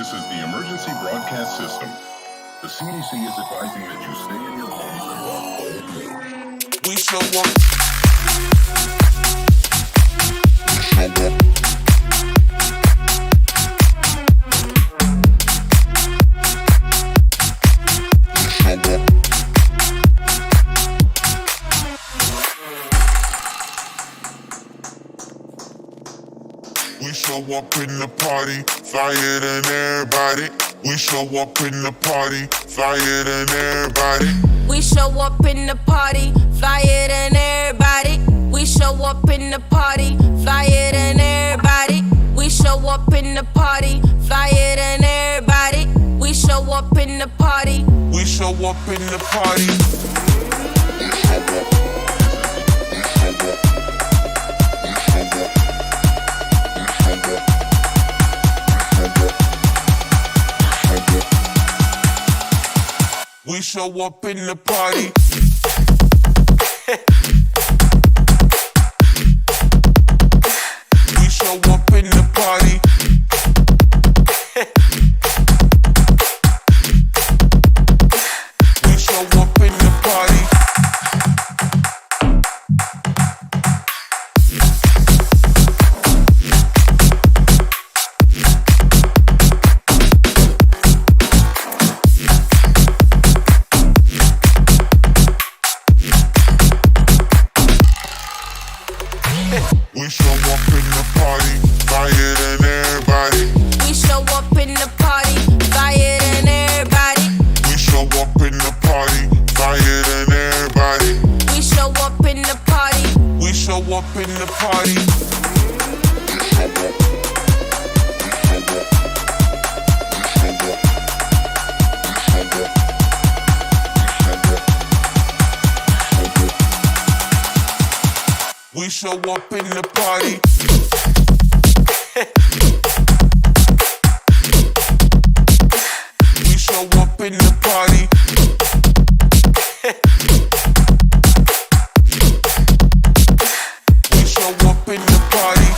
This is the emergency broadcast system. The CDC is advising that you stay in your home. We show up. We show up in the party, flyer than everybody. We show up in the party, flyer than everybody. We show up in the party, flyer than everybody. We show up in the party, flyer than everybody. We show up in the party, flyer than everybody. We show up in the party. We show up in the party. We show up in the party. We show up in the party. We show up in the party. We show up in the party, flyer than everybody. We show up in the party, flyer than everybody. We show up in the party, flyer than everybody. We show up in the party. We show up in the party. We show up in the party. We show up in the party. We show up in the party.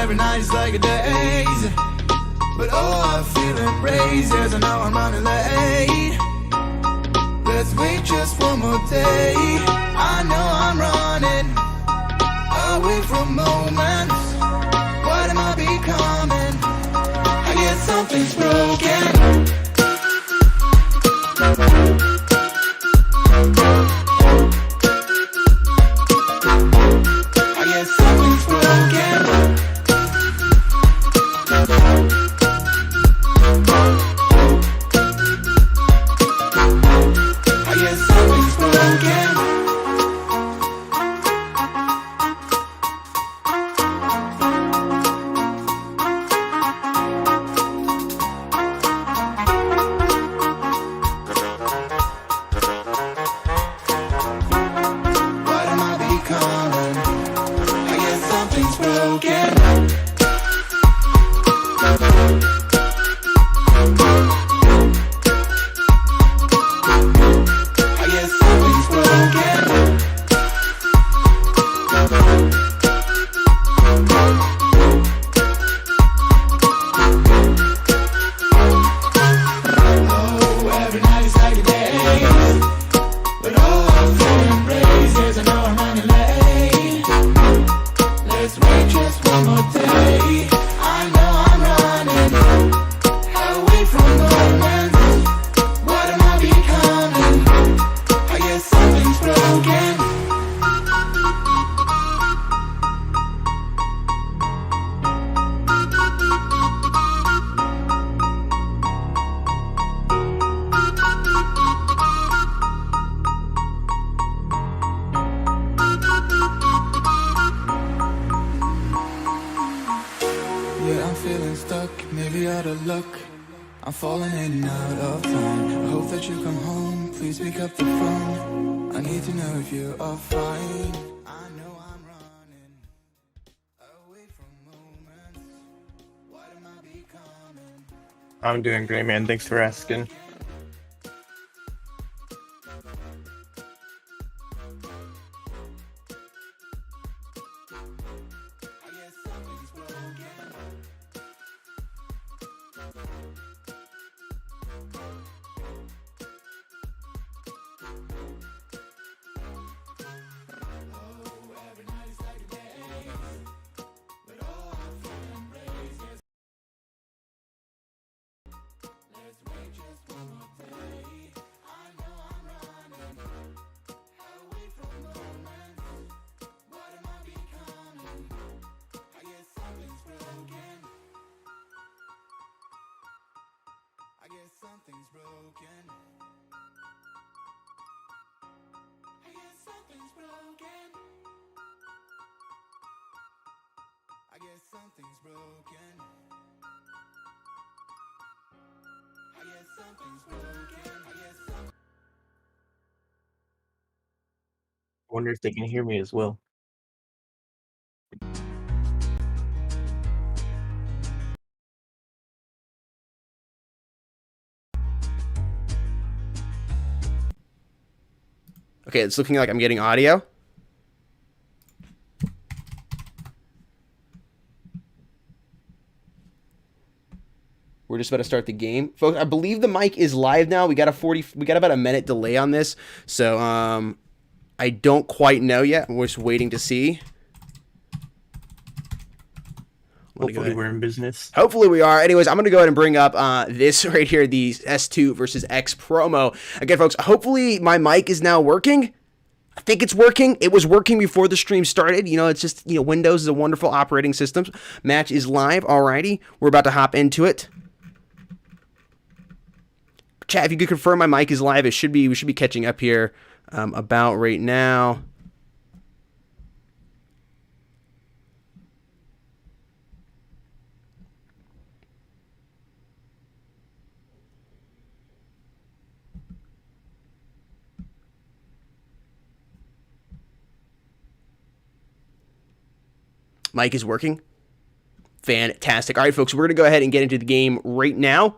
Every night is like a daze, but oh, I feel embraced as I know I'm running late. Let's wait just one more day. I know I'm running away from moments. What am I becoming? I guess something's broken. I guess something's broken. I guess something's broken. What am I becoming? I guess something's broken. I guess something's broken. Oh, every night is like a day, but oh, I'm feeling brave as I know I'm running late. Let's wait just one more day. I know I'm running. good luck. I'm falling in and out of time. I hope that you come home. Please pick up the phone. I need to know if you are fine. I know I'm running away from moments. What am I becoming? I'm doing great, man. Thanks for asking. Something's broken. I guess something's broken. I guess something's broken. I guess something's broken. I guess something's I wonder if they can hear me as well. Okay, it's looking like I'm getting audio. We're just about to start the game. Folks, I believe the mic is live now. We got about a minute delay on this. So, I don't quite know yet. We're just waiting to see. Hopefully we're in business. Hopefully we are. Anyways, I'm going to go ahead and bring up this right here, the S2 versus X promo. Again, folks, hopefully my mic is now working. I think it's working. It was working before the stream started. You know, it's just, you know, Windows is a wonderful operating system. Match is live. Alrighty. We're about to hop into it. Chat, if you could confirm my mic is live, we should be catching up here about right now. Mic is working. Fantastic. All right, folks, we're going to go ahead and get into the game right now.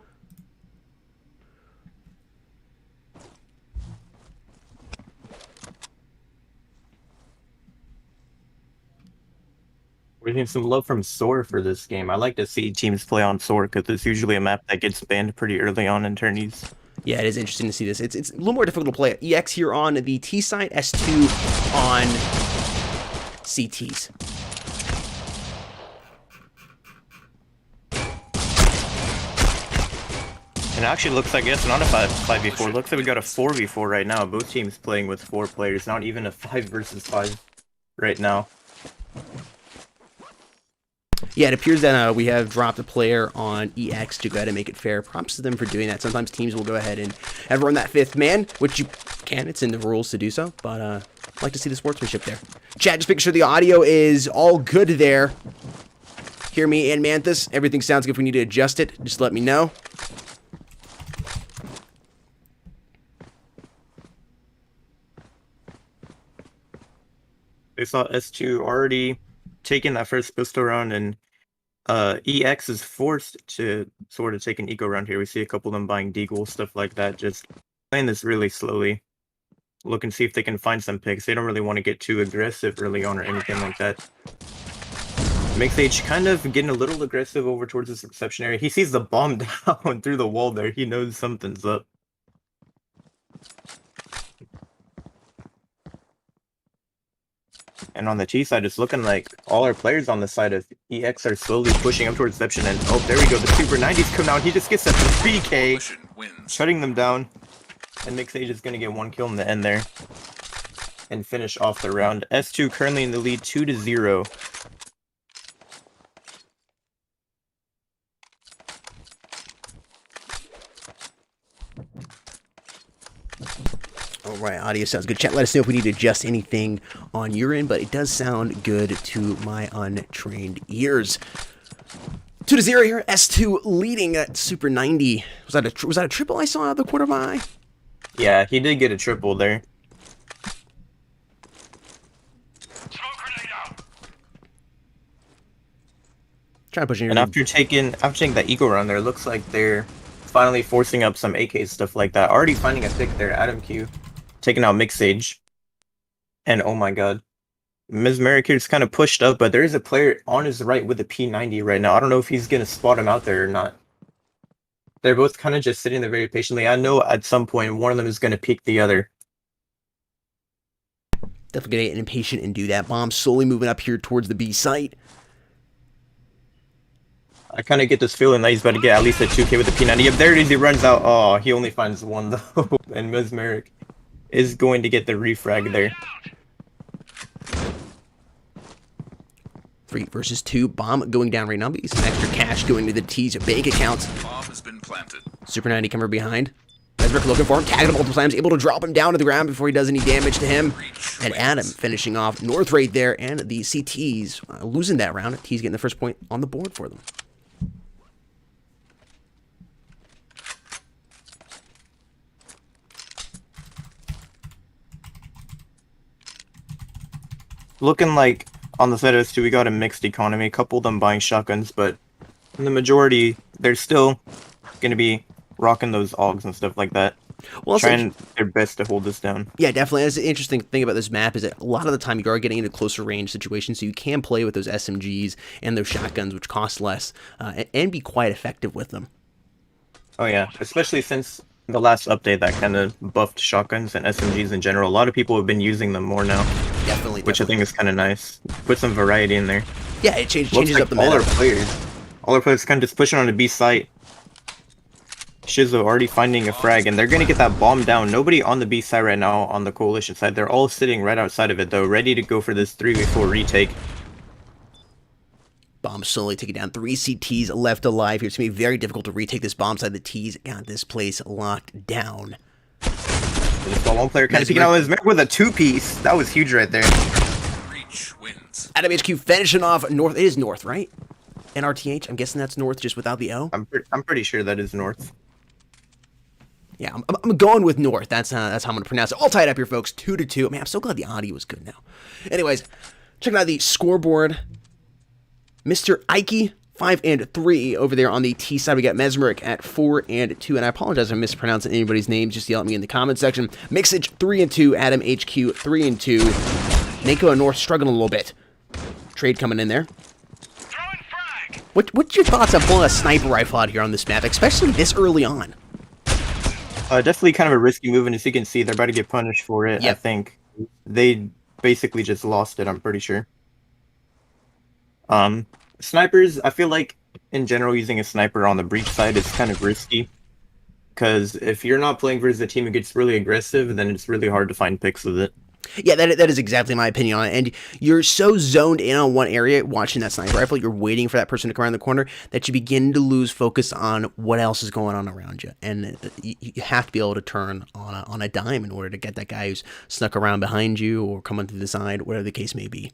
We're getting some love from Soar for this game. I like to see teams play on Soar because it's usually a map that gets banned pretty early on in tourneys. Yeah, it is interesting to see this. It's a little more difficult to play. EX here on the T side, S2 on CTs. It actually looks like it's not a 5v4. It looks like we got a 4v4 right now. Both teams playing with 4 players, not even a 5 versus 5 right now. Yeah, it appears that we have dropped a player on EX to go ahead and make it fair. Props to them for doing that. Sometimes teams will go ahead and run that 5th man, which you can. It's in the rules to do so, but I'd like to see the sportsmanship there. Chat, just making sure the audio is all good there. Hear me and Manthus. Everything sounds good. If we need to adjust it, just let me know. They saw S2 already taking that first pistol round, and EX is forced to sort of take an eco round here. We see a couple of them buying deagle, stuff like that, just playing this really slowly. Look and see if they can find some picks. They don't really want to get too aggressive early on or anything like that. Mixage kind of getting a little aggressive over towards this reception area. He sees the bomb down through the wall there. He knows something's up. And on the T side, it's looking like all our players on the side of EX are slowly pushing up towards reception. And oh, there we go. The Super 90s come down. He just gets that 3K, shutting them down. And Mixage is going to get 1 kill in the end there and finish off the round. S2 currently in the lead 2-0. All right, audio sounds good. Chat, let us know if we need to adjust anything on your end, but it does sound good to my untrained ears. 2-0 here. S2 leading at Super 90. Was that a triple I saw out of the corner of my eye? Yeah, he did get a triple there. Trying to push in. And after taking that eco round there, it looks like they're finally forcing up some AK stuff like that. Already finding a pick there. Adam Q taking out Mixage. And oh my god. Mesmeric is kind of pushed up, but there is a player on his right with a P90 right now. I don't know if he's going to spot him out there or not. They're both kind of just sitting there very patiently. I know at some point one of them is going to peek the other. Definitely going to get impatient and do that. Bomb slowly moving up here towards the B site. I kind of get this feeling that he's about to get at least a 2K with the P90. Yep, there it is. He runs out. Oh, he only finds one though. And Mesmeric is going to get the refrag there. 3 versus 2. Bomb going down right now. But some extra cash going to the T's bank accounts. Bomb has been planted. Super 90 coming behind. Mesmeric looking for him. Tagged him multiple times. Able to drop him down to the ground before he does any damage to him. And Adam finishing off North right there. And the CTs losing that round. T's getting the first point on the board for them. Looking like on the side of us too, we got a mixed economy. A couple of them buying shotguns, but in the majority, they're still going to be rocking those AUGs and stuff like that. Well, trying their best to hold this down. Yeah, definitely. That's the interesting thing about this map is that a lot of the time you are getting into closer range situations, so you can play with those SMGs and those shotguns, which cost less, and be quite effective with them. Oh yeah, especially since the last update that kind of buffed shotguns and SMGs in general. A lot of people have been using them more now. Definitely. Which I think is kind of nice. Put some variety in there. Yeah, it changes up the meta. All our players kind of just pushing on the B site. Shizo already finding a frag, and they're going to get that bomb down. Nobody on the B side right now on the coalition side. They're all sitting right outside of it, though, ready to go for this 3v4 retake. Bomb slowly taking down 3 CTs left alive here. It's going to be very difficult to retake this bomb side. The T's got this place locked down. Just got one player kind of peeking out his Merc with a 2-piece. That was huge right there. Reach wins. Adam HQ finishing off North. It is North, right? NRTH. I'm guessing that's North just without the O. I'm pretty sure that is North. Yeah, I'm going with North. That's how I'm going to pronounce it. All tied up here, folks. 2-2. Man, I'm so glad the audio was good now. Anyways, checking out the scoreboard. Mr. Ike, 5-3 over there on the T side. We got Mesmeric at 4-2, and I apologize if I'm mispronouncing anybody's name. Just yell at me in the comment section. Mixage 3-2, Adam HQ 3-2. Nako and North struggling a little bit. Trade coming in there. What's your thoughts on pulling a sniper rifle out here on this map, especially this early on? Definitely kind of a risky move, and as you can see, they're about to get punished for it. Yep. I think they basically just lost it. I'm pretty sure. Snipers, I feel like in general using a sniper on the breach side is kind of risky, because if you're not playing versus a team who gets really aggressive, then it's really hard to find picks with it. Yeah, that is exactly my opinion on it. And you're so zoned in on one area watching that sniper rifle, you're waiting for that person to come around the corner, that you begin to lose focus on what else is going on around you. And you have to be able to turn on a dime in order to get that guy who's snuck around behind you or coming to the side, whatever the case may be.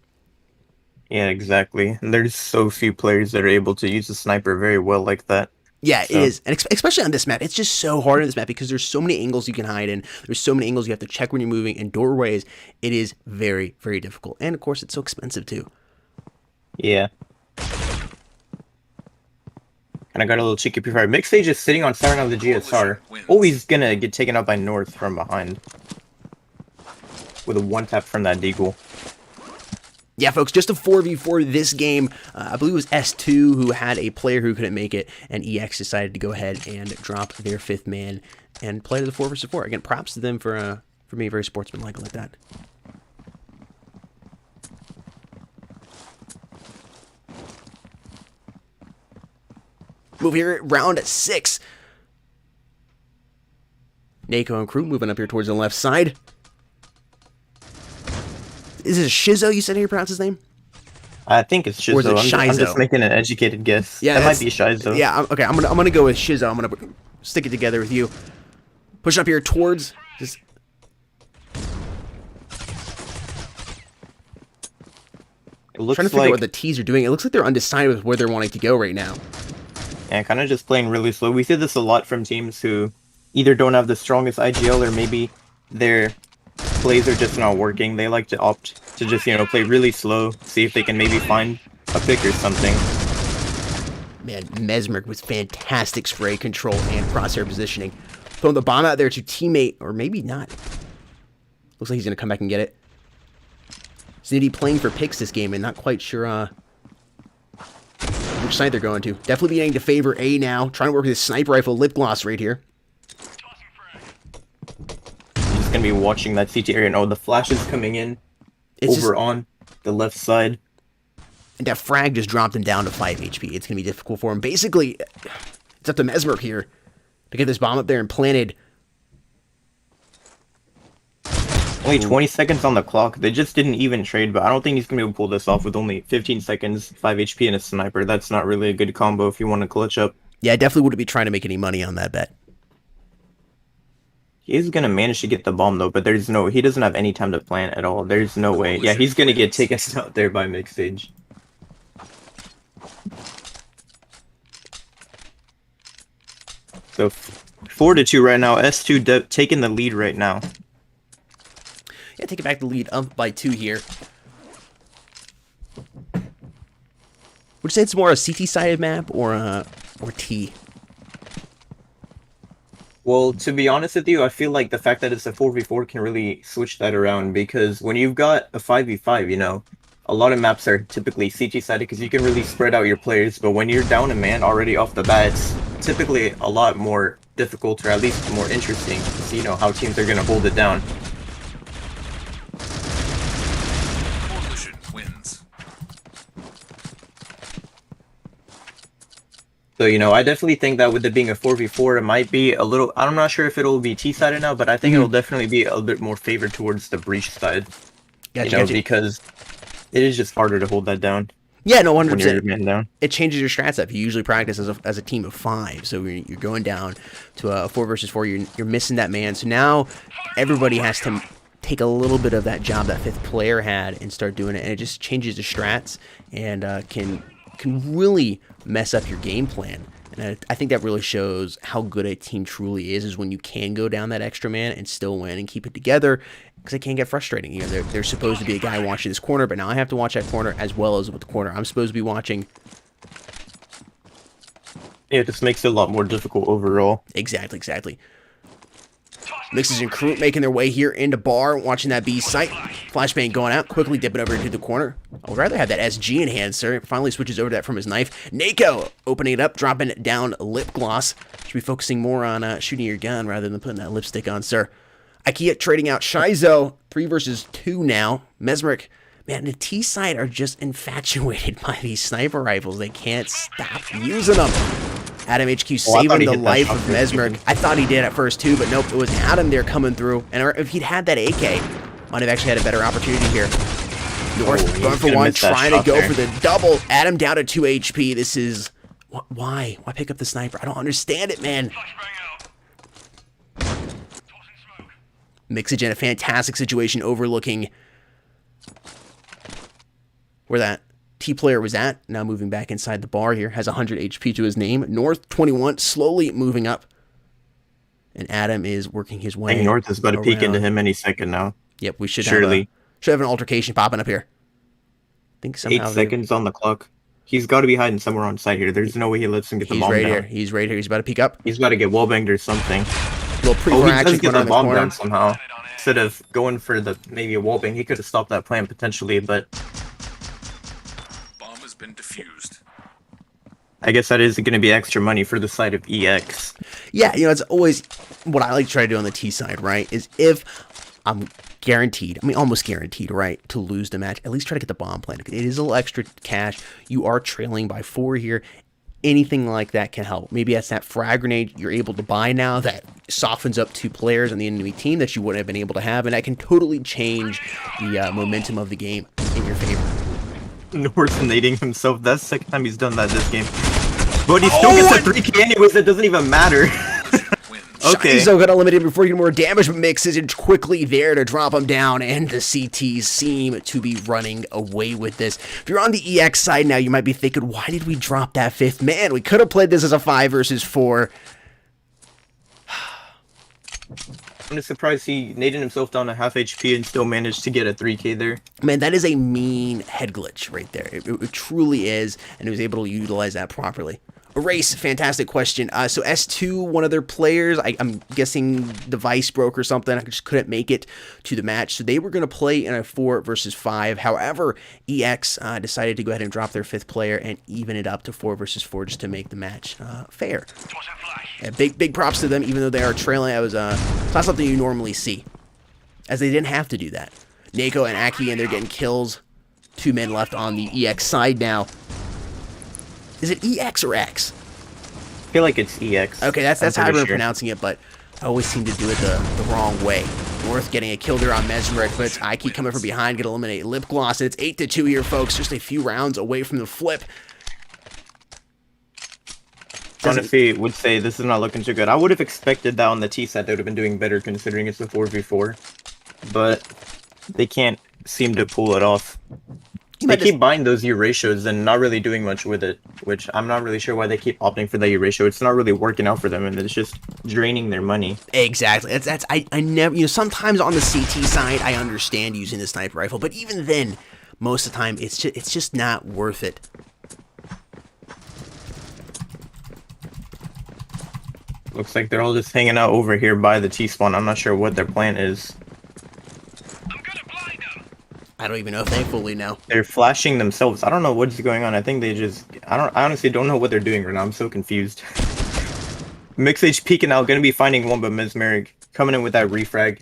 Yeah, exactly. And there's so few players that are able to use a sniper very well like that. Yeah, it is. And especially on this map, it's just so hard on this map because there's so many angles you can hide in. There's so many angles you have to check when you're moving, and doorways, it is very, very difficult. And of course, it's so expensive too. Yeah. And I got a little cheeky pre-fire. Mixage is sitting on Siren of the GSR. Always gonna get taken out by North from behind. With a one-tap from that deagle. Yeah, folks, just a 4v4 this game. I believe it was S2 who had a player who couldn't make it, and EX decided to go ahead and drop their 5th man and play to the 4 versus 4. Again, props to them for being very sportsmanlike like that. Move here, round 6. Nako and crew moving up here towards the left side. Is it Shizo, you said how you pronounce his name? I think it's Shizo. Or is it Shizo? I'm just making an educated guess. Yeah, that might be Shizo. Yeah, okay, I'm gonna go with Shizo. I'm gonna stick it together with you. Push up here towards... Just... It looks trying to figure out what the T's are doing. It looks like they're undecided with where they're wanting to go right now. And kind of just playing really slow. We see this a lot from teams who either don't have the strongest IGL or maybe their plays are just not working. They like to opt to just, you know, play really slow, see if they can maybe find a pick or something. Man, Mesmeric with fantastic spray control and crosshair positioning. Throwing the bomb out there to teammate, or maybe not. Looks like he's going to come back and get it. Zinity playing for picks this game and not quite sure which side they're going to. Definitely beginning to favor A now. Trying to work with his sniper rifle lip gloss right here. Just going to be watching that CT area. Oh, the flash is coming in on the left side. And that frag just dropped him down to 5 HP. It's going to be difficult for him. Basically, it's up to Mesmeric here to get this bomb up there and planted. Only 20 seconds on the clock. They just didn't even trade, but I don't think he's going to be able to pull this off with only 15 seconds, 5 HP, and a sniper. That's not really a good combo if you want to clutch up. Yeah, I definitely wouldn't be trying to make any money on that bet. He is going to manage to get the bomb, though, but he doesn't have any time to plant at all. There's no way. Yeah, he's going to get taken out there by mid-stage. So 4-2 right now. S2 taking the lead right now. Yeah, taking back the lead up by 2 here. Would you say it's more a CT-sided map or T? Well, to be honest with you, I feel like the fact that it's a 4v4 can really switch that around, because when you've got a 5v5, you know, a lot of maps are typically CT-sided because you can really spread out your players, but when you're down a man already off the bat, it's typically a lot more difficult, or at least more interesting to see, you know, how teams are going to hold it down. So, you know, I definitely think that with it being a 4v4, it might be a little... I'm not sure if it'll be T-sided now, but I think it'll definitely be a bit more favored towards the breach side. Gotcha. Because it is just harder to hold that down. Yeah, no, 100%. When you're man down. It changes your strats up. You usually practice as a team of 5, so you're going down to a 4 versus 4. You're missing that man. So now everybody has to take a little bit of that job that 5th player had and start doing it, and it just changes the strats and can really mess up your game plan. And I think that really shows how good a team truly is when you can go down that extra man and still win and keep it together, because it can get frustrating. You know, there's supposed to be a guy watching this corner, but now I have to watch that corner as well as what the corner I'm supposed to be watching. Yeah, it just makes it a lot more difficult overall. Exactly. Mixes and Crew making their way here into bar, watching that B site. Flashbang going out, quickly dipping over into the corner. I would rather have that SG in hand, sir. Finally switches over to that from his knife. Nako opening it up, dropping it down lip gloss. Should be focusing more on shooting your gun rather than putting that lipstick on, sir. Ikea trading out Shizo. 3 versus 2 now. Mesmeric, man, the T side are just infatuated by these sniper rifles. They can't stop using them. Adam HQ saving the life of Mesmeric. I thought he did at first too, but nope, it was Adam there coming through. And if he'd had that AK, might have actually had a better opportunity here. North going for one, trying to go for the double. Adam down to 2 HP. This is... Why? Why pick up the sniper? I don't understand it, man. Mixage in a fantastic situation overlooking where that T player was at. Now moving back inside the bar here. Has 100 HP to his name. North 21 slowly moving up. And Adam is working his way. I think North is about to peek into him any second now. Yep, we should have an altercation popping up here. I think somehow 8 seconds on the clock. He's got to be hiding somewhere on site here. There's no way he lets him get the bomb down. He's right here. He's about to peek up. He's about to get wallbanged or something. A little pre-fire action going on the corner. Down somehow. Instead of going for maybe a wallbang, he could have stopped that plan potentially, but... Bomb has been defused. I guess that is going to be extra money for the side of EX. Yeah, you know, it's always what I like to try to do on the T side, right? Is if I'm guaranteed, almost guaranteed, right, to lose the match, at least try to get the bomb planted. It is a little extra cash. You are trailing by 4 here. Anything like that can help. Maybe that's that frag grenade you're able to buy now that softens up 2 players on the enemy team that you wouldn't have been able to have, and that can totally change the momentum of the game in your favor. North nading himself. That's the second time he's done that this game. But he still gets a 3K anyways. It doesn't even matter. Okay. Shizo got eliminated before he did more damage, but Mix is quickly there to drop him down, and the CTs seem to be running away with this. If you're on the EX side now, you might be thinking, why did we drop that 5th man? We could have played this as a 5 versus 4. I'm just surprised he naded himself down to half HP and still managed to get a 3K there. Man, that is a mean head glitch right there. It truly is, and he was able to utilize that properly. Erase, fantastic question. So S2, one of their players, I'm guessing device broke or something. I just couldn't make it to the match. So they were going to play in a 4 versus 5. However, EX decided to go ahead and drop their 5th player and even it up to 4 versus 4 just to make the match fair. Yeah, big props to them, even though they are trailing. It's not something you normally see, as they didn't have to do that. Nako and Aki, and they're getting kills. 2 men left on the EX side now. Is it EX or X? I feel like it's EX. Okay, that's how I've been sure. pronouncing it, but I always seem to do it the wrong way. North getting a kill there on Mesmeric, but it's Ike coming from behind, gonna eliminate Lip Gloss, and it's 8-2 here, folks. Just a few rounds away from the flip. Honestly, would say this is not looking too good. I would have expected that on the T side they would have been doing better considering it's a 4v4. But they can't seem to pull it off. They keep buying those U ratios and not really doing much with it, which I'm not really sure why they keep opting for that U ratio. It's not really working out for them, and it's just draining their money. Exactly. I never, sometimes on the CT side I understand using the sniper rifle, but even then, most of the time it's just not worth it. Looks like they're all just hanging out over here by the T spawn. I'm not sure what their plan is. I don't even know if they fully know. They're flashing themselves. I don't know what's going on. I think they just... I honestly don't know what they're doing right now. I'm so confused. Mixage peeking out. Gonna be finding one, but Mesmeric coming in with that refrag.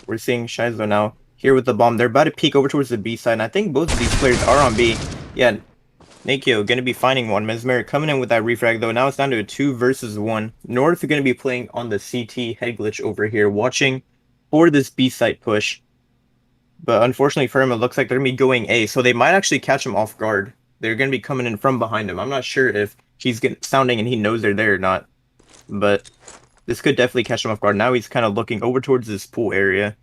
We're seeing Shizo now here with the bomb. They're about to peek over towards the B side, and I think both of these players are on B. Yeah, Nakio gonna be finding one. Mesmeric coming in with that refrag, though. Now it's down to a 2 versus 1. North are gonna be playing on the CT head glitch over here, watching for this B site push. But unfortunately for him, it looks like they're going to be going A, so they might actually catch him off guard. They're going to be coming in from behind him. I'm not sure if he's sounding and he knows they're there or not, but this could definitely catch him off guard. Now he's kind of looking over towards this pool area.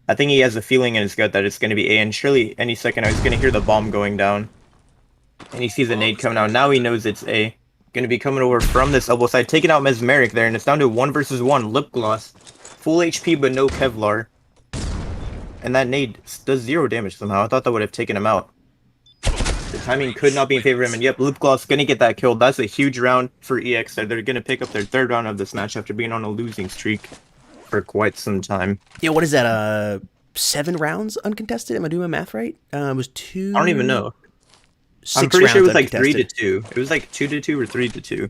I think he has a feeling in his gut that it's going to be A, and surely any second now he's going to hear the bomb going down. And he sees a nade coming out. Now he knows it's A. Going to be coming over from this elbow side, taking out Mesmeric there, and it's down to 1 versus 1. Lip Gloss. Full HP, but no Kevlar. And that nade does 0 damage somehow. I thought that would have taken him out. The timing could not be in favor of him. And yep, Lip Gloss going to get that kill. That's a huge round for EX. They're going to pick up their 3rd round of this match after being on a losing streak for quite some time. Yeah, what is that? 7 rounds uncontested? Am I doing my math right? It was 2... I don't even know. 6 I'm pretty sure it was like uncontested. 3-2. It was like 2-2 or 3-2.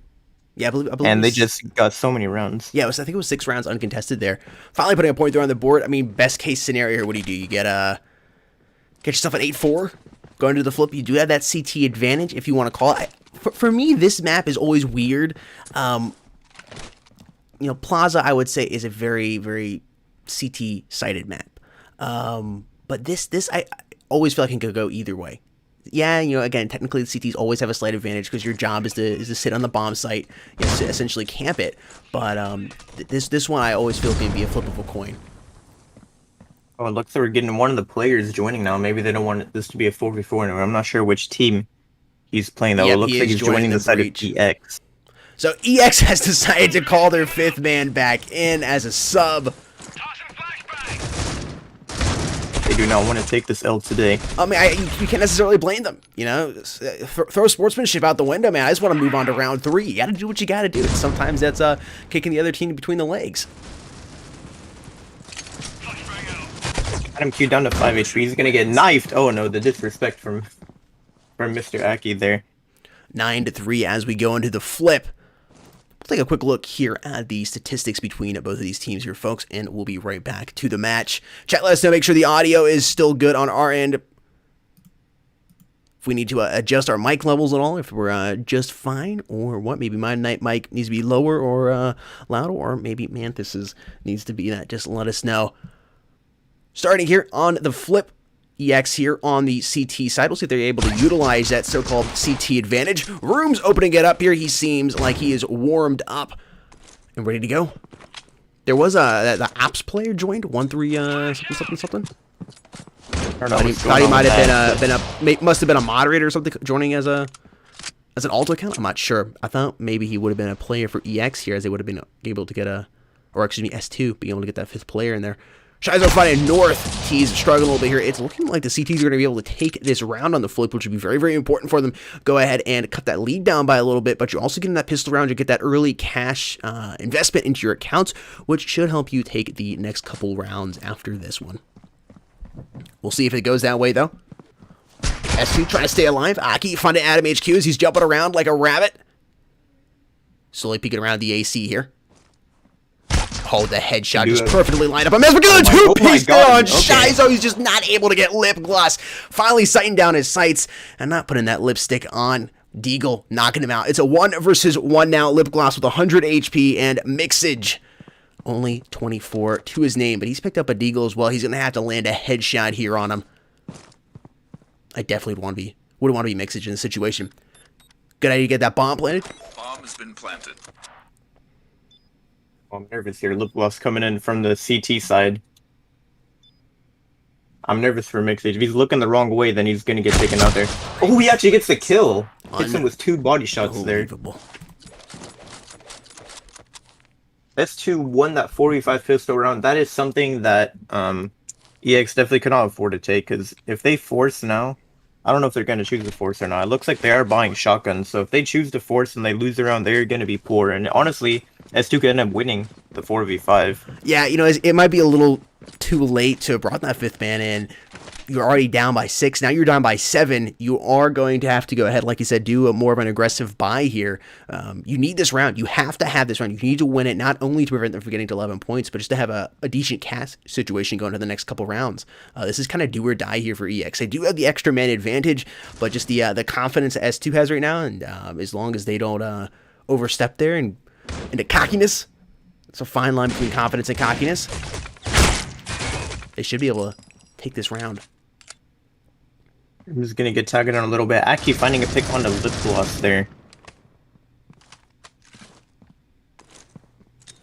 Yeah, I believe and they just got so many rounds. Yeah, I think it was 6 rounds uncontested there. Finally putting a point there on the board. I mean, best case scenario here, what do? You get yourself an 8-4, go into the flip. You do have that CT advantage, if you want to call it. For me, this map is always weird. Plaza, I would say, is a very, very CT-sided map. But this I always feel like it could go either way. Yeah, again, technically the CTs always have a slight advantage because your job is to sit on the bomb site, to essentially camp it. But this one I always feel can be a flip of a coin. Oh, it looks like we're getting one of the players joining now. Maybe they don't want this to be a 4v4 anymore. I'm not sure which team he's playing, though. Yep, it looks like he's joining the side of EX. So EX has decided to call their 5th man back in as a sub. They do not want to take this L today. I mean, you can't necessarily blame them. Throw sportsmanship out the window, man. I just want to move on to round 3. You got to do what you got to do. And sometimes that's kicking the other team between the legs. Got him queued down to 5 HP. He's gonna get knifed. Oh no, the disrespect from Mr. Aki there. 9-3 as we go into the flip. We'll take a quick look here at the statistics between both of these teams here, folks, and we'll be right back to the match. Chat, let us know, make sure the audio is still good on our end. If we need to adjust our mic levels at all, if we're just fine, or what, maybe my night mic needs to be lower or louder, or maybe Manthus's needs to be that, just let us know. Starting here on the flip, EX here on the CT side. We'll see if they're able to utilize that so-called CT advantage. Room's opening it up here. He seems like he is warmed up and ready to go. There was the Ops player joined 1-3 something. I don't know what's Thought he going on might with have that. must have been a moderator or something joining as an alt account. I'm not sure. I thought maybe he would have been a player for EX here, as they would have been able to get S2 being able to get that 5th player in there. Shizo fighting north. T's struggling a little bit here. It's looking like the CTs are going to be able to take this round on the flip, which would be very, very important for them. Go ahead and cut that lead down by a little bit, but you're also getting that pistol round. You get that early cash investment into your accounts, which should help you take the next couple rounds after this one. We'll see if it goes that way, though. S2 trying to stay alive. Aki finding Adam HQ as he's jumping around like a rabbit. Slowly peeking around the AC here. Oh, the headshot just perfectly lined up. Mesmer getting a two-piece there on Shizo. He's just not able to get lip gloss. Finally sighting down his sights and not putting that lipstick on. Deagle knocking him out. It's a 1 versus 1 now. Lip gloss with 100 HP and Mixage. Only 24 to his name, but he's picked up a Deagle as well. He's going to have to land a headshot here on him. I definitely wouldn't want to be Mixage in this situation. Good idea to get that bomb planted. Bomb has been planted. I'm nervous here. Lip gloss coming in from the CT side. I'm nervous for Mixage. If he's looking the wrong way, then he's going to get taken out there. Oh, he actually gets the kill. Hits him with 2 body shots there. S2 won that 4v5 pistol round. That is something that EX definitely cannot afford to take, because if they force now, I don't know if they're going to choose to force or not. It looks like they are buying shotguns, so if they choose to force and they lose the round, they're going to be poor. And honestly, S2 could end up winning the 4v5. Yeah, you know, it might be a little too late to have brought that 5th man in. You're already down by 6. Now you're down by 7. You are going to have to go ahead, like you said, do a more of an aggressive buy here. You need this round. You have to have this round. You need to win it, not only to prevent them from getting to 11 points, but just to have a decent cash situation going to the next couple rounds. This is kind of do or die here for EX. They do have the extra man advantage, but just the confidence that S2 has right now, and as long as they don't overstep there and into cockiness, it's a fine line between confidence and cockiness, they should be able to take this round. I'm just gonna get tagged on a little bit. Aki finding a pick on the lip gloss there.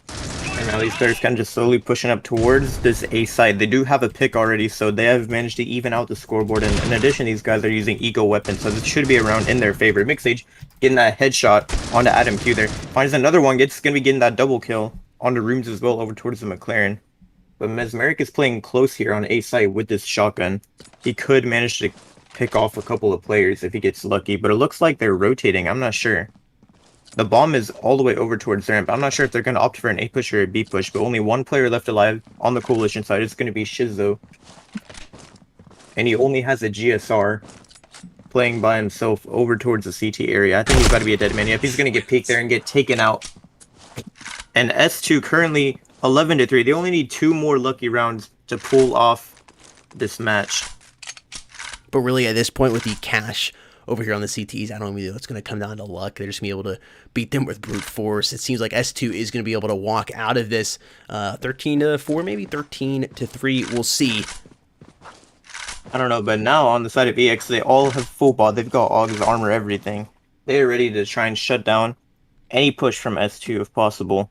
And now these players kind of just slowly pushing up towards this A side. They do have a pick already, so they have managed to even out the scoreboard. And in addition, these guys are using eco weapons, so this should be a round in their favor. Mixage getting that headshot onto Adam Q there. Finds another one, gonna be getting that double kill on the rooms as well over towards the McLaren. But Mesmeric is playing close here on A side with this shotgun. He could manage to pick off a couple of players if he gets lucky, but it looks like they're rotating. I'm not sure. The bomb is all the way over towards ramp. I'm not sure if they're going to opt for an A push or a B push, but only 1 player left alive on the coalition side. It's going to be Shizo. And he only has a GSR playing by himself over towards the CT area. I think he's got to be a dead man. Yep, he's going to get peeked there and get taken out. And S2 currently 11-3. They only need 2 more lucky rounds to pull off this match. But really, at this point, with the cash over here on the CTs, I don't know if it's going to come down to luck. They're just going to be able to beat them with brute force. It seems like S2 is going to be able to walk out of this 13-4, maybe 13-3. We'll see. I don't know, but now on the side of EX, they all have full bot. They've got Aug's armor, everything. They're ready to try and shut down any push from S2 if possible.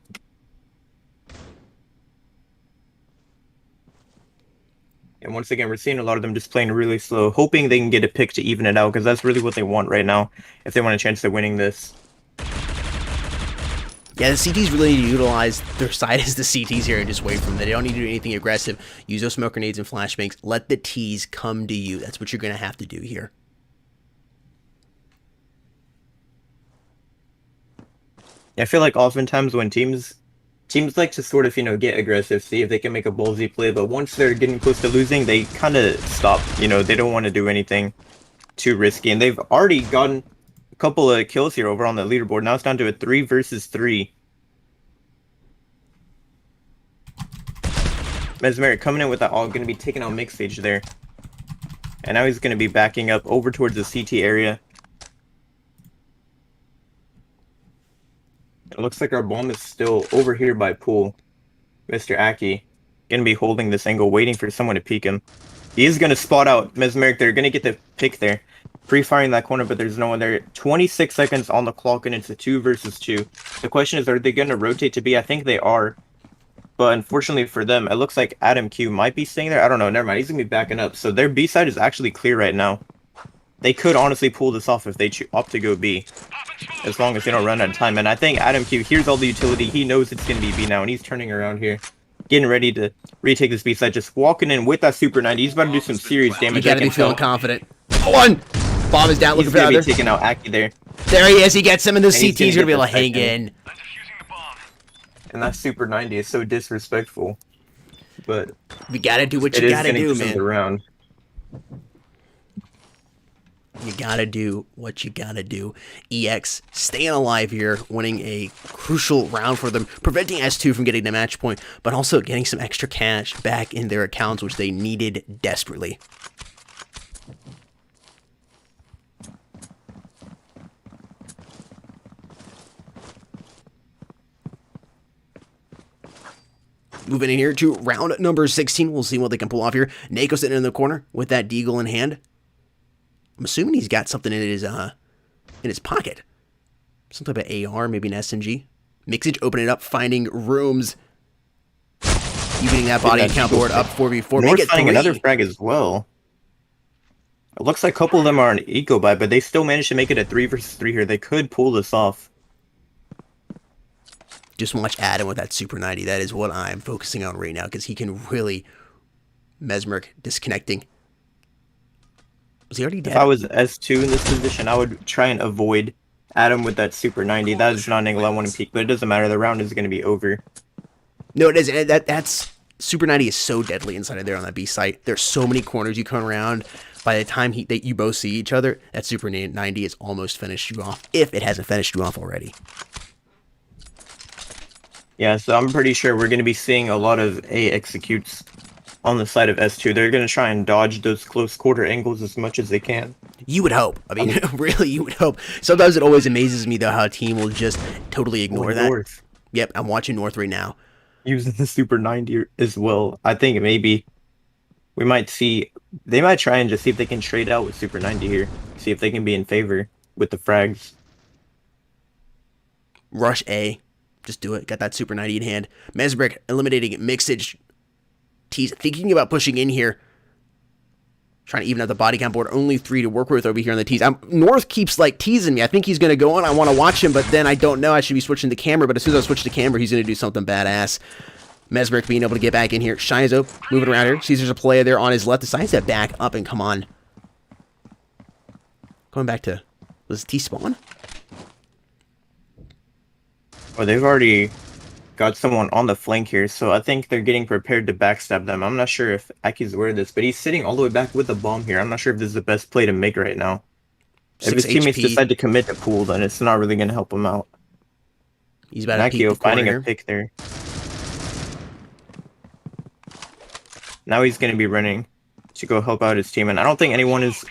And once again, we're seeing a lot of them just playing really slow, hoping they can get a pick to even it out, because that's really what they want right now, if they want a chance of winning this. Yeah, the CTs really need to utilize their side as the CTs here and just wait for them. They don't need to do anything aggressive. Use those smoke grenades and flashbangs. Let the Ts come to you. That's what you're going to have to do here. I feel like oftentimes when teams like to sort of, get aggressive, see if they can make a ballsy play, but once they're getting close to losing, they kind of stop. They don't want to do anything too risky, and they've already gotten a couple of kills here over on the leaderboard. Now it's down to a 3 versus 3. Mesmeric coming in with that all, going to be taking out Mixage there. And now he's going to be backing up over towards the CT area. It looks like our bomb is still over here by pool. Mr. Aki going to be holding this angle, waiting for someone to peek him. He is going to spot out Mesmeric. They're going to get the pick there. Pre-firing that corner, but there's no one there. 26 seconds on the clock, and it's a 2 versus 2. The question is, are they going to rotate to B? I think they are. But unfortunately for them, it looks like Adam Q might be staying there. I don't know. Never mind. He's going to be backing up. So their B side is actually clear right now. They could honestly pull this off if they opt to go B. As long as they don't run out of time. And I think Adam Q hears all the utility. He knows it's going to be B now, and he's turning around here. Getting ready to retake this B side. Just walking in with that Super 90. He's about to do some serious damage. You gotta be feeling confident. One! Bomb is down, looking for the other. He's taking out Aki there. There he is. He gets him in the CT. He's gonna be able to hang in. And that Super 90 is so disrespectful. But you gotta do what you gotta do, man. Around. You gotta do what you gotta do. EX staying alive here, winning a crucial round for them, preventing S2 from getting the match point, but also getting some extra cash back in their accounts, which they needed desperately. Moving in here to round number 16. We'll see what they can pull off here. Nako sitting in the corner with that deagle in hand. I'm assuming he's got something in his pocket. Some type of AR, maybe an SMG. Mixage opening it up, finding rooms. Evening that body count board up 4v4. North finding another frag as well. It looks like a couple of them are on eco buy, but they still managed to make it a 3 versus 3 here. They could pull this off. Just watch Adam with that Super 90. That is what I'm focusing on right now, because he can really Mesmeric disconnecting. Was he already dead? If I was S2 in this position, I would try and avoid Adam with that Super 90. That is not an angle I want to peek, but it doesn't matter. The round is going to be over. No, it isn't. That's Super 90 is so deadly inside of there on that B site. There's so many corners you come around. By the time you both see each other, that Super 90 is almost finished you off, if it hasn't finished you off already. Yeah, so I'm pretty sure we're going to be seeing a lot of A executes on the side of S2. They're going to try and dodge those close quarter angles as much as they can. You would hope. I mean, really, you would hope. Sometimes it always amazes me, though, how a team will just totally ignore that. North. Yep, I'm watching North right now. Using the Super 90 as well. I think maybe we might see... They might try and just see if they can trade out with Super 90 here. See if they can be in favor with the frags. Rush A. Just do it. Got that Super 90 in hand. Mesmeric eliminating Mixage. Tease thinking about pushing in here. Trying to even out the body count board. Only 3 to work with over here on the tease. North keeps like teasing me. I think he's going to go on. I want to watch him, but then I don't know. I should be switching the camera, but as soon as I switch the camera, he's going to do something badass. Mesmeric being able to get back in here. Shizo moving around here. Sees there's a player there on his left. Decides to back up and come on. Going back to... Was it T-spawn? Oh, they've already got someone on the flank here, so I think they're getting prepared to backstab them. I'm not sure if Aki's aware of this, but he's sitting all the way back with the bomb here. I'm not sure if this is the best play to make right now. If his teammates decide to commit to pool, then it's not really going to help him out. He's about to peek the finding corner a pick there. Now he's going to be running to go help out his team, and I don't think anyone is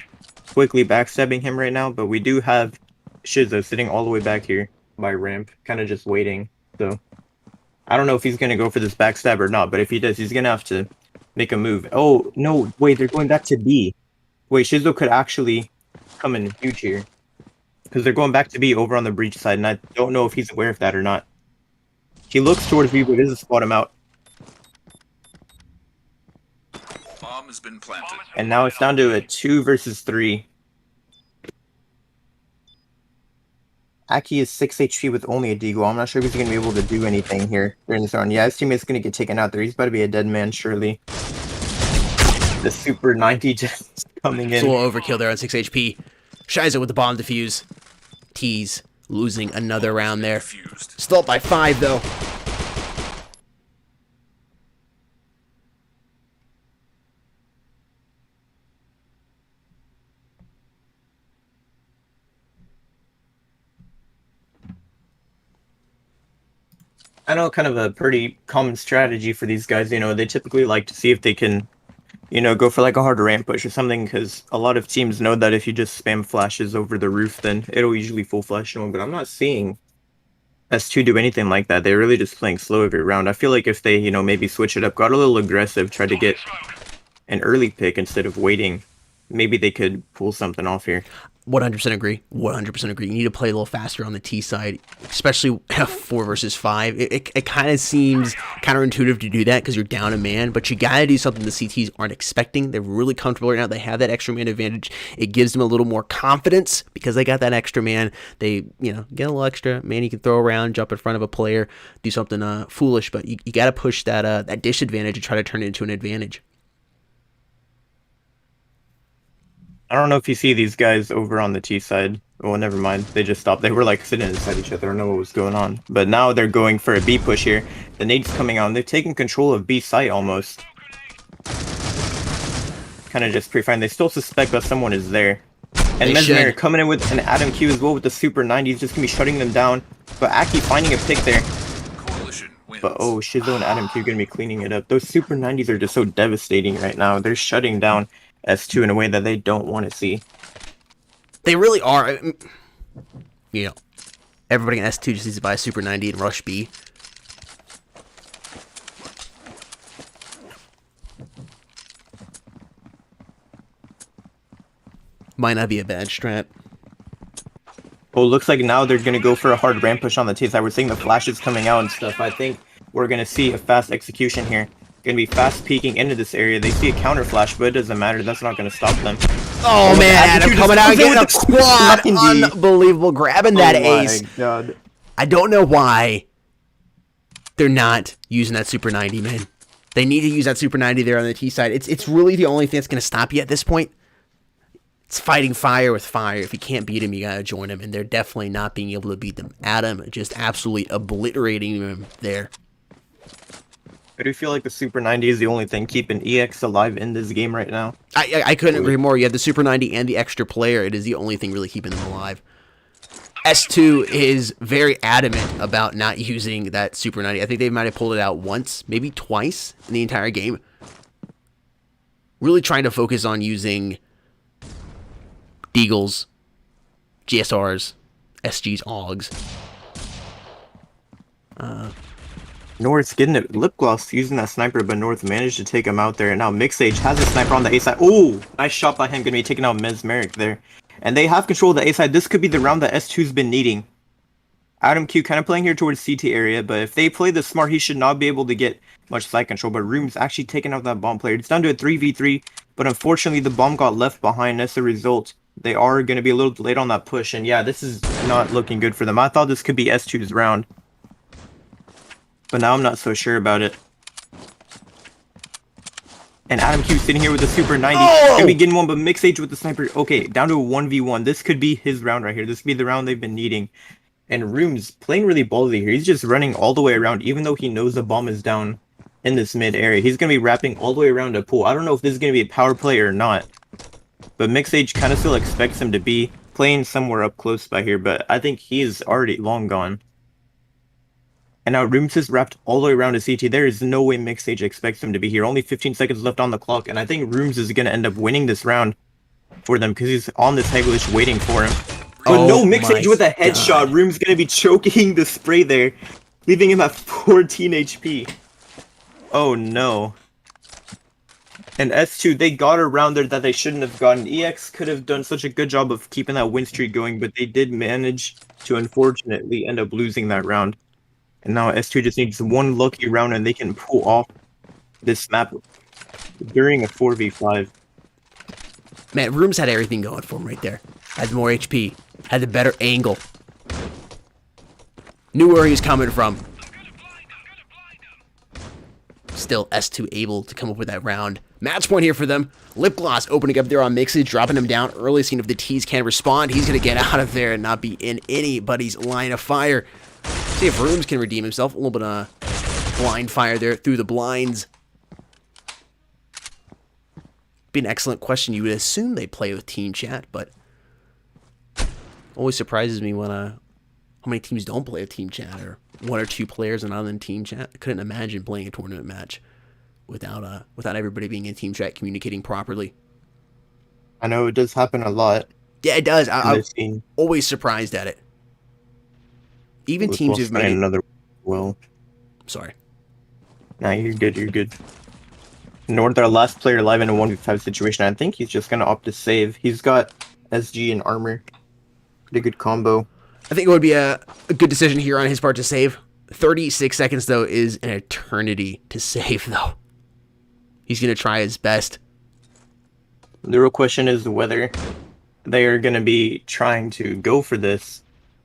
quickly backstabbing him right now, but we do have Shizo sitting all the way back here by ramp, kind of just waiting. So I don't know if he's going to go for this backstab or not, but if he does, he's going to have to make a move. Oh, no, wait, they're going back to B. Wait, Shizo could actually come in huge here, because they're going back to B over on the breach side, and I don't know if he's aware of that or not. He looks towards B, but doesn't spot him out. Bomb has been planted. And now it's down to a 2 versus 3. Aki is 6 HP with only a deagle. I'm not sure if he's going to be able to do anything here during this round. Yeah, his teammate's going to get taken out there. He's about to be a dead man, surely. The Super 90 just coming in. It's a little overkill there on 6 HP. Shiza with the bomb defuse. Tease losing another round there. Still up by 5, though. I know kind of a pretty common strategy for these guys. You know, they typically like to see if they can, you know, go for like a hard ramp push or something, because a lot of teams know that if you just spam flashes over the roof, then it'll usually full flash one. But I'm not seeing S2 do anything like that. They're really just playing slow every round. I feel like if they, you know, maybe switch it up, got a little aggressive, tried to get an early pick instead of waiting. Maybe they could pull something off here. 100% agree. 100% agree. You need to play a little faster on the T side, especially 4 versus 5. It kind of seems counterintuitive to do that because you're down a man, but you got to do something the CTs aren't expecting. They're really comfortable right now. They have that extra man advantage. It gives them a little more confidence because they got that extra man. They, get a little extra man you can throw around, jump in front of a player, do something foolish, but you got to push that disadvantage and try to turn it into an advantage. I don't know if you see these guys over on the T side. Well, never mind. They just stopped. They were like sitting inside each other. I don't know what was going on. But now they're going for a B push here. The nade's coming out. And they've taken control of B site almost. Kind of just pre-fine. They still suspect that someone is there. And Mesmer coming in with an Adam Q as well with the Super 90. He's just going to be shutting them down. But Aki finding a pick there. But oh, Shizo and Adam Q going to be cleaning it up. Those Super 90s are just so devastating right now. They're shutting down S2 in a way that they don't want to see. They really are. Everybody in S2 just needs to buy a Super 90 and rush B. Might not be a bad strat. Oh, looks like now they're going to go for a hard ramp push on the T side. We're seeing the flashes coming out and stuff. I think we're going to see a fast execution here. Going to be fast peeking into this area. They see a counter flash, but it doesn't matter. That's not going to stop them. Oh man, Adam coming out getting a quad. Unbelievable. Grabbing that ace. Oh my god. I don't know why they're not using that Super 90, man. They need to use that Super 90 there on the T side. It's really the only thing that's going to stop you at this point. It's fighting fire with fire. If you can't beat him, you got to join him. And they're definitely not being able to beat them. Adam just absolutely obliterating them there. I do feel like the Super 90 is the only thing keeping EX alive in this game right now. I couldn't agree more. You have the Super 90 and the extra player. It is the only thing really keeping them alive. S2 is very adamant about not using that Super 90. I think they might have pulled it out once, maybe twice in the entire game. Really trying to focus on using Deagles, GSRs, SGs, AUGs. North's getting it. Lip Gloss using that sniper, but North managed to take him out there. And now Mixage has a sniper on the A side. Oh, nice shot by him. Going to be taking out Mesmeric there. And they have control of the A side. This could be the round that S2's been needing. Adam Q kind of playing here towards CT area, but if they play this smart, he should not be able to get much side control. But Room's actually taking out that bomb player. It's down to a 3v3, but unfortunately the bomb got left behind. As a result, they are going to be a little delayed on that push. And yeah, this is not looking good for them. I thought this could be S2's round, but now I'm not so sure about it. And Adam Q sitting here with the Super 90. Gonna be getting one, but Mixage with the sniper. Okay, down to a 1v1. This could be his round right here. This could be the round they've been needing. And Room's playing really ballsy here. He's just running all the way around, even though he knows the bomb is down in this mid area. He's going to be wrapping all the way around a pool. I don't know if this is going to be a power play or not, but Mixage kind of still expects him to be playing somewhere up close by here, but I think he is already long gone. And now Rooms is wrapped all the way around to CT. There is no way Mixage expects him to be here. Only 15 seconds left on the clock, and I think Rooms is going to end up winning this round for them because he's on this Heglish waiting for him. But no, Mixage with a headshot. Room's going to be choking the spray there, leaving him at 14 HP. Oh no. And S2, they got a round there that they shouldn't have gotten. EX could have done such a good job of keeping that win streak going, but they did manage to unfortunately end up losing that round. And now S2 just needs one lucky round and they can pull off this map during a 4v5. Man, Rooms had everything going for him right there. Had more HP. Had the better angle. Knew where he was coming from. Still S2 able to come up with that round. Match point here for them. Lip Gloss opening up there on Mixage, dropping him down early, seeing if the T's can respond. He's going to get out of there and not be in anybody's line of fire. See if Rooms can redeem himself. A little bit of blind fire there through the blinds. Be an excellent question. You would assume they play with team chat, but always surprises me when how many teams don't play with team chat, or one or two players and not in team chat. I couldn't imagine playing a tournament match without everybody being in team chat communicating properly. I know it does happen a lot. Yeah, it does. I'm always surprised at it. Even teams who've made another. Well, sorry. Nah, you're good. You're good. Nord, our last player alive in a 1v5 situation. I think he's just gonna opt to save. He's got SG and armor. Pretty good combo. I think it would be a good decision here on his part to save. 36 seconds, though, is an eternity to save, though. He's going to try his best. The real question is whether they are going to be trying to go for this,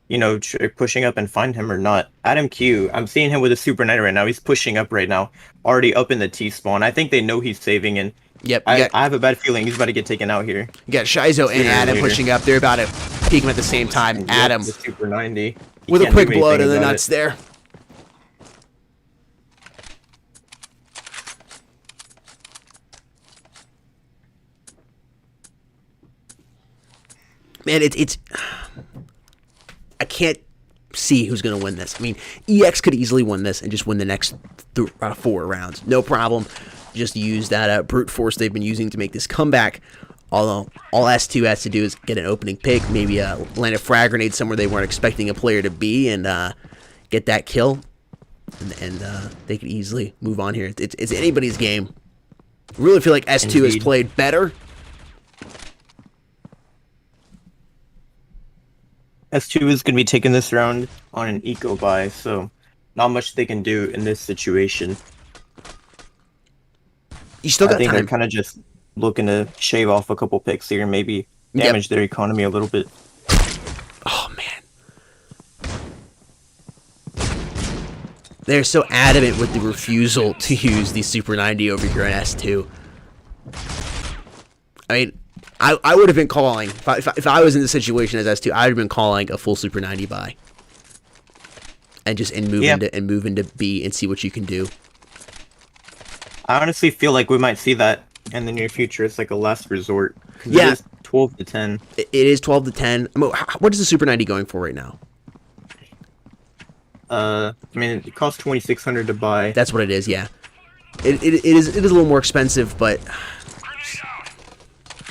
you know, pushing up and find him or not. Adam Q, I'm seeing him with a Super Knight right now. He's pushing up right now, already up in the T-spawn. I think they know he's saving, and yep, I have a bad feeling he's about to get taken out here. You got Shizo and Adam pushing up. They're about to peek him at the same time. Adam, the Super 90. with a quick blow to the nuts there. Man, it's I can't see who's going to win this. I mean, EX could easily win this and just win the next 4 rounds. No problem. Just use that brute force they've been using to make this comeback. Although, all S2 has to do is get an opening pick, maybe land a frag grenade somewhere they weren't expecting a player to be, and get that kill. And they could easily move on here. It's anybody's game. I really feel like S2 has played better. S2 is going to be taking this round on an eco buy, so not much they can do in this situation. You still got I think time. they're kind of just looking to shave off a couple picks here, maybe damage their economy a little bit. Oh, man. They're so adamant with the refusal to use the Super 90 over here on S2. I mean, I would have been calling, if I was in the situation as S2, I would have been calling a full Super 90 buy. And just move into B and see what you can do. I honestly feel like we might see that in the near future. It's like a last resort. Yeah. It is 12 to 10. It is 12 to 10. I mean, what is the Super 90 going for right now? I mean, it costs 2,600 to buy. That's what it is, yeah. It is a little more expensive, but...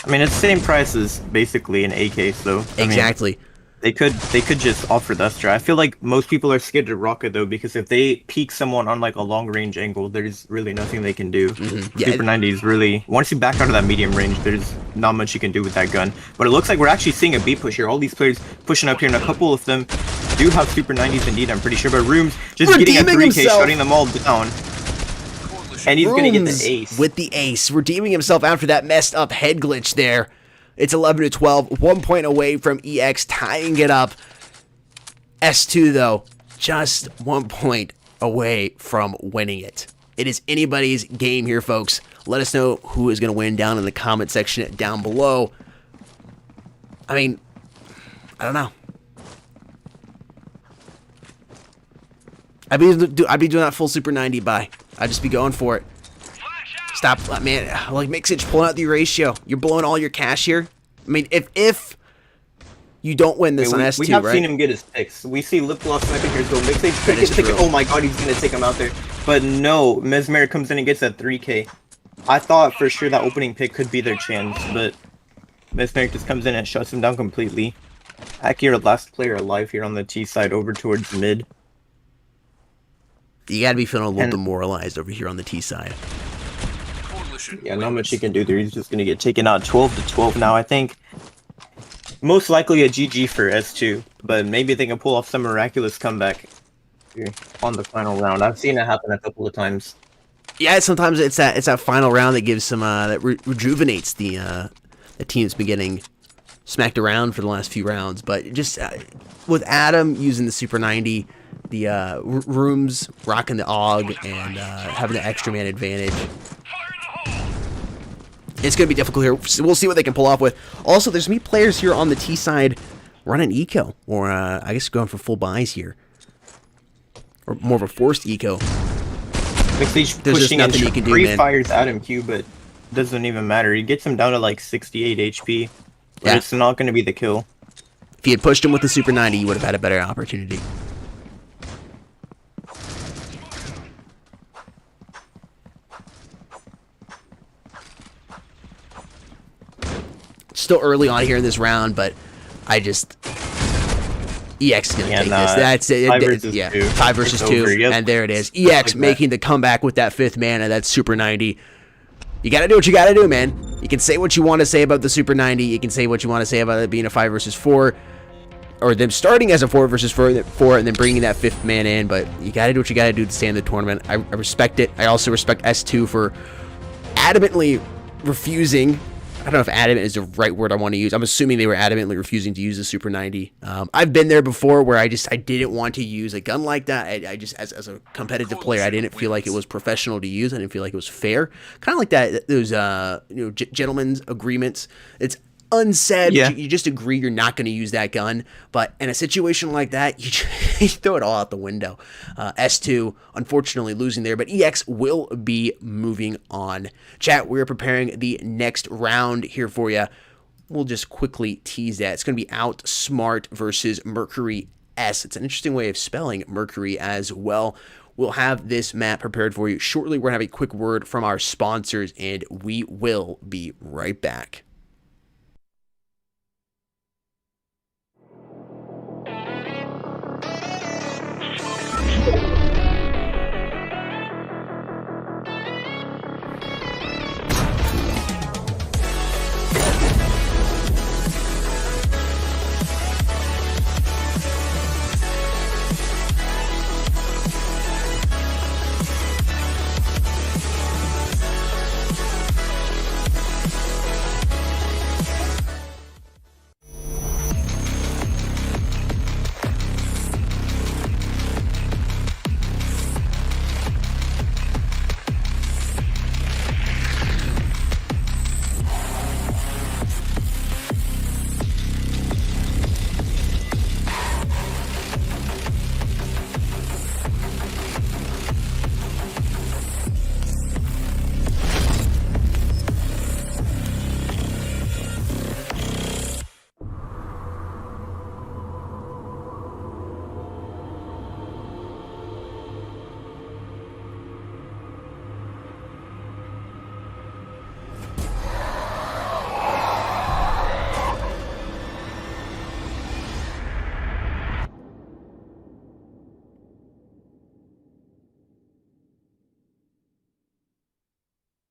I mean, it's the same price as basically an AK, so... Exactly. They could just offer the Astra. I feel like most people are scared to rock it, though, because if they peek someone on like a long range angle, there's really nothing they can do. Yeah, Super 90 is really, once you back out of that medium range, there's not much you can do with that gun. But it looks like we're actually seeing a B push here. All these players pushing up here, and a couple of them do have Super 90s indeed, I'm pretty sure. But Rooms just getting a 3K, shutting them all down. And he's going to get the ace. With the ace, redeeming himself after that messed up head glitch there. It's 11 to 12, 1 point away from EX tying it up. S2, though, just 1 point away from winning it. It is anybody's game here, folks. Let us know who is going to win down in the comment section down below. I mean, I don't know. I'd be doing that full Super 90 buy. I'd just be going for it. Stop, man. Like Mixage pulling out the ratio. You're blowing all your cash here. I mean, if you don't win this on S2, we have right? seen him get his picks. We see Lip Gloss sniping here, so Mixage could get taken. Oh my god, he's gonna take him out there. But no, Mesmer comes in and gets that 3K. I thought for sure that opening pick could be their chance, but Mesmer just comes in and shuts him down completely. Akira, last player alive here on the T side, over towards mid. You gotta be feeling a little demoralized over here on the T side. Yeah, not much he can do there. He's just gonna get taken out 12 to 12 now, I think. Most likely a GG for S2, but maybe they can pull off some miraculous comeback here on the final round. I've seen it happen a couple of times. Yeah, sometimes it's that final round that gives some that rejuvenates the team's been getting smacked around for the last few rounds. But just with Adam using the Super 90, the Rooms rocking the AUG and having the extra man advantage. It's going to be difficult here. We'll see what they can pull off with. Also, there's me players here on the T side running eco, or I guess going for full buys here, or more of a forced eco. There's just nothing you can do, man. Fires Adam Q, but doesn't even matter. He gets him down to like 68 HP, but it's not going to be the kill. If he had pushed him with the Super 90, you would have had a better opportunity. Still early on here in this round, but I just... EX is going to take this. That's it. 5 versus 2. 5 versus 2, and there it is. EX making the comeback with that 5th mana, that's Super 90. You got to do what you got to do, man. You can say what you want to say about the Super 90. You can say what you want to say about it being a 5 versus 4. Or them starting as a 4 versus 4 and then bringing that 5th man in. But you got to do what you got to do to stay in the tournament. I respect it. I also respect S2 for adamantly refusing. I don't know if adamant is the right word I want to use. I'm assuming they were adamantly refusing to use the Super 90. I've been there before where I didn't want to use a gun like that. I just, as a competitive player, I didn't feel like it was professional to use. I didn't feel like it was fair. Kind of like that, those, gentlemen's agreements. It's unsaid. Yeah. You just agree you're not going to use that gun. But in a situation like that, you throw it all out the window. S2, unfortunately, losing there. But EX will be moving on. Chat, we're preparing the next round here for you. We'll just quickly tease that. It's going to be Outsmart versus Mercury S. It's an interesting way of spelling Mercury as well. We'll have this map prepared for you shortly. We're going to have a quick word from our sponsors, and we will be right back.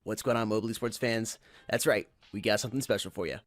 What's going on, Mobile Esports fans? That's right, we got something special for you.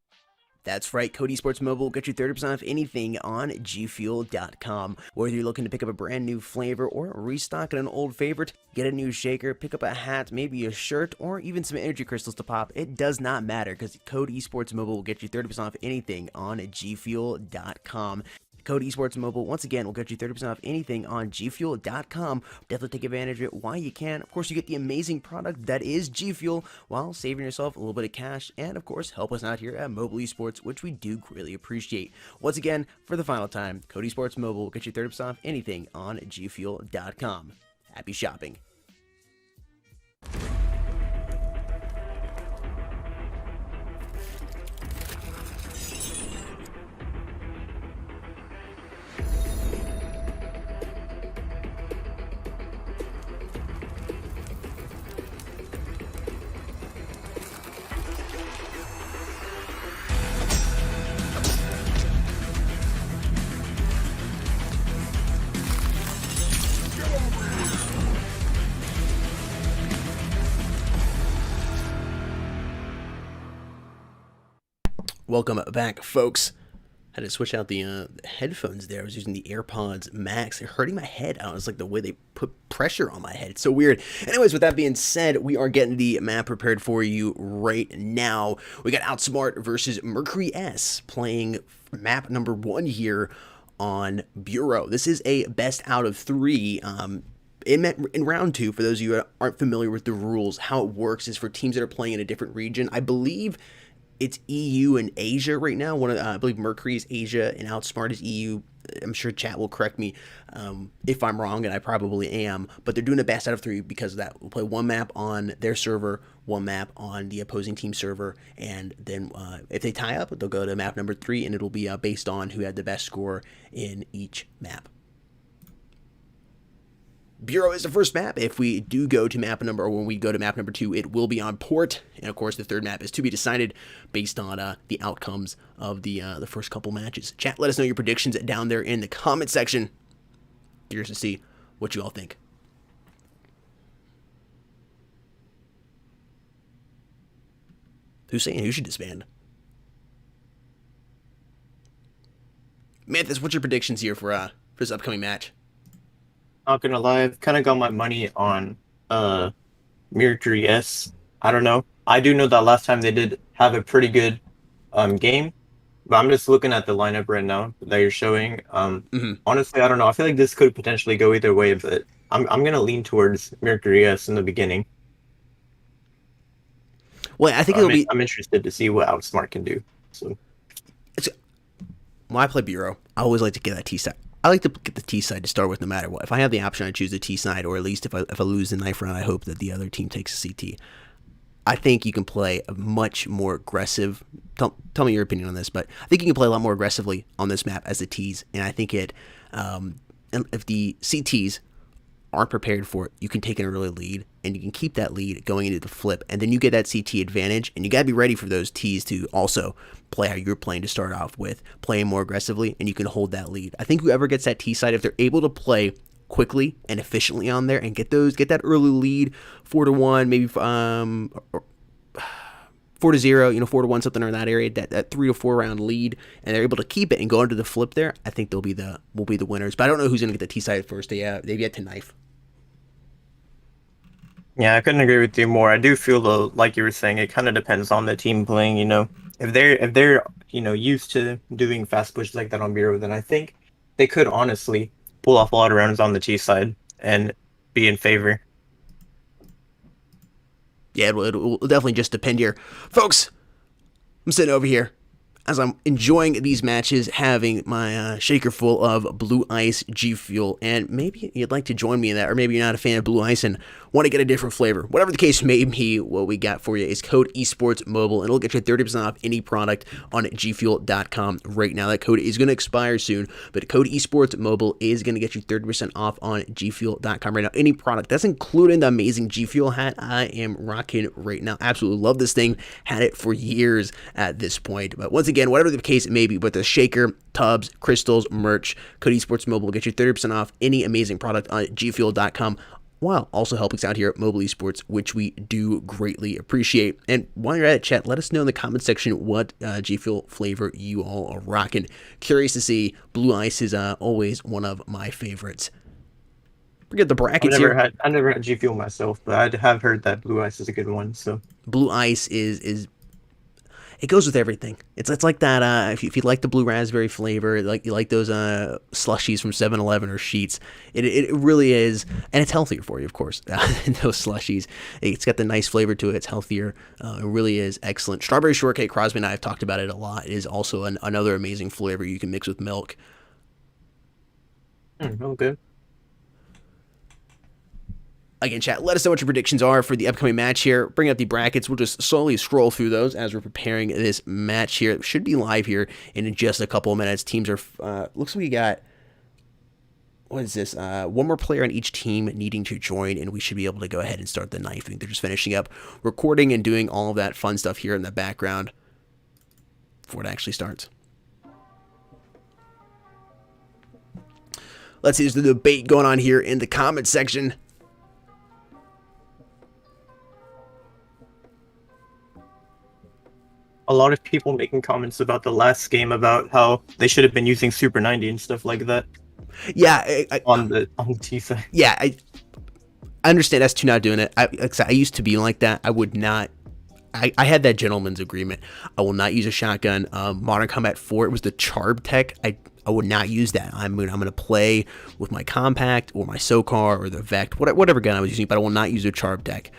That's right, Code Esports Mobile will get you 30% off anything on gfuel.com. Whether you're looking to pick up a brand new flavor or restock an old favorite, get a new shaker, pick up a hat, maybe a shirt, or even some energy crystals to pop, it does not matter because Code Esports Mobile will get you 30% off anything on gfuel.com. Code Esports Mobile, once again, will get you 30% off anything on gfuel.com. Definitely take advantage of it while you can. Of course, you get the amazing product that is G Fuel while saving yourself a little bit of cash. And, of course, help us out here at Mobile Esports, which we do greatly appreciate. Once again, for the final time, Code Esports Mobile will get you 30% off anything on gfuel.com. Happy shopping. Welcome back, folks. Had to switch out the headphones there. I was using the AirPods Max. They're hurting my head out. It's like the way they put pressure on my head. It's so weird. Anyways, with that being said, we are getting the map prepared for you right now. We got Outsmart versus Mercury S playing map number 1 here on Bureau. This is a best out of 3. In round 2, for those of you that aren't familiar with the rules, how it works is for teams that are playing in a different region. I believe it's EU and Asia right now. I believe Mercury is Asia and Outsmart is EU. I'm sure chat will correct me if I'm wrong, and I probably am. But they're doing a best out of 3 because of that. We'll play one map on their server, one map on the opposing team server, and then if they tie up, they'll go to map number 3, and it'll be based on who had the best score in each map. Bureau is the first map. If we do go to map number, or when we go to map number 2, it will be on port. And of course, the third map is to be decided based on the outcomes of the first couple matches. Chat, let us know your predictions down there in the comment section. Curious to see what you all think. Who's saying who should disband? Manthus, what's your predictions here for this upcoming match? Not gonna lie, I've kind of got my money on Mercury S. I don't know. I do know that last time they did have a pretty good game, but I'm just looking at the lineup right now that you're showing. Honestly, I don't know. I feel like this could potentially go either way, but I'm gonna lean towards Mercury S in the beginning. Well, I think it'll be. I'm interested to see what Outsmart can do. So, when I play Bureau, I always like to get that T side. I like to get the T side to start with no matter what. If I have the option, I choose the T side, or at least if I lose the knife round, I hope that the other team takes a CT. I think you can play a much more aggressive. Tell me your opinion on this, but I think you can play a lot more aggressively on this map as the Ts, and I think if the CTs aren't prepared for it, you can take an early lead, and you can keep that lead going into the flip, and then you get that CT advantage, and you gotta be ready for those Ts to also play how you're playing to start off with, playing more aggressively, and you can hold that lead. I think whoever gets that T side, if they're able to play quickly and efficiently on there and get that early lead, 4-1, maybe 4-0, 4-1, something in that area, that 3 to 4 round lead, and they're able to keep it and go into the flip there, I think will be the winners. But I don't know who's gonna get the T side first. They've yet to knife. yeah, I couldn't agree with you more. I do feel though, like you were saying, it kind of depends on the team playing. If they're used to doing fast pushes like that on Bureau, then I think they could honestly pull off a lot of rounds on the T side and be in favor. Yeah, it will definitely just depend here. Folks, I'm sitting over here as I'm enjoying these matches, having my shaker full of Blue Ice G Fuel, and maybe you'd like to join me in that, or maybe you're not a fan of Blue Ice and want to get a different flavor. Whatever the case may be, what we got for you is code esports mobile, and it'll get you 30% off any product on gfuel.com right now. That code is going to expire soon, but code esports mobile is going to get you 30% off on gfuel.com right now. Any product, that's including the amazing G Fuel hat I am rocking right now. Absolutely love this thing. Had it for years at this point, but once again, whatever the case it may be, with the shaker, tubs, crystals, merch, code esports mobile will get you 30% off any amazing product on gfuel.com, while also helping us out here at Mobile Esports, which we do greatly appreciate. And while you're at it, chat, let us know in the comment section what G Fuel flavor you all are rocking. Curious to see. Blue Ice is always one of my favorites. Forget the brackets here. I never had G Fuel myself, but I have heard that Blue Ice is a good one. So Blue Ice is it goes with everything. It's like that. If you like the blue raspberry flavor, like you like those slushies from 7-Eleven or Sheets, it really is, and it's healthier for you, of course. Those slushies, it's got the nice flavor to it. It's healthier. It really is excellent. Strawberry shortcake, Crosby and I have talked about it a lot. It is also another amazing flavor you can mix with milk. Okay. Again, chat, let us know what your predictions are for the upcoming match here. Bring up the brackets. We'll just slowly scroll through those as we're preparing this match here. It should be live here in just a couple of minutes. Teams are, looks like we got, what is this? One more player on each team needing to join, and we should be able to go ahead and start the knifing. They're just finishing up recording and doing all of that fun stuff here in the background before it actually starts. Let's see, there's the debate going on here in the comment section. A lot of people making comments about the last game about how they should have been using Super 90 and stuff like that. Yeah, on the T side. Yeah, I understand S2 not doing it. I used to be like that. I would not. I had that gentleman's agreement. I will not use a shotgun. Modern Combat 4, it was the Charb Tech. I would not use that. I'm going to play with my Compact or my SOCAR or the Vect, whatever gun I was using, but I will not use a Charb Tech.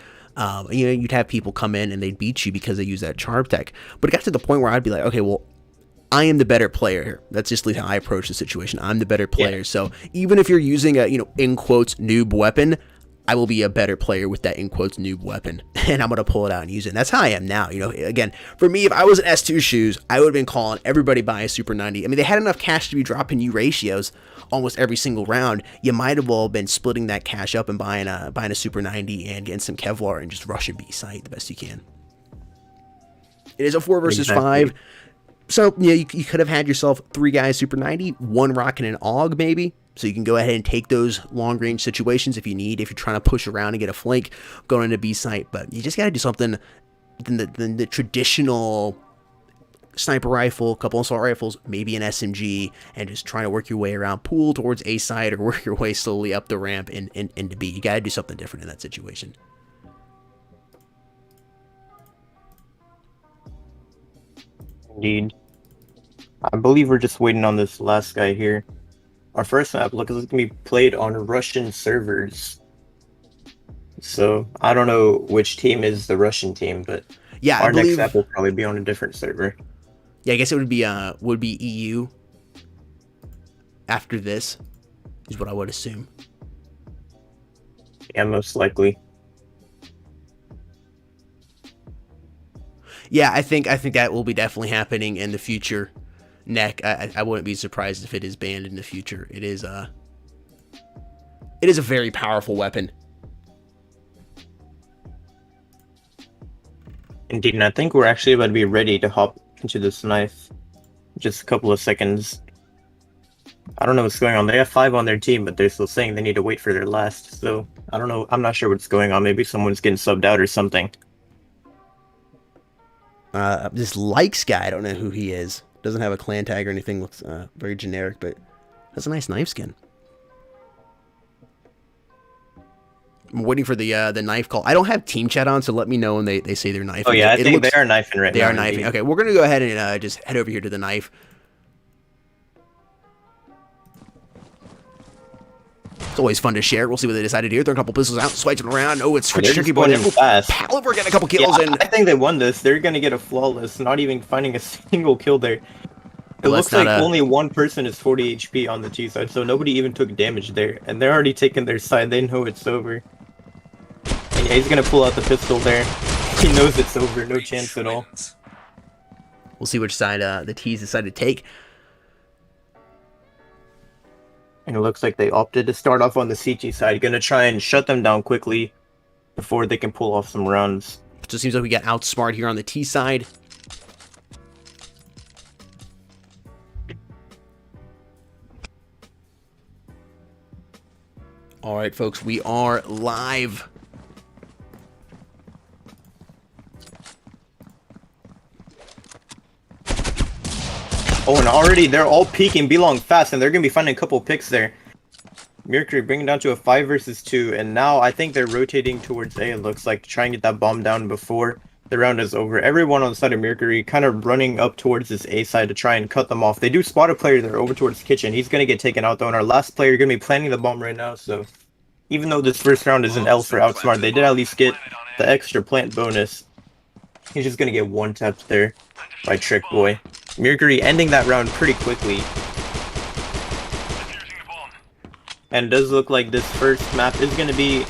You'd have people come in and they'd beat you because they use that Charb Tech. But it got to the point where I'd be like, okay, well, I am the better player here. That's just how I approach the situation. I'm the better player. Yeah. So even if you're using a, in quotes, noob weapon, I will be a better player with that in quotes noob weapon, and I'm going to pull it out and use it. And that's how I am now. Again, for me, if I was in S2 shoes, I would have been calling everybody buy a Super 90. I mean, they had enough cash to be dropping you ratios almost every single round. You might have all been splitting that cash up and buying a Super 90 and getting some Kevlar and just rushing B site the best you can. It is a 4 versus 5. So, you could have had yourself 3 guys Super 90, 1 rocking an AUG maybe. So you can go ahead and take those long-range situations if you're trying to push around and get a flank going into B site. But you just got to do something than the traditional sniper rifle, couple assault rifles, maybe an SMG, and just trying to work your way around pool towards A side or work your way slowly up the ramp into B. You gotta do something different in that situation. Indeed. I believe we're just waiting on this last guy here. Our first map looks like it's gonna be played on Russian servers. So I don't know which team is the Russian team, but yeah, our next map will probably be on a different server. Yeah, I guess it would be EU after this, is what I would assume. Yeah, most likely. Yeah, I think that will be definitely happening in the future. Neck, I wouldn't be surprised if it is banned in the future. It is a very powerful weapon. Indeed, and I think we're actually about to be ready to hop into this knife. Just a couple of seconds. I don't know what's going on. They have 5 on their team, but they're still saying they need to wait for their last. So I don't know. I'm not sure what's going on. Maybe someone's getting subbed out or something. This Likes guy, I don't know who he is. Doesn't have a clan tag or anything. Looks very generic, but that's a nice knife skin. I'm waiting for the knife call. I don't have team chat on, so let me know when they say they're knifing. Oh yeah, I think they are knifing right now. They are knifing. Okay, we're gonna go ahead and just head over here to the knife. It's always fun to share. We'll see what they decide to do. Throw a couple pistols out, swiping around. Oh, it's tricky boy. Palaver getting a couple kills in. I think they won this. They're gonna get a flawless, not even finding a single kill there. It looks like only one person is 40 HP on the T side, so nobody even took damage there. And they're already taking their side. They know it's over. And yeah, he's gonna pull out the pistol there. He knows it's over. No chance at all. We'll see which side the T's decide to take. And it looks like they opted to start off on the CT side. Gonna try and shut them down quickly before they can pull off some rounds. So it seems like we got Outsmart here on the T side. All right, folks, we are live. Oh, and already they're all peeking B-long fast, and they're going to be finding a couple picks there. Mercury bringing down to a 5 versus 2, and now I think they're rotating towards A, it looks like, to try and get that bomb down before the round is over. Everyone on the side of Mercury kind of running up towards this A side to try and cut them off. They do spot a player there over towards Kitchen. He's going to get taken out, though, and our last player going to be planting the bomb right now, so even though this first round is an L for Outsmart, they did at least get the extra plant bonus. He's just going to get one tapped there by Trick Boy. Mercury ending that round pretty quickly. And it does look like this first map is going to be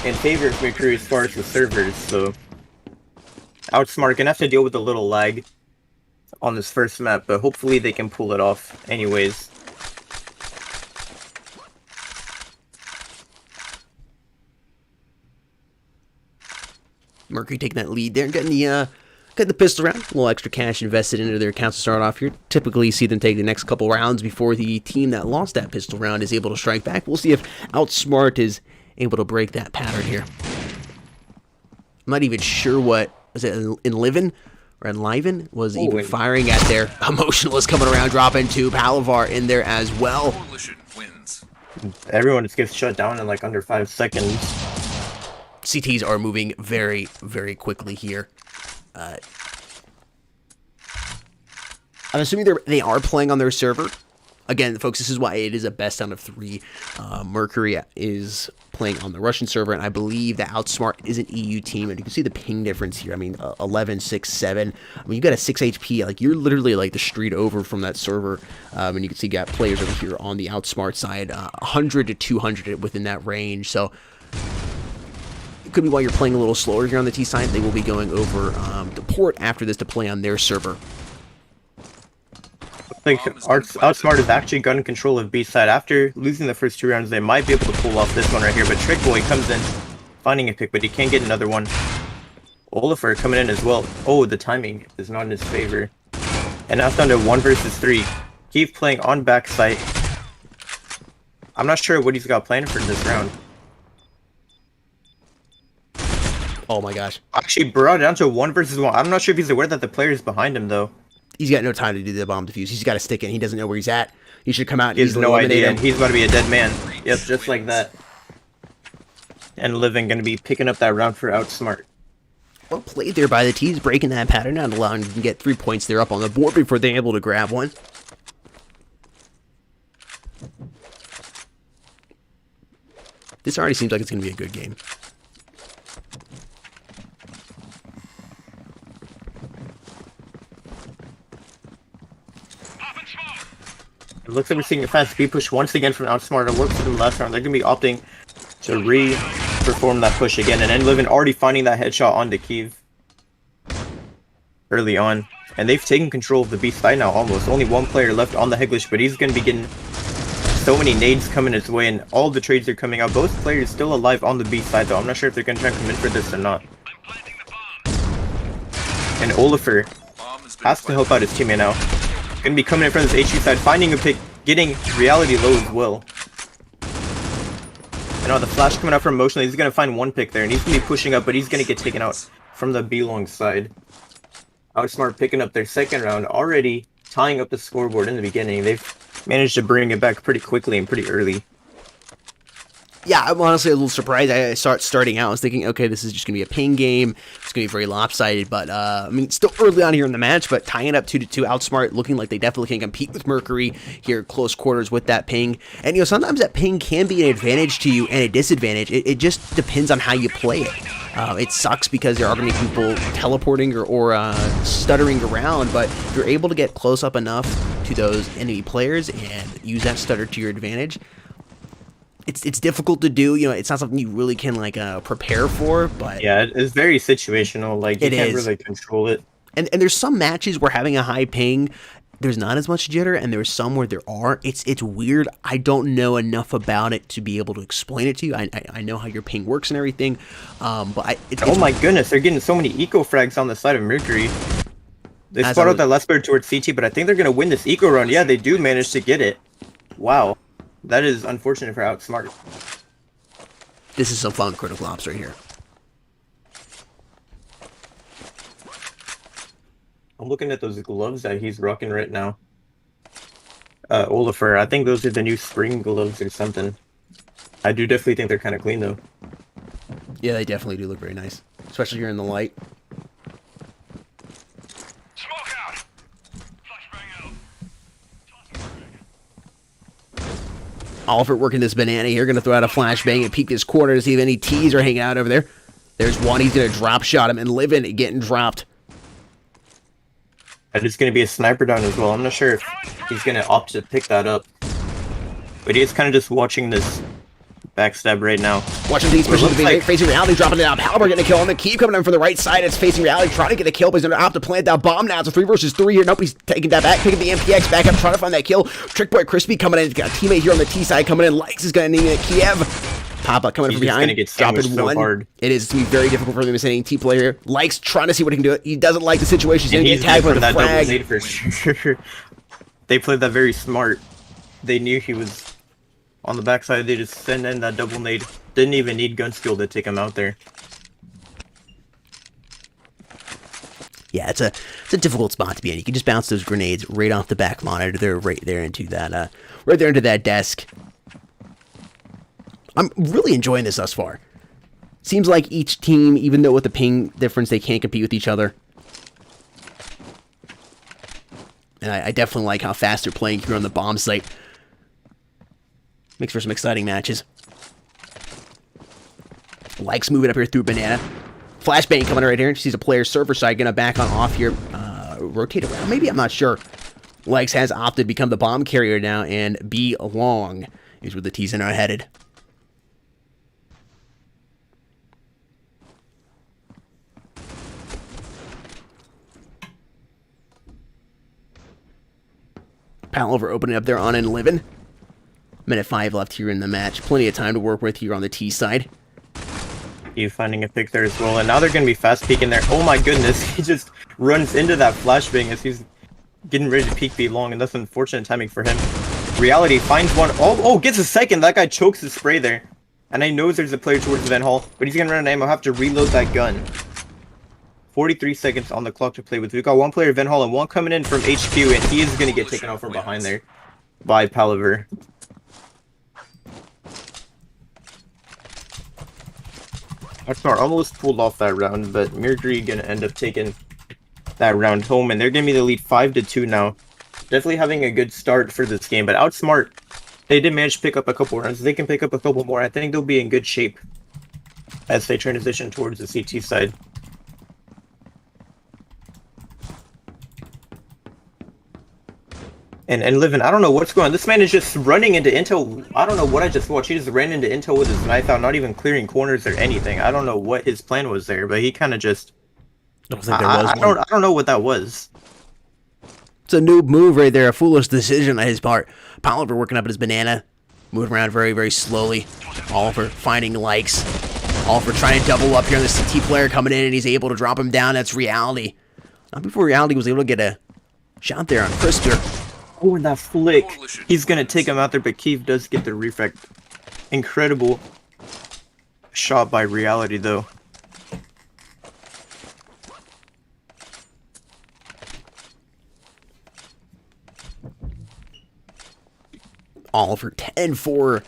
in favor of Mercury as far as the servers, so Outsmart gonna have to deal with a little lag on this first map, but hopefully they can pull it off anyways. Mercury taking that lead there and getting the pistol round. A little extra cash invested into their accounts to start off here. Typically see them take the next couple rounds before the team that lost that pistol round is able to strike back. We'll see if Outsmart is able to break that pattern here. I'm not even sure what was it, Enliven or Enliven was even firing at there. Emotionless coming around, dropping to Palavar in there as well. Everyone just gets shut down in like under 5 seconds. CTs are moving very, very quickly here. I'm assuming they are playing on their server. Again, folks, this is why it is a best out of 3. Mercury is playing on the Russian server, and I believe that Outsmart is an EU team, and you can see the ping difference here. I mean, 11, 6, 7. I mean, you got a 6 HP. Like, you're literally like the street over from that server, and you can see you got players over here on the Outsmart side, 100 to 200 within that range. So it could be why you're playing a little slower here on the T side. They will be going over the port after this to play on their server. I think Outsmart is actually gun control of B side. After losing the first 2 rounds, they might be able to pull off this one right here, but Trick Boy comes in, finding a pick, but he can't get another one. Oliver coming in as well. Oh, the timing is not in his favor. And now it's down to 1 versus 3. Keep playing on backside. I'm not sure what he's got planned for this round. Oh my gosh. Actually brought it down to 1 versus 1. I'm not sure if he's aware that the player's behind him, though. He's got no time to do the bomb defuse. He's got to stick in. He doesn't know where he's at. He should come out and He has easily no eliminate idea, him. and he's about to be a dead man. Yep, just like that. And Living going to be picking up that round for Outsmart. Well played there by the T's, breaking that pattern out, allowing him to get 3 points there up on the board before they're able to grab one. This already seems like it's going to be a good game. It looks like we're seeing a fast speed push once again from Outsmart. It worked for them last round. They're going to be opting to re-perform that push again. And then Livin already finding that headshot onto Kiev early on. And they've taken control of the B side now almost. Only 1 player left on the Heglish, but he's going to be getting so many nades coming his way, and all the trades are coming out. Both players still alive on the B side, though. I'm not sure if they're going to try and come in for this or not. And Oliver has to help out his teammate now. Going to be coming in from this HU side, finding a pick, getting reality low as well. And now the flash coming out from Emotional, he's going to find 1 pick there, and he's going to be pushing up, but he's going to get taken out from the B long side. Outsmart picking up their 2nd round, already tying up the scoreboard in the beginning. They've managed to bring it back pretty quickly and pretty early. Yeah, I'm honestly a little surprised. I starting out, I was thinking, okay, this is just going to be a ping game. It's going to be very lopsided, but, I mean, it's still early on here in the match, but tying it up 2-2, Outsmart looking like they definitely can compete with Mercury here close quarters with that ping. And, you know, sometimes that ping can be an advantage to you and a disadvantage. It just depends on how you play it. It sucks because there are going to be people teleporting or stuttering around, but if you're able to get close up enough to those enemy players and use that stutter to your advantage, it's difficult to do. You know, it's not something you really can like prepare for. But yeah, it's very situational. Like you can't really control it. And there's some matches where having a high ping, there's not as much jitter, and there's some where there are. It's weird. I don't know enough about it to be able to explain it to you. I know how your ping works and everything, but oh my goodness, they're getting so many eco frags on the side of Mercury. They spot out that last bird towards CT, but I think they're gonna win this eco run. Yeah, they do manage to get it. Wow, that is unfortunate for Outsmart. This is some fun critical ops right here. I'm looking at those gloves that he's rocking right now. Oliver, I think those are the new spring gloves or something. I do definitely think they're kind of clean though. Yeah, they definitely do look very nice, especially here in the light. Smoke out. Flashbang out. Oliver working this banana here, going to throw out a flashbang and peek his corner to see if any T's are hanging out over there. There's one, he's going to drop shot him and live in it, getting dropped. And it's going to be a sniper down as well. I'm not sure if he's going to opt to pick that up. But he's kind of just watching this backstab right now. Watching these facing reality, dropping it out. Halberd getting a kill on the key, coming in from the right side. It's facing reality, trying to get a kill, but he's going to opt to plant that bomb now. It's a 3 versus 3 here. Nope, he's taking that back, picking the MPX back up, trying to find that kill. Trick Boy Crispy coming in. He's got a teammate here on the T side coming in. Likes is going to need it. Kiev. Papa coming from behind, dropping so one. Hard. It is going to be very difficult for him as any T player. Likes trying to see what he can do. He doesn't like the situation. He's going to get tagged for the frag. For sure. They played that very smart. They knew he was on the backside. They just sent in that double nade. Didn't even need gun skill to take him out there. Yeah, it's a difficult spot to be in. You can just bounce those grenades right off the back monitor. They're right there into that desk. I'm really enjoying this thus far. Seems like each team, even though with the ping difference, they can't compete with each other. And I definitely like how fast they're playing here on the bomb site. Makes for some exciting matches. Likes moving up here through banana. Flashbang coming right here. She sees a player server side gonna back on off here. Rotate around. Maybe, I'm not sure. Likes has opted to become the bomb carrier now and be along. Here's where the T's are headed. Palover opening up there on and living. Minute 5 left here in the match. Plenty of time to work with here on the T side. You finding a pick there as well, and now they're going to be fast peeking there. Oh my goodness, he just runs into that flashbang as he's getting ready to peek B long, and that's unfortunate timing for him. Reality finds one. Oh, gets a second. That guy chokes his spray there. And I know there's a player towards the vent hall, but he's gonna run out of ammo. I'll have to reload that gun. 43 seconds on the clock to play with. We've got one player vent hall and one coming in from HQ, and he is gonna get taken out from behind there by Palaver. Outsmart almost pulled off that round, but Mercury gonna end up taking that round home, and they're gonna be the lead 5-2 now. Definitely having a good start for this game, but Outsmart, they did manage to pick up a couple runs. They can pick up a couple more. I think they'll be in good shape as they transition towards the CT side. And Livin, I don't know what's going on. This man is just running into intel. I don't know what I just watched. He just ran into intel with his knife out, not even clearing corners or anything. I don't know what his plan was there, but he kind of just... I don't know what that was. It's a noob move right there, a foolish decision on his part. Palaver working up at his banana, moving around very, very slowly. Oliver finding likes. Oliver trying to double up here on the CT player coming in, and he's able to drop him down. That's Reality. Not before Reality was able to get a shot there on Crispy. Oh, and that flick. He's going to take him out there, but Keith does get the reflect. Incredible shot by Reality, though. Oliver 10-4.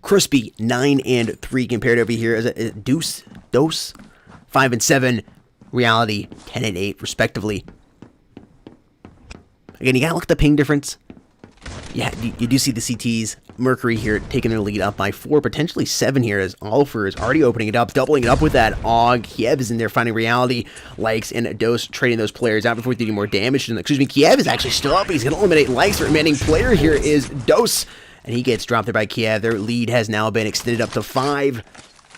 Crispy 9-3 compared over here as a Dose 5-7. Reality 10-8 respectively. Again, you gotta look at the ping difference. Yeah, you do see the CTs. Mercury here taking their lead up by 4, potentially 7 here, as Oliver is already opening it up, doubling it up with that AUG. Kiev is in there finding Reality, Likes, and Dose trading those players out before doing more damage to them. Excuse me, Kiev is actually still up. He's gonna eliminate Likes. The remaining player here is Dose, and he gets dropped there by Kiev. Their lead has now been extended up to 5.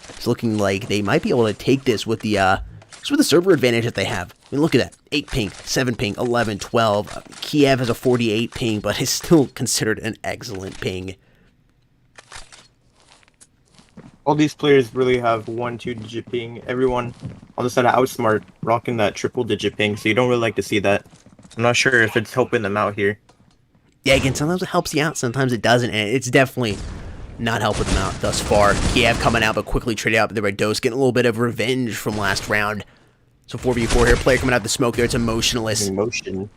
It's looking like they might be able to take this with the server advantage that they have. I mean, look at that. 8 ping, 7 ping, 11, 12. Kiev has a 48 ping, but is still considered an excellent ping. All these players really have 1-2 digit ping. Everyone on the side of Outsmart rocking that triple digit ping, so you don't really like to see that. I'm not sure if it's helping them out here. Yeah, again, sometimes it helps you out, sometimes it doesn't, and it's definitely not helping them out thus far. Kiev coming out, but quickly traded out there by Dose, getting a little bit of revenge from last round. So 4v4 here, player coming out of the smoke there, it's Emotionless. Emotion.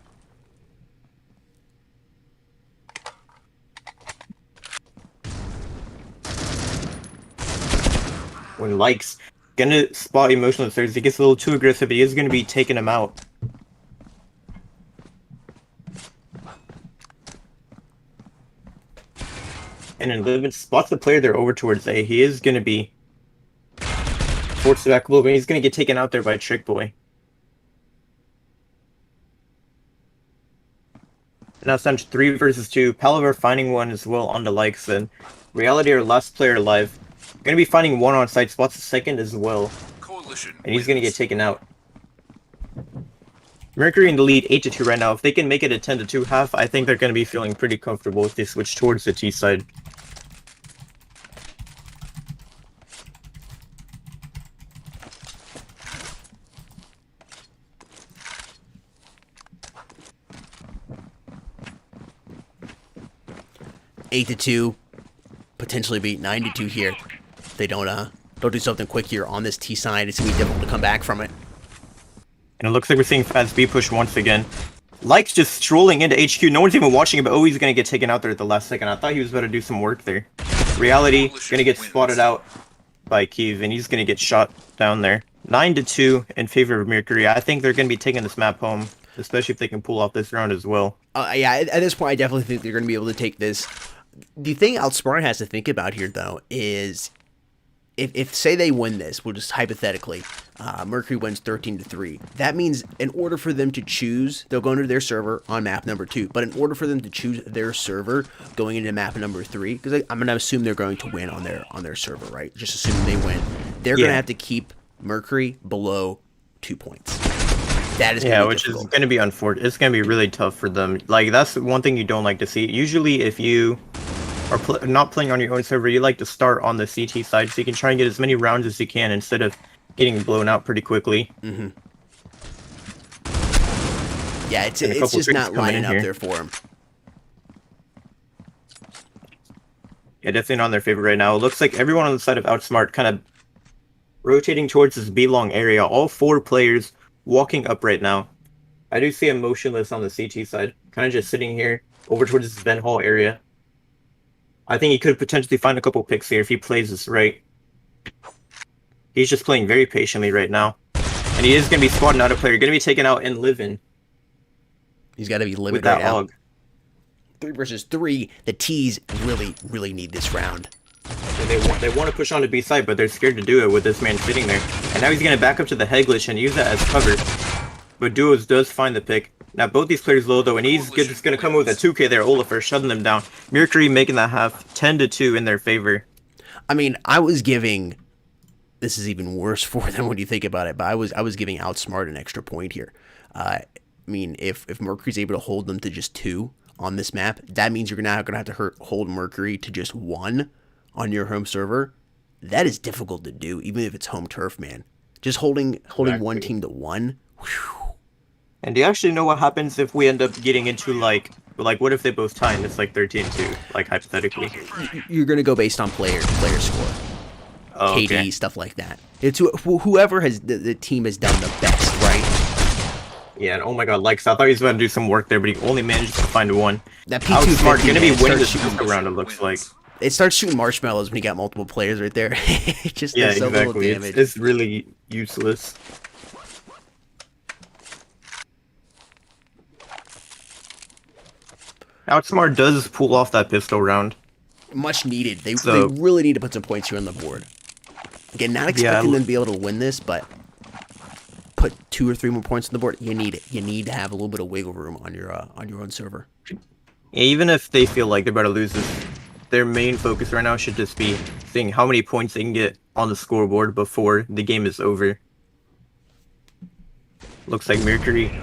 When Likes gonna spot Emotionless there, he gets a little too aggressive, he is gonna be taking him out. And then Livin spots the player there over towards A. He is gonna be forced back a little bit. He's gonna get taken out there by Trick Boy. Now it's down to 3 versus 2. Palaver finding one as well on the Likes, and Reality, our last player alive, gonna be finding one on site, spots the second as well. And he's gonna get taken out. Mercury in the lead 8-2 right now. If they can make it a 10-2 half, I think they're gonna be feeling pretty comfortable if they switch towards the T side. 8-2, potentially beat 9-2 here. If they don't do something quick here on this T side, it's gonna be difficult to come back from it. And it looks like we're seeing Faz B push once again. Likes just strolling into HQ. No one's even watching it, but oh, he's gonna get taken out there at the last second. I thought he was about to do some work there. Reality gonna get spotted out by Kiev, and he's gonna get shot down there. 9-2 in favor of Mercury. I think they're gonna be taking this map home, especially if they can pull off this round as well. Yeah, at this point, I definitely think they're gonna be able to take this. The thing Outsmart has to think about here, though, is if say they win this, we'll just hypothetically, Mercury wins 13-3. That means in order for them to choose, they'll go into their server on map number 2. But in order for them to choose their server going into map number 3, because I'm gonna assume they're going to win on their server, right? Just assuming they win, they're gonna have to keep Mercury below 2 points. That is gonna be which difficult. is gonna be unfortunate. It's gonna be really tough for them. Like, that's one thing you don't like to see. Usually, if you are not playing on your own server, you like to start on the CT side so you can try and get as many rounds as you can instead of getting blown out pretty quickly. Mm-hmm. Yeah, it's just not lining up there for him. Yeah, definitely not in their favor right now. It looks like everyone on the side of Outsmart kind of rotating towards this B-long area. All 4 players walking up right now. I do see him motionless on the CT side, kind of just sitting here over towards this vent hall area. I think he could potentially find a couple picks here if he plays this right. He's just playing very patiently right now. And he is going to be spotting out a player. Going to be taken out and living. He's got to be living with right that now. hog. 3 versus 3. The T's really need this round. And they want to push on to B side, but they're scared to do it with this man sitting there. And now he's going to back up to the head glitch and use that as cover. But Duos does find the pick. Now both these players low though, and he's just going to come with a 2K there. Oliver shutting them down. Mercury making that half 10-2 in their favor. I mean, I was giving... This is even worse for them when you think about it, but I was giving Outsmart an extra point here. I mean, if Mercury's able to hold them to just 2 on this map, that means you're now going to have to hold Mercury to just 1 on your home server. That is difficult to do, even if it's home turf, man. Just holding one team to 1. Whew. And do you actually know what happens if we end up getting into like what if they both tie and it's like 13-2, like hypothetically? You're going to go based on player score. Oh, KD, okay. stuff like that. It's whoever has the team has done the best, right? Yeah, and oh my god, I thought he was going to do some work there, but he only managed to find 1. That Outsmart P250 going to be winning this shooting. round, it looks like. It starts shooting marshmallows when you got multiple players right there. It just Yeah, does so little exactly. damage. It's really useless. Outsmart does pull off that pistol round. Much needed. They So- really need to put some points here on the board. Again, not expecting them to be able to win this, but put 2 or 3 more points on the board. You need it. You need to have a little bit of wiggle room on your own server. Yeah, even if they feel like they're about to lose this, their main focus right now should just be seeing how many points they can get on the scoreboard before the game is over. Looks like Mercury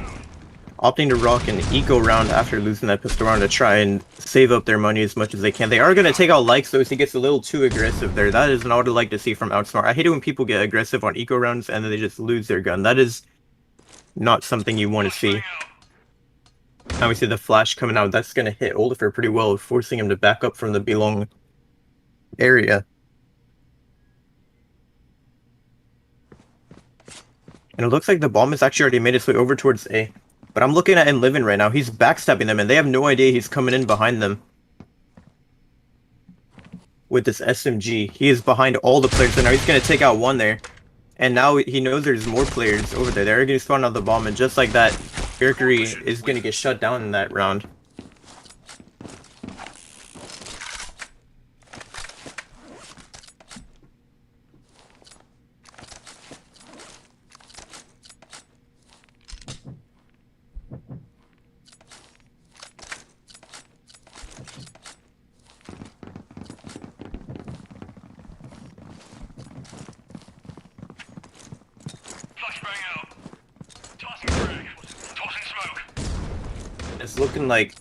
opting to rock an eco round after losing that pistol round to try and save up their money as much as they can. They are going to take out likes though, so he gets a little too aggressive there. That is not what I like to see from Outsmart. I hate it when people get aggressive on eco rounds and then they just lose their gun. That is not something you want to see. Now we see the flash coming out. That's going to hit Oliver pretty well, forcing him to back up from the belong area. And it looks like the bomb has actually already made its way over towards A. But I'm looking at him living right now. He's backstabbing them, and they have no idea he's coming in behind them. With this SMG. He is behind all the players, and now he's going to take out 1 there. And now he knows there's more players over there. They're going to spawn out the bomb, and just like that, Mercury is going to get shut down in that round. Flashbang out. Tossing frag. Tossing smoke. It's looking like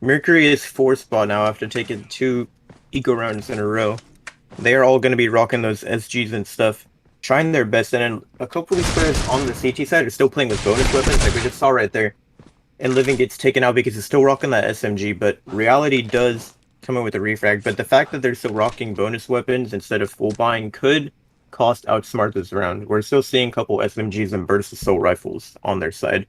Mercury is 4th spot now after taking 2 eco rounds in a row. They are all going to be rocking those SGs and stuff, trying their best. And then a couple of these players on the CT side are still playing with bonus weapons, like we just saw right there. And Living gets taken out because he's still rocking that SMG, but Reality does come in with a refrag. But the fact that they're still rocking bonus weapons instead of full buying could cost Outsmart this round. We're still seeing a couple SMGs and burst assault rifles on their side.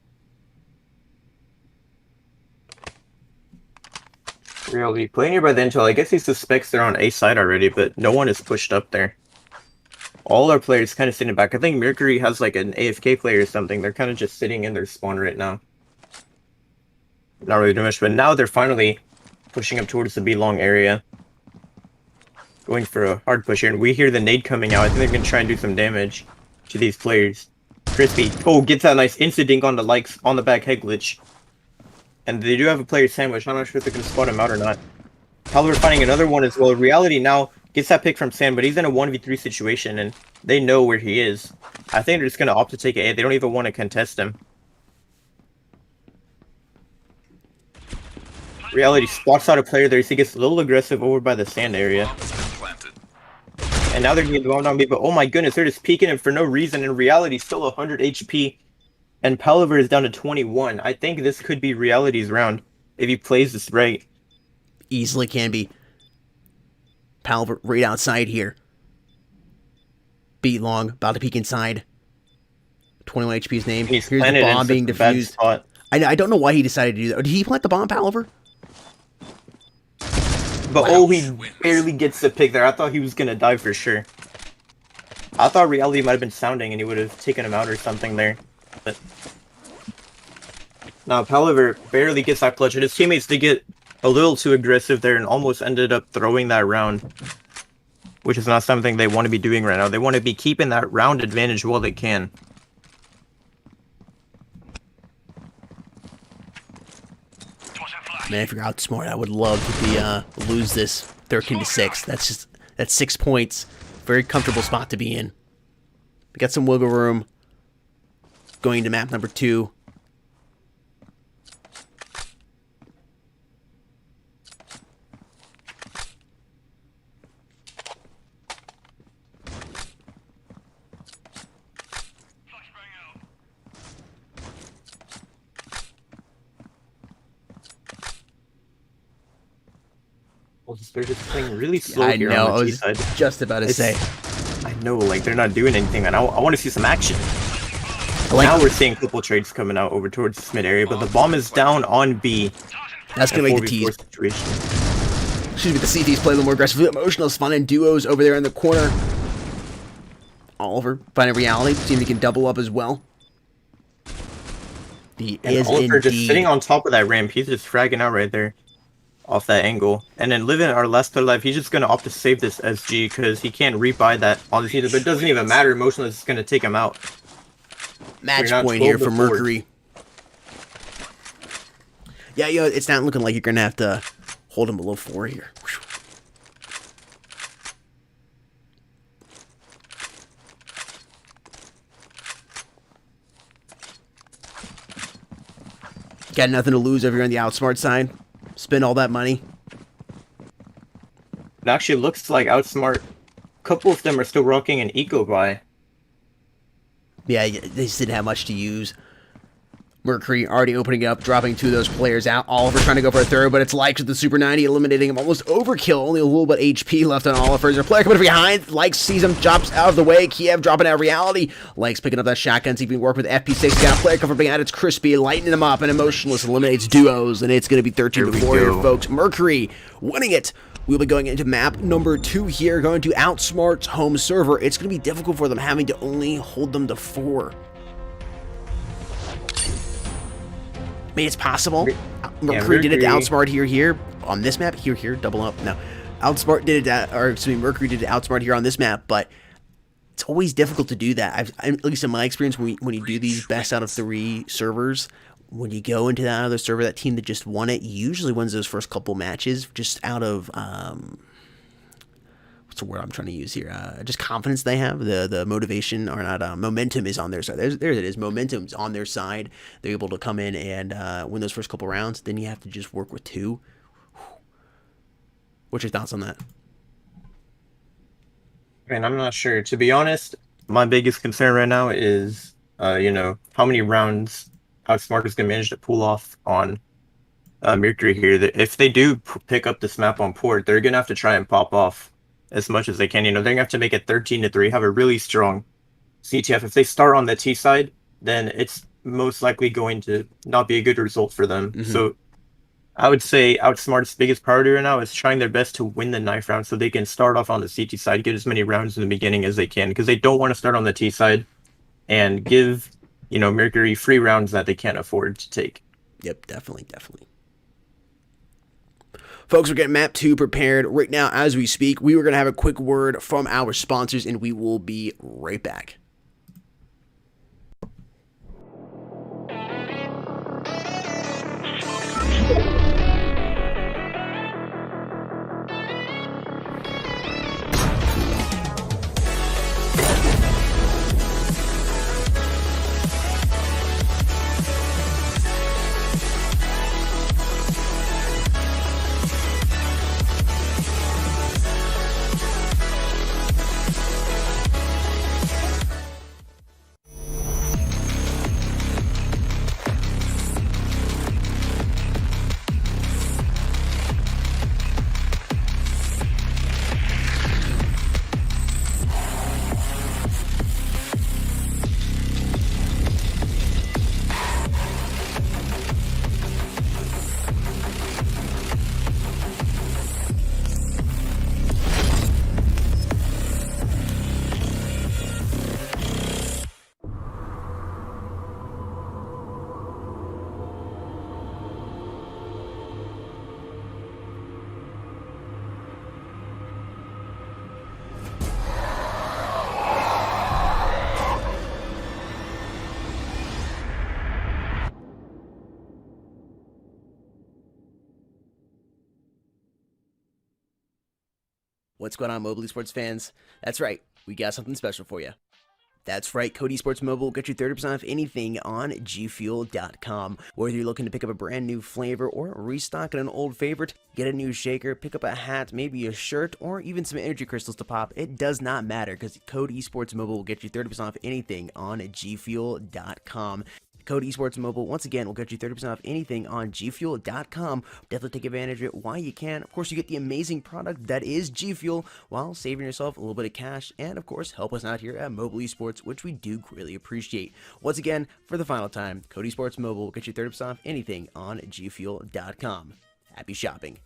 Reality playing here by the intel. I guess he suspects they're on A side already, but no one is pushed up there. All our players kind of sitting back. I think Mercury has like an AFK player or something. They're kind of just sitting in their spawn right now. Not really doing much, but now they're finally pushing up towards the B-long area. Going for a hard push here, and we hear the nade coming out. I think they're going to try and do some damage to these players. Crispy. Oh, gets that nice insta-dink on the likes on the back head glitch. And they do have a player sandwich. I'm not sure if they can spot him out or not. Caliber finding another one as well. Reality now gets that pick from Sam, but he's in a 1v3 situation, and they know where he is. I think they're just going to opt to take A. They don't even want to contest him. Reality spots out a player there. He gets a little aggressive over by the sand area. Bomb has been planted. And now they're getting the bomb down B, but oh my goodness, they're just peeking him for no reason. In reality, still 100 HP. And Palaver is down to 21. I think this could be Reality's round if he plays this right. Easily can be. Palaver right outside here. Beat long, about to peek inside. 21 HP's name. He's Here's the planted in bomb being such a bad defused. spot. I don't know why he decided to do that. Did he plant the bomb, Palaver? But oh, he barely gets the pick there. I thought he was gonna die for sure. I thought reality might have been sounding and he would have taken him out or something there. But now Palaver barely gets that clutch, and his teammates did get a little too aggressive there and almost ended up throwing that round, which is not something they want to be doing right now. They want to be keeping that round advantage while they can. Man, if you're Outsmart, I would love to be lose this 13-6. That's 6 points. Very comfortable spot to be in. We got some wiggle room. Going to map number 2. Well, they're just playing really slow I here know, I on the T was side. just about to say. I know, like, they're not doing anything, man. I want to see some action. Now we're seeing a couple trades coming out over towards this mid area, but the bomb is down on B. That's going to make the T's. Situation. Excuse me, the CTs play a little more aggressively. Emotional is fun and duos over there in the corner. Oliver finding reality. See if he can double up as well. The is Oliver just indeed sitting on top of that ramp. He's just fragging out right there off that angle. And then Living, our last player alive, he's just going to opt to save this SG because he can't rebuy that on the season. But it doesn't even matter. Emotional is going to take him out. match point here for Mercury. Yeah, it's not looking like you're going to have to hold him below 4 here. Whew. Got nothing to lose over here on the Outsmart side. Spend all that money. It actually looks like Outsmart, a couple of them are still rocking an eco buy. Yeah, they just didn't have much to use. Mercury already opening up, dropping 2 of those players out. Oliver trying to go for a third, but it's Likes with the Super 90, eliminating him. Almost overkill. Only a little bit HP left on Oliver. There's a player coming behind. Likes sees him, drops out of the way. Kiev dropping out of reality. Likes picking up that shotgun, see if he can work with FP6. Got a player coming from behind. It's Crispy, lighting him up, and Emotionless eliminates duos, and it's going to be 13-4 here, folks. Mercury winning it. We'll be going into map number 2 here, going to Outsmart's home server. It's going to be difficult for them, having to only hold them to 4. I mean, it's possible. Mercury did it to Outsmart here. On this map, here, double up. No. Outsmart did it, Mercury did it to Outsmart here on this map, but it's always difficult to do that. At least in my experience, when you do these best out of 3 servers, when you go into that other server, that team that just won it usually wins those first couple matches just out of, what's the word I'm trying to use here? Just confidence they have. The motivation, or not, momentum is on their side. There it is. Momentum's on their side. They're able to come in and win those first couple rounds. Then you have to just work with 2. What's your thoughts on that? Man, I'm not sure. To be honest, my biggest concern right now is, how many rounds Outsmart is going to manage to pull off on Mercury here. That if they do pick up this map on port, they're going to have to try and pop off as much as they can. They're going to have to make it 13-3, have a really strong CTF. If they start on the T side, then it's most likely going to not be a good result for them. Mm-hmm. So I would say Outsmart's biggest priority right now is trying their best to win the knife round so they can start off on the CT side, get as many rounds in the beginning as they can, because they don't want to start on the T side and give Mercury free rounds that they can't afford to take. Yep, definitely. Folks, we're getting map 2 prepared right now as we speak. We were going to have a quick word from our sponsors, and we will be right back. What's going on, Mobile Esports fans? That's right, we got something special for you. That's right, Code Esports Mobile will get you 30% off anything on gfuel.com. Whether you're looking to pick up a brand new flavor or restock an old favorite, get a new shaker, pick up a hat, maybe a shirt, or even some energy crystals to pop, it does not matter because Code Esports Mobile will get you 30% off anything on gfuel.com. Code Esports Mobile, once again, will get you 30% off anything on gfuel.com. Definitely take advantage of it while you can. Of course, you get the amazing product that is G Fuel while saving yourself a little bit of cash and, of course, help us out here at Mobile Esports, which we do greatly appreciate. Once again, for the final time, Code Esports Mobile will get you 30% off anything on gfuel.com. Happy shopping.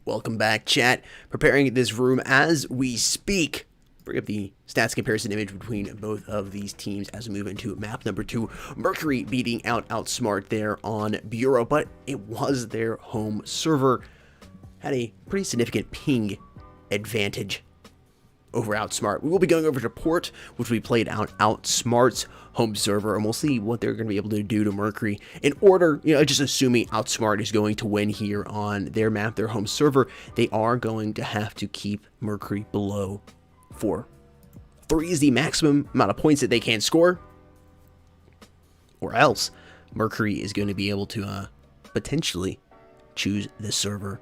Welcome back, chat. Preparing this room as we speak. Bring up the stats comparison image between both of these teams as we move into map number 2. Mercury beating out Outsmart there on Bureau, but it was their home server. Had a pretty significant ping advantage over Outsmart. We will be going over to Port, which we played out Outsmart's home server, and we'll see what they're going to be able to do to Mercury in order, just assuming Outsmart is going to win here on their map, their home server, they are going to have to keep Mercury below 4. 3 is the maximum amount of points that they can score, or else Mercury is going to be able to potentially choose this server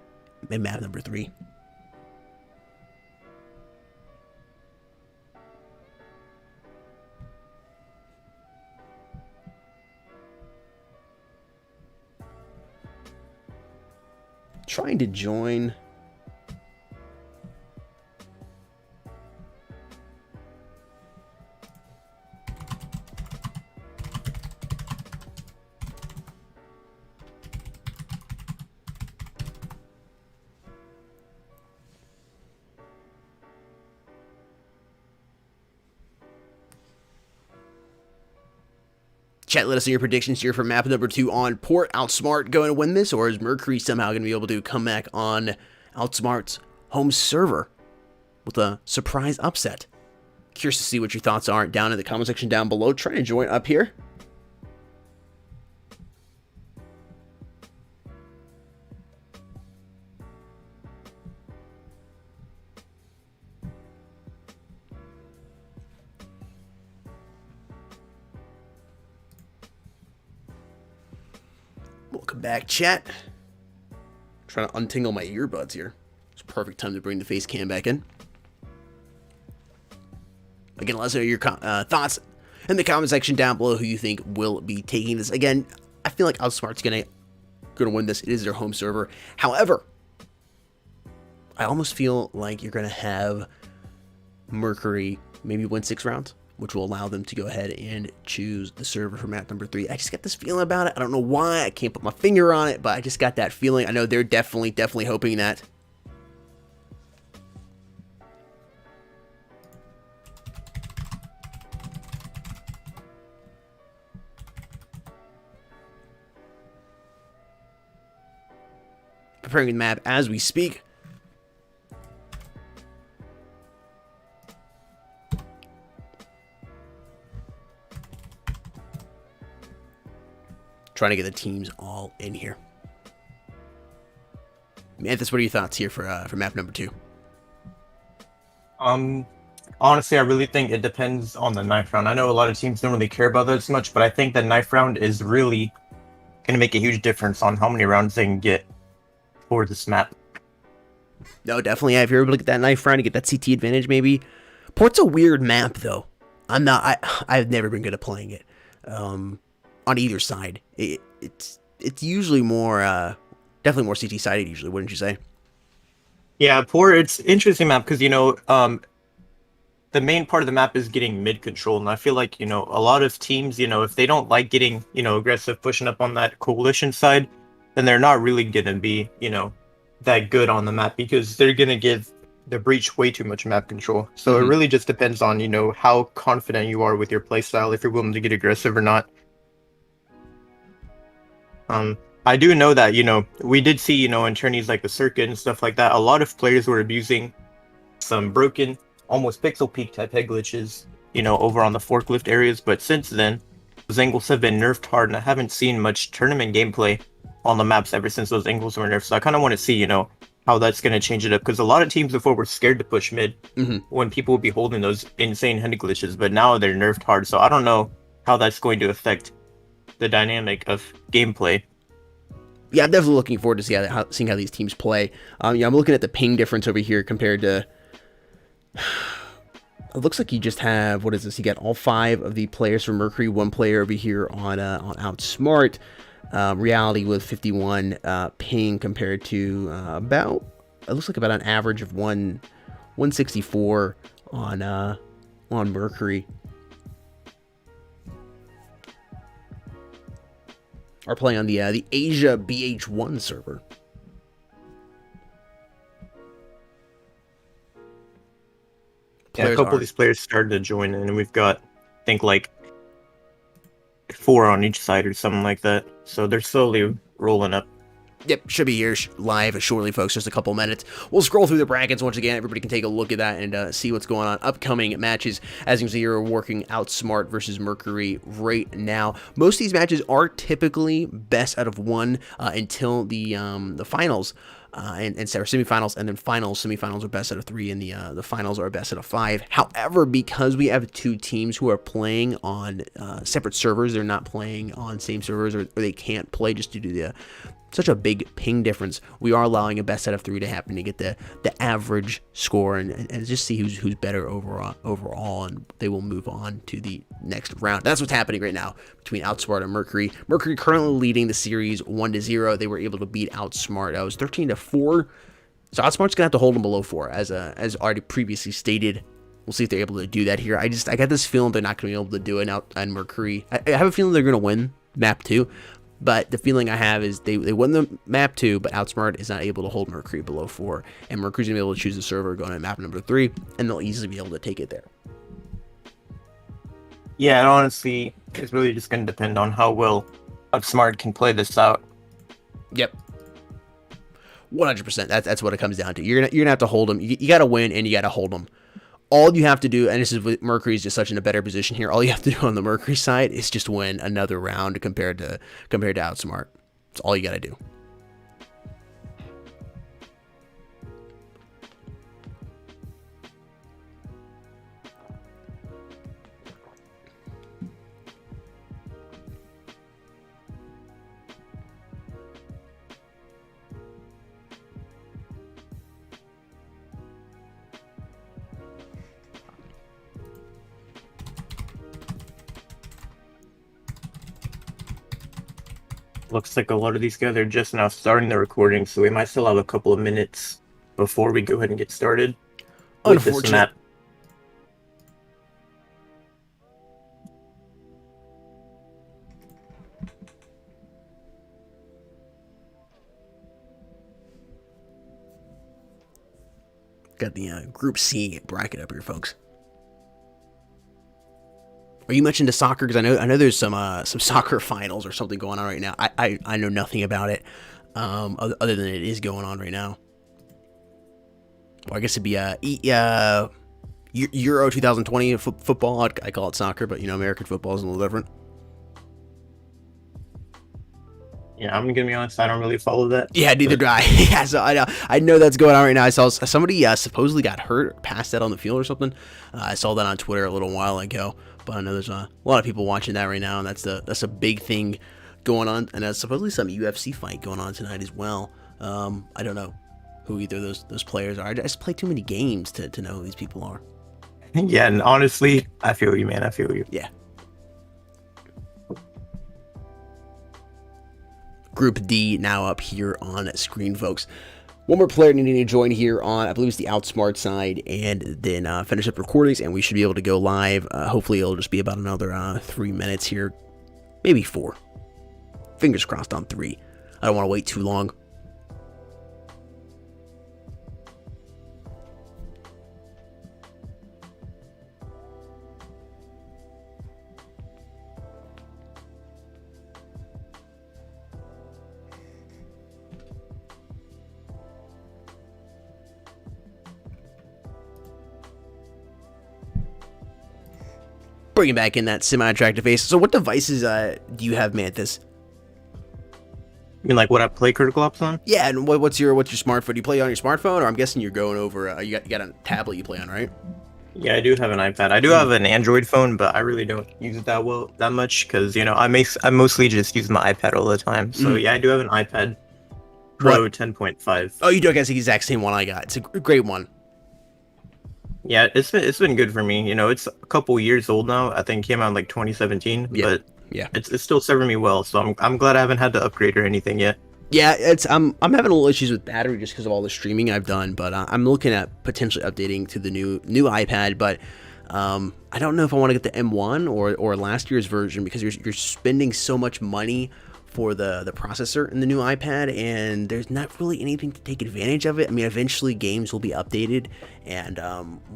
in map number 3. Trying to join. Chat, let us know your predictions here for map number 2 on Port. Outsmart going to win this, or is Mercury somehow going to be able to come back on Outsmart's home server with a surprise upset? Curious to see what your thoughts are down in the comment section down below. Try to join up here. Welcome back, chat. Trying to untangle my earbuds here. It's perfect time to bring the face cam back in. Again, let us know your thoughts in the comment section down below who you think will be taking this. Again, I feel like Outsmart's gonna win this. It is their home server. However, I almost feel like you're gonna have Mercury maybe win 6 rounds, which will allow them to go ahead and choose the server for map number 3. I just got this feeling about it. I don't know why. I can't put my finger on it, but I just got that feeling. I know they're definitely hoping that. Preparing the map as we speak. Trying to get the teams all in here. Manthus, what are your thoughts here for map number 2? Honestly, I really think it depends on the knife round. I know a lot of teams don't really care about that as much, but I think the knife round is really going to make a huge difference on how many rounds they can get for this map. No, definitely. If you're able to get that knife round, to get that CT advantage, maybe. Port's a weird map, though. I've never been good at playing it. On either side, it's usually more, definitely more CT sided. Usually, wouldn't you say? Yeah, Port. It's interesting map because the main part of the map is getting mid control, and I feel like, a lot of teams, if they don't like getting, aggressive, pushing up on that coalition side, then they're not really gonna be, that good on the map, because they're gonna give the breach way too much map control. So it really just depends on, how confident you are with your playstyle, if you're willing to get aggressive or not. I do know that, we did see, in tourneys like the circuit and stuff like that, a lot of players were abusing some broken, almost pixel peak type head glitches, over on the forklift areas. But since then, those angles have been nerfed hard, and I haven't seen much tournament gameplay on the maps ever since those angles were nerfed. So I kind of want to see, how that's going to change it up, because a lot of teams before were scared to push mid when people would be holding those insane head glitches, but now they're nerfed hard. So I don't know how that's going to affect the dynamic of gameplay. Yeah, I'm definitely looking forward to seeing how these teams play. I'm looking at the ping difference over here compared to. It looks like you just have, what is this? You got all 5 of the players from Mercury, 1 player over here on Outsmart. Reality with 51 ping compared to about, it looks like about an average of 164 on Mercury. Are playing on the Asia BH1 server. Yeah, a couple of these players started to join in, and we've got, I think, like 4 on each side or something like that. So they're slowly rolling up. Yep, should be here live shortly, folks. Just a couple minutes. We'll scroll through the brackets once again. Everybody can take a look at that and see what's going on. Upcoming matches, as you can see here, we're working Outsmart versus Mercury right now. Most of these matches are typically best out of 1 until the finals. And semifinals, and then finals. Semifinals are best out of 3, and the finals are best out of 5. However, because we have 2 teams who are playing on separate servers, they're not playing on same servers, or they can't play just due to such a big ping difference. We are allowing a best out of 3 to happen to get the average score and just see who's better overall, and they will move on to the next round. That's what's happening right now between Outsmart and Mercury. Mercury currently leading the series 1-0. They were able to beat Outsmart. It was 13-4. So Outsmart's gonna have to hold them below 4, as already previously stated. We'll see if they're able to do that here. I got this feeling they're not gonna be able to do it out on Mercury. I have a feeling they're gonna win map 2. But the feeling I have is they won the map 2, but Outsmart is not able to hold Mercury below 4. And Mercury's going to be able to choose the server going to map number 3, and they'll easily be able to take it there. Yeah, and honestly, it's really just going to depend on how well Outsmart can play this out. Yep. 100%. That's what it comes down to. You're gonna have to hold them. You got to win, and you got to hold them. All you have to do, and this is with Mercury's just such in a better position here, all you have to do on the Mercury side is just win another round compared to Outsmart. That's all you got to do. Looks like a lot of these guys are just now starting the recording, so we might still have a couple of minutes before we go ahead and get started with this map. Got the Group C bracket up here, folks. Are you much into soccer? Because I know there's some soccer finals or something going on right now. I know nothing about it, other than it is going on right now. Well, I guess it'd be Euro 2020 football. I call it soccer, but American football is a little different. Yeah, I'm gonna be honest, I don't really follow that. Yeah, neither do I. Yeah, so I know that's going on right now. I saw somebody supposedly got hurt, or passed out on the field or something. I saw that on Twitter a little while ago. But I know there's a lot of people watching that right now, and that's a big thing going on. And there's supposedly some UFC fight going on tonight as well. I don't know who either of those players are. I just play too many games to know who these people are. Yeah, and honestly, I feel you, man. I feel you. Yeah. Group D now up here on screen, folks. One more player needing to join here on, I believe it's the Outsmart side, and then finish up recordings, and we should be able to go live. Hopefully it'll just be about another 3 minutes here, maybe 4. Fingers crossed on 3. I don't want to wait too long. Bringing back in that semi-attractive face. So what devices do you have, Mantis? You mean like what I play Critical Ops on? Yeah, and what's your smartphone? Do you play on your smartphone, or I'm guessing you're going over, you got a tablet you play on, right? Yeah, I do have an iPad. I do have an Android phone, but I really don't use it that much because, you know, I mostly just use my iPad all the time. So yeah, I do have an iPad Pro 10.5. Oh, you do? I guess the exact same one I got. It's a great one. Yeah, it's been good for me. You know, it's a couple years old now. I think it came out in like 2017, but yeah, it's still serving me well. So I'm glad I haven't had to upgrade or anything yet. Yeah, I'm having a little issues with battery just because of all the streaming I've done, but I'm looking at potentially updating to the new iPad. But I don't know if I want to get the M1 or last year's version because you're spending so much money for the processor in the new iPad, and there's not really anything to take advantage of it. I mean, eventually games will be updated and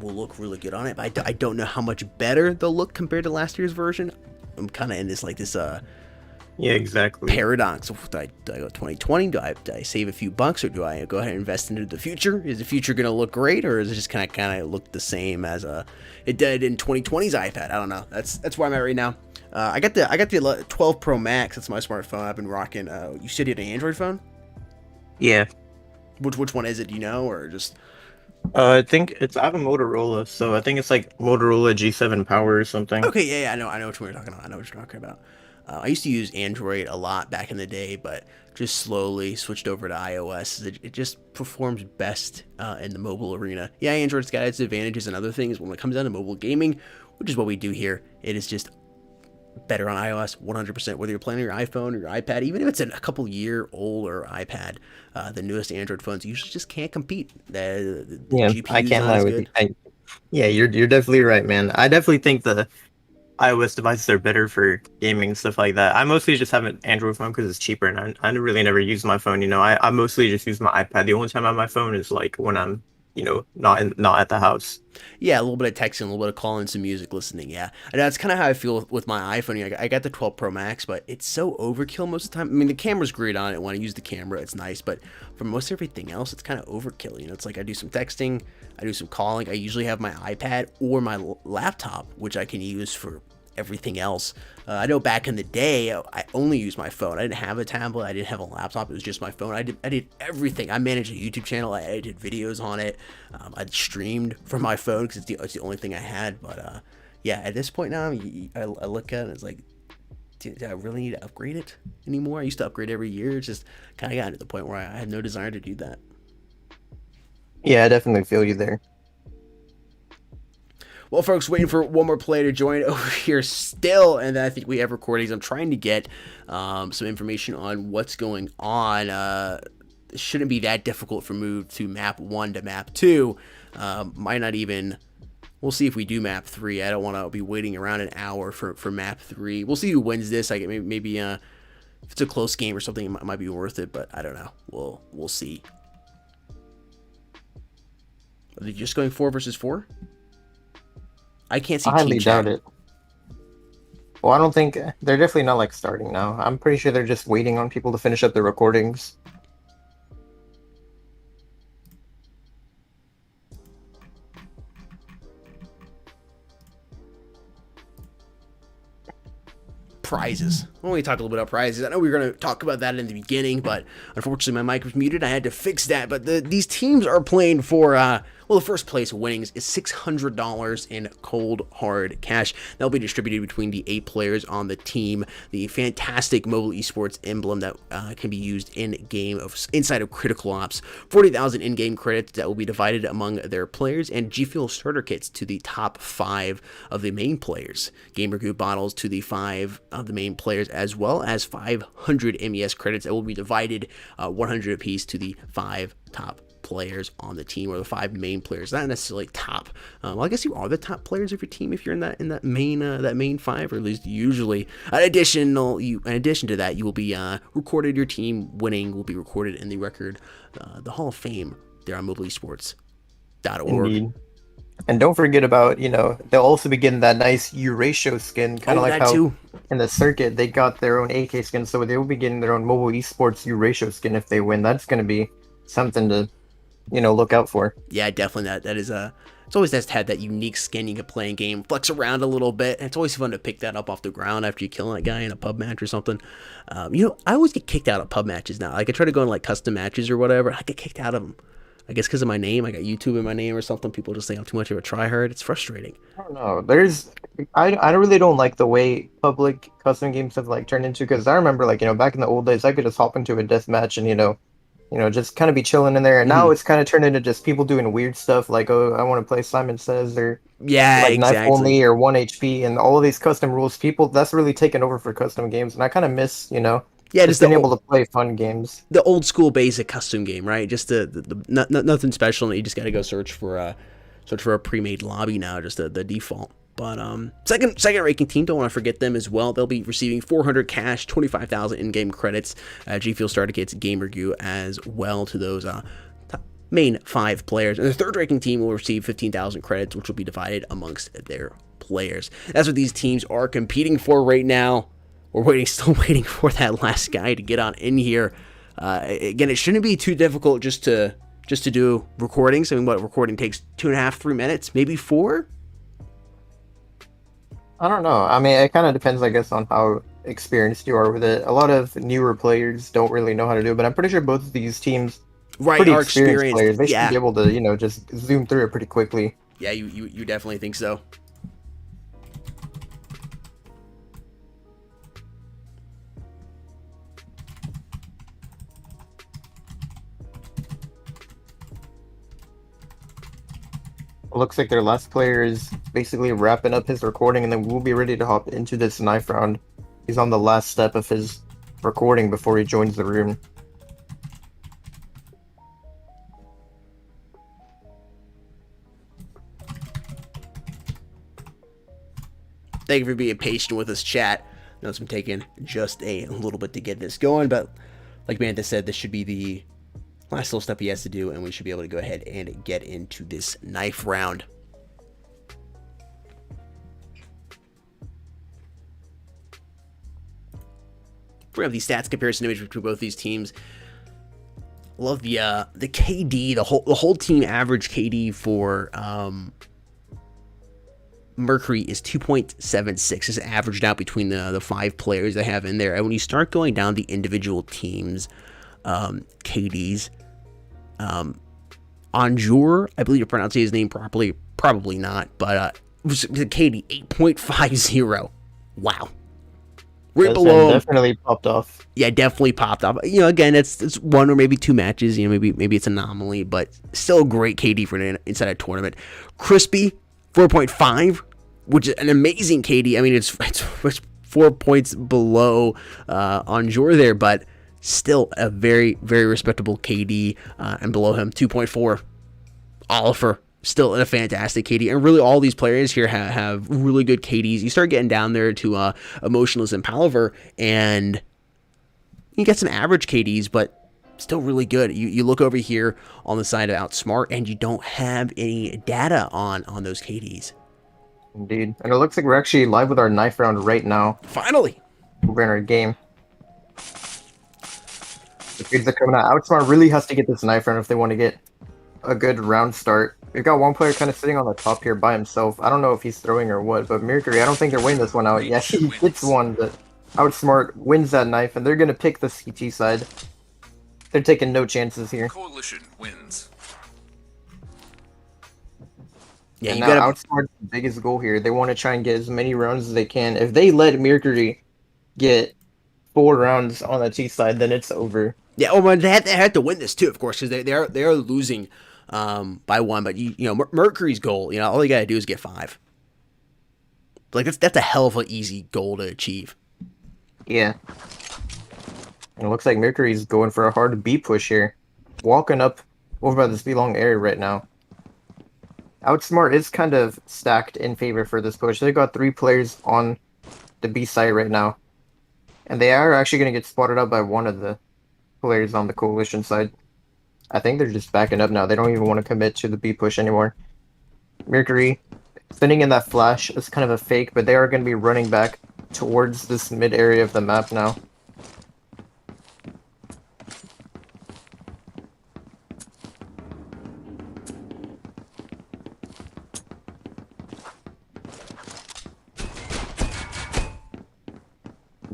will look really good on it, but I don't know how much better they'll look compared to last year's version. I'm kind of in this yeah, exactly. paradox. Do I go 2020? Do I save a few bucks, or do I go ahead and invest into the future? Is the future going to look great, or is it just kind of look the same as it did in 2020's iPad? I don't know. That's where I'm at right now. I got the 12 Pro Max. That's my smartphone. I've been rocking. You said you had an Android phone? Yeah. Which one is it? Do you know, or just? I think I have a Motorola, so I think it's like Motorola G7 Power or something. Okay, yeah, I know which one you're talking about. I know what you're talking about. I used to use Android a lot back in the day, but just slowly switched over to iOS. It just performs best in the mobile arena. Yeah, Android's got its advantages and other things. When it comes down to mobile gaming, which is what we do here, it is just better on iOS 100%. Whether you're playing on your iPhone or your iPad, even if it's a couple year older iPad, the newest Android phones usually just can't compete. The GPU's I can't not lie as with good. you. Yeah, you're definitely right, man. I definitely think the iOS devices are better for gaming and stuff like that. I mostly just have an Android phone because it's cheaper, and I really never use my phone. You know, I mostly just use my iPad. The only time I have my phone is like when I'm, you know, not at the house. Yeah, a little bit of texting, a little bit of calling, some music listening. Yeah, and that's kind of how I feel with my iPhone. You know, I got the 12 Pro Max, but it's so overkill most of the time. I mean, the camera's great on it. When I use the camera, it's nice, but for most everything else, it's kind of overkill. You know, it's like I do some texting, I do some calling. I usually have my iPad or my laptop, which I can use for everything else. I know back in the day, I only used my phone. I didn't have a tablet. I didn't have a laptop. It was just my phone. I did everything. I managed a YouTube channel. I edited videos on it. I streamed from my phone because it's the only thing I had. But yeah, at this point now, I look at it and it's like, do I really need to upgrade it anymore? I used to upgrade every year. It's just kind of gotten to the point where I had no desire to do that. Yeah, I definitely feel you there. Well, folks, waiting for one more player to join over here still, and then I think we have recordings. I'm trying to get some information on what's going on. It shouldn't be that difficult for move to map 1 to map 2. Might not even... We'll see if we do map 3. I don't want to be waiting around an hour for map 3. We'll see who wins this. I maybe if it's a close game or something, it might be worth it, but I don't know. We'll see. Are they just going 4 versus 4? I can't see. I highly team chat. doubt it. Well, I don't think they're definitely not like starting now. I'm pretty sure they're just waiting on people to finish up their recordings. Prizes. Well, we talked a little bit about prizes. I know we were going to talk about that in the beginning, but unfortunately my mic was muted. I had to fix that. But these teams are playing for Well, the first place winnings is $600 in cold hard cash. That'll be distributed between the 8 players on the team. The fantastic mobile esports emblem that can be used in game inside of Critical Ops. 40,000 in-game credits that will be divided among their players, and G Fuel starter kits to the top 5 of the main players. Gamer Group bottles to the 5 of the main players, as well as 500 MES credits that will be divided 100 apiece to the 5 top players on the team, or the 5 main players. Not necessarily top. Well, I guess you are the top players of your team if you're in that main 5, or at least usually. In addition to that, you will be recorded. Your team winning will be recorded in the record, the Hall of Fame there on mobileesports.org. Indeed. And don't forget about, they'll also be getting that nice Euratio skin, kind of like how too. in the circuit they got their own AK skin, so they will be getting their own mobile esports Euratio skin if they win. That's going to be something to look out for. Yeah, definitely. That is it's always nice to have that unique skin you can play in game, flex around a little bit. And it's always fun to pick that up off the ground after you kill that guy in a pub match or something. I always get kicked out of pub matches now. Like, I try to go in like custom matches or whatever, I get kicked out of them. I guess because of my name. I got YouTube in my name or something. People just think I'm too much of a tryhard. It's frustrating. I don't know. I really don't like the way public custom games have turned into, because I remember back in the old days I could just hop into a death match and just kind of be chilling in there, and now it's kind of turned into just people doing weird stuff like, oh, I want to play Simon Says, or exactly. knife only, or 1 HP, and all of these custom rules. People, that's really taken over for custom games, and I kind of miss just being able to play fun games. The old school basic custom game, right? Just nothing special, and you just got to go search for a pre-made lobby now, just the default. But second ranking team, don't want to forget them as well. They'll be receiving 400 cash, 25,000 in-game credits, G Fuel starter kits, Gamer Goo as well to those main 5 players. And the third ranking team will receive 15,000 credits, which will be divided amongst their players. That's what these teams are competing for right now. We're still waiting for that last guy to get on in here. Again, it shouldn't be too difficult just to do recordings. I mean, recording takes 2.5, 3 minutes, maybe 4. I don't know. I mean, it kind of depends, I guess, on how experienced you are with it. A lot of newer players don't really know how to do it, but I'm pretty sure both of these teams pretty are experienced players. They yeah. should be able to, just zoom through it pretty quickly. Yeah, you definitely think so. It looks like their last player is basically wrapping up his recording, and then we'll be ready to hop into this knife round. He's on the last step of his recording before he joins the room. Thank you for being patient with us, chat. I know it's been taking just a little bit to get this going, but like Manta said, this should be the last little step he has to do, and we should be able to go ahead and get into this knife round. We have the stats comparison image between both these teams. Love the KD, the whole team average KD for Mercury is 2.76. It's averaged out between the 5 players they have in there. And when you start going down the individual teams' KDs, Anjur, I believe you're pronouncing his name properly, probably not, but KD 8.50. Wow. Right below him. Definitely popped off. Yeah, definitely popped off. Again, it's 1 or maybe 2 matches. Maybe it's an anomaly, but still a great KD for inside a tournament. Crispy 4.5, which is an amazing KD. I mean, it's 4 points below Anjur there, but still a very, very respectable KD. And below him, 2.4. Oliver, still a fantastic KD. And really, all these players here have really good KDs. You start getting down there to Emotionless and Palaver, and you get some average KDs, but still really good. You look over here on the side of Outsmart, and you don't have any data on those KDs. Indeed. And it looks like we're actually live with our knife round right now. Finally! We're in our game. The kids are coming out. Outsmart really has to get this knife round if they want to get a good round start. We've got one player kind of sitting on the top here by himself. I don't know if he's throwing or what, but Mercury, I don't think they're winning this one out. Yeah, he gets one, but Outsmart wins that knife, and they're going to pick the CT side. They're taking no chances here. Coalition wins. Yeah, And you now gotta. Outsmart's the biggest goal here. They want to try and get as many rounds as they can. If they let Mercury get 4 rounds on the T side, then it's over. Yeah, oh, but they had to win this too, of course, because they are losing by 1. But Mercury's goal, all you gotta do is get 5. Like that's a hell of an easy goal to achieve. Yeah. And it looks like Mercury's going for a hard B push here. Walking up over by this B long area right now. Outsmart is kind of stacked in favor for this push. They've got 3 players on the B side right now. And they are actually going to get spotted up by one of the players on the coalition side. I think they're just backing up now. They don't even want to commit to the B push anymore. Mercury sending in that flash is kind of a fake, but they are going to be running back towards this mid area of the map now.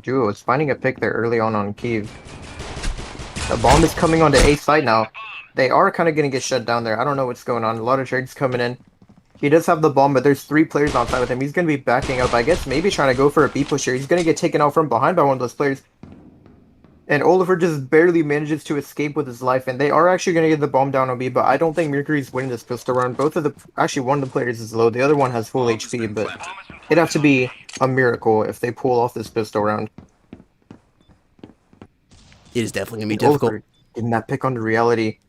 Duo is finding a pick there early on Kiev. The bomb is coming onto A side now. They are kind of going to get shut down there. I don't know what's going on. A lot of trades coming in. He does have the bomb, but there's 3 players on side with him. He's going to be backing up. I guess maybe trying to go for a B push here. He's going to get taken out from behind by one of those players. And Oliver just barely manages to escape with his life. And they are actually going to get the bomb down on B, but I don't think Mercury's winning this pistol round. Actually, one of the players is low. The other one has full HP, but it'd have to be a miracle if they pull off this pistol round. It is definitely gonna be difficult. Getting that pick onto reality,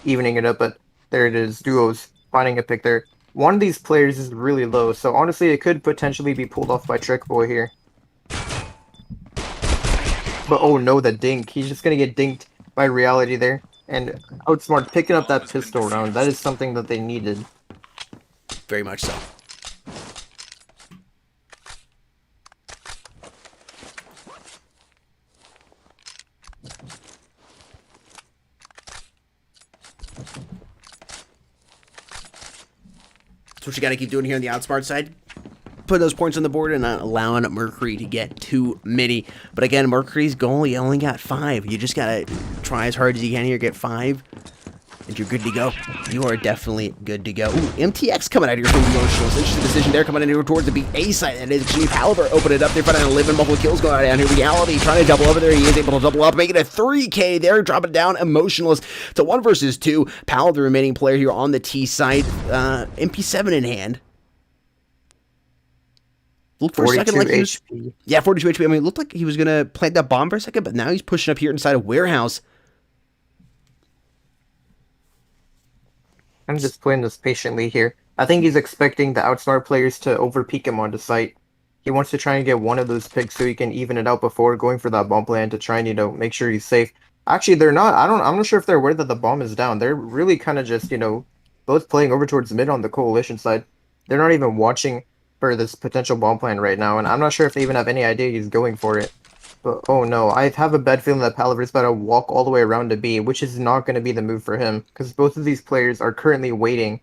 evening it up, but there it is. Duo's finding a pick there. One of these players is really low, so honestly, it could potentially be pulled off by Trick Boy here. But oh no, the dink. He's just gonna get dinked by reality there. And Outsmart picking up that pistol round. That is something that they needed. Very much so. That's what you got to keep doing here on the Outsmart side. Put those points on the board and not allowing Mercury to get too many. But again, Mercury's goal, you only got 5. You just got to try as hard as you can here, get 5, and you're good to go. You are definitely good to go. Ooh, MTX coming out here from Emotionals. Interesting decision there, coming in here towards the BA side. That is Chief Haliber. Open it up there, finding 11 multiple kills going on down here. Reality trying to double over there. He is able to double up, making it a 3K there, dropping down Emotionless to 1 versus 2. Powell, the remaining player here on the T side. MP7 in hand. Looked for a second like he was, HP. Yeah, 42 HP. I mean, it looked like he was going to plant that bomb for a second, but now he's pushing up here inside a warehouse. I'm just playing this patiently here. I think he's expecting the Outsmart players to overpeak him onto site. He wants to try and get one of those picks so he can even it out before going for that bomb plan to try and, make sure he's safe. Actually, they're not. I'm not sure if they're aware that the bomb is down. They're really kind of just, both playing over towards mid on the coalition side. They're not even watching for this potential bomb plan right now, and I'm not sure if they even have any idea he's going for it. But oh no, I have a bad feeling that Palaver's about to walk all the way around to B, which is not going to be the move for him, because both of these players are currently waiting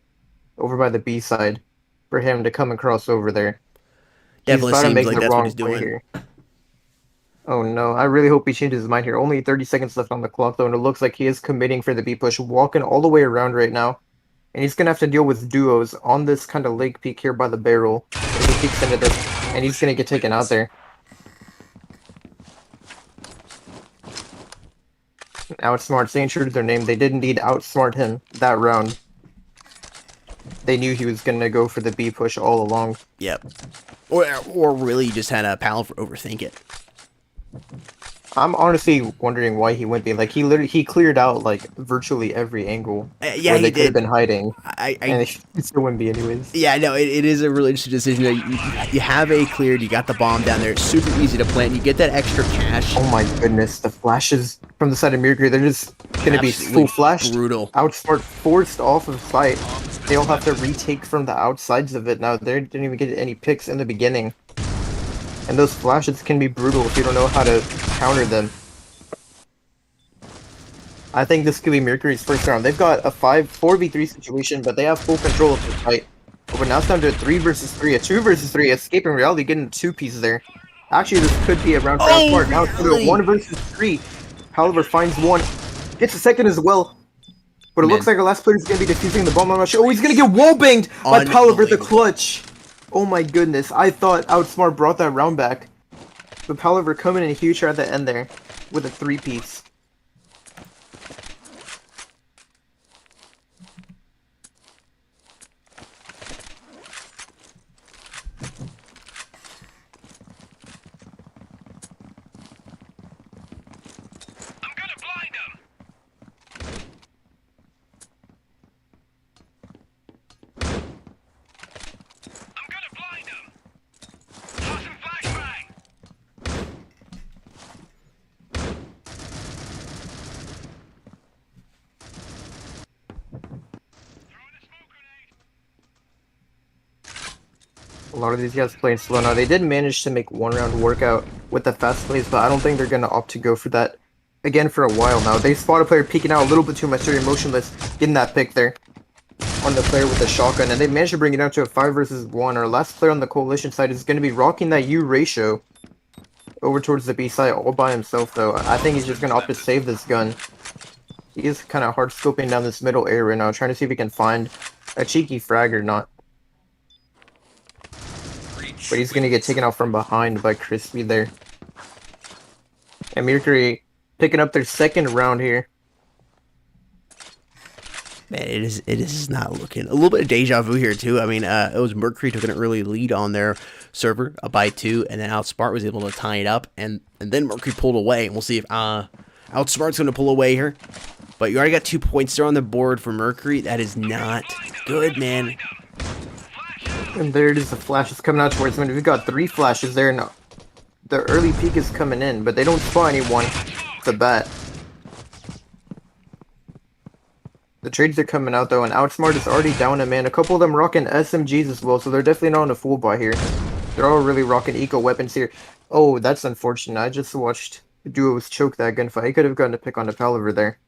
over by the B side for him to come and cross over there. Definitely seems like that's what he's doing. Here. Oh no, I really hope he changes his mind here. Only 30 seconds left on the clock though, and it looks like he is committing for the B push, walking all the way around right now. And he's going to have to deal with duos on this kind of lake peak here by the barrel. If he peeks into this, and he's going to get taken out there. Outsmart, staying true to their name. They did indeed outsmart him that round. They knew he was going to go for the B push all along. Yep. Or really just had a Palaver overthink it. I'm honestly wondering why he went B. Like, he cleared out, virtually every angle yeah, where he they could have did. been hiding. And he still wouldn't be anyways. Yeah, no, it is a really interesting decision. You have A cleared, you got the bomb down there. It's super easy to plant. You get that extra cash. Oh my goodness, the flashes from the side of Mercury, they're just going to be full flashed. Brutal. Outsmart forced off of sight. They all have to retake from the outsides of it now. They didn't even get any picks in the beginning. And those flashes can be brutal if you don't know how to counter them. I think this could be Mercury's first round. They've got a 4v3 situation, but they have full control of the fight. But now it's down to a 3 versus 3, a 2 versus 3, escaping reality, getting 2 pieces there. Actually, this could be a round for Outsmart. Now it's to a 1 versus 3. Palaver finds one, gets a second as well. But it Man. looks like our last player is going to be defusing the bomb. I'm not sure. Oh, he's going to get wall banged by Palaver the clutch. Oh my goodness. I thought Outsmart brought that round back. But Palaver coming in huge at the end there with a 3-piece. I'm gonna blind him. I'm gonna blind him. Tossing flashbang. Throwing a smoke grenade. A lot of these guys playing slow now. They did manage to make one round workout with the fast plays, but I don't think they're going to opt to go for that again for a while now. They spot a player peeking out a little bit too much. They're motionless, getting that pick there on the player with the shotgun, and they managed to bring it down to a 5 versus 1. Our last player on the coalition side is going to be rocking that U ratio over towards the B side all by himself, though. I think he's just going to opt to save this gun. He is kind of hard scoping down this middle area right now, trying to see if he can find a cheeky frag or not. But he's going to get taken out from behind by Crispy there. And Mercury picking up their second round here. Man, it is not looking a little bit of deja vu here too. I mean, it was Mercury took an early lead on their server by 2, and then Outsmart was able to tie it up, and then Mercury pulled away. And we'll see if Outsmart's going to pull away here. But you already got 2 points there on the board for Mercury. That is not good, man. And there it is, the flash is coming out towards him. We've got 3 flashes there, and the early peek is coming in, but they don't spawn anyone with the bat. The trades are coming out though, and Outsmart is already down a man. A couple of them rocking SMGs as well, so they're definitely not on a full buy here. They're all really rocking eco weapons here. Oh, that's unfortunate. I just watched the duos choke that gunfight. He could have gotten a pick on the Palaver there.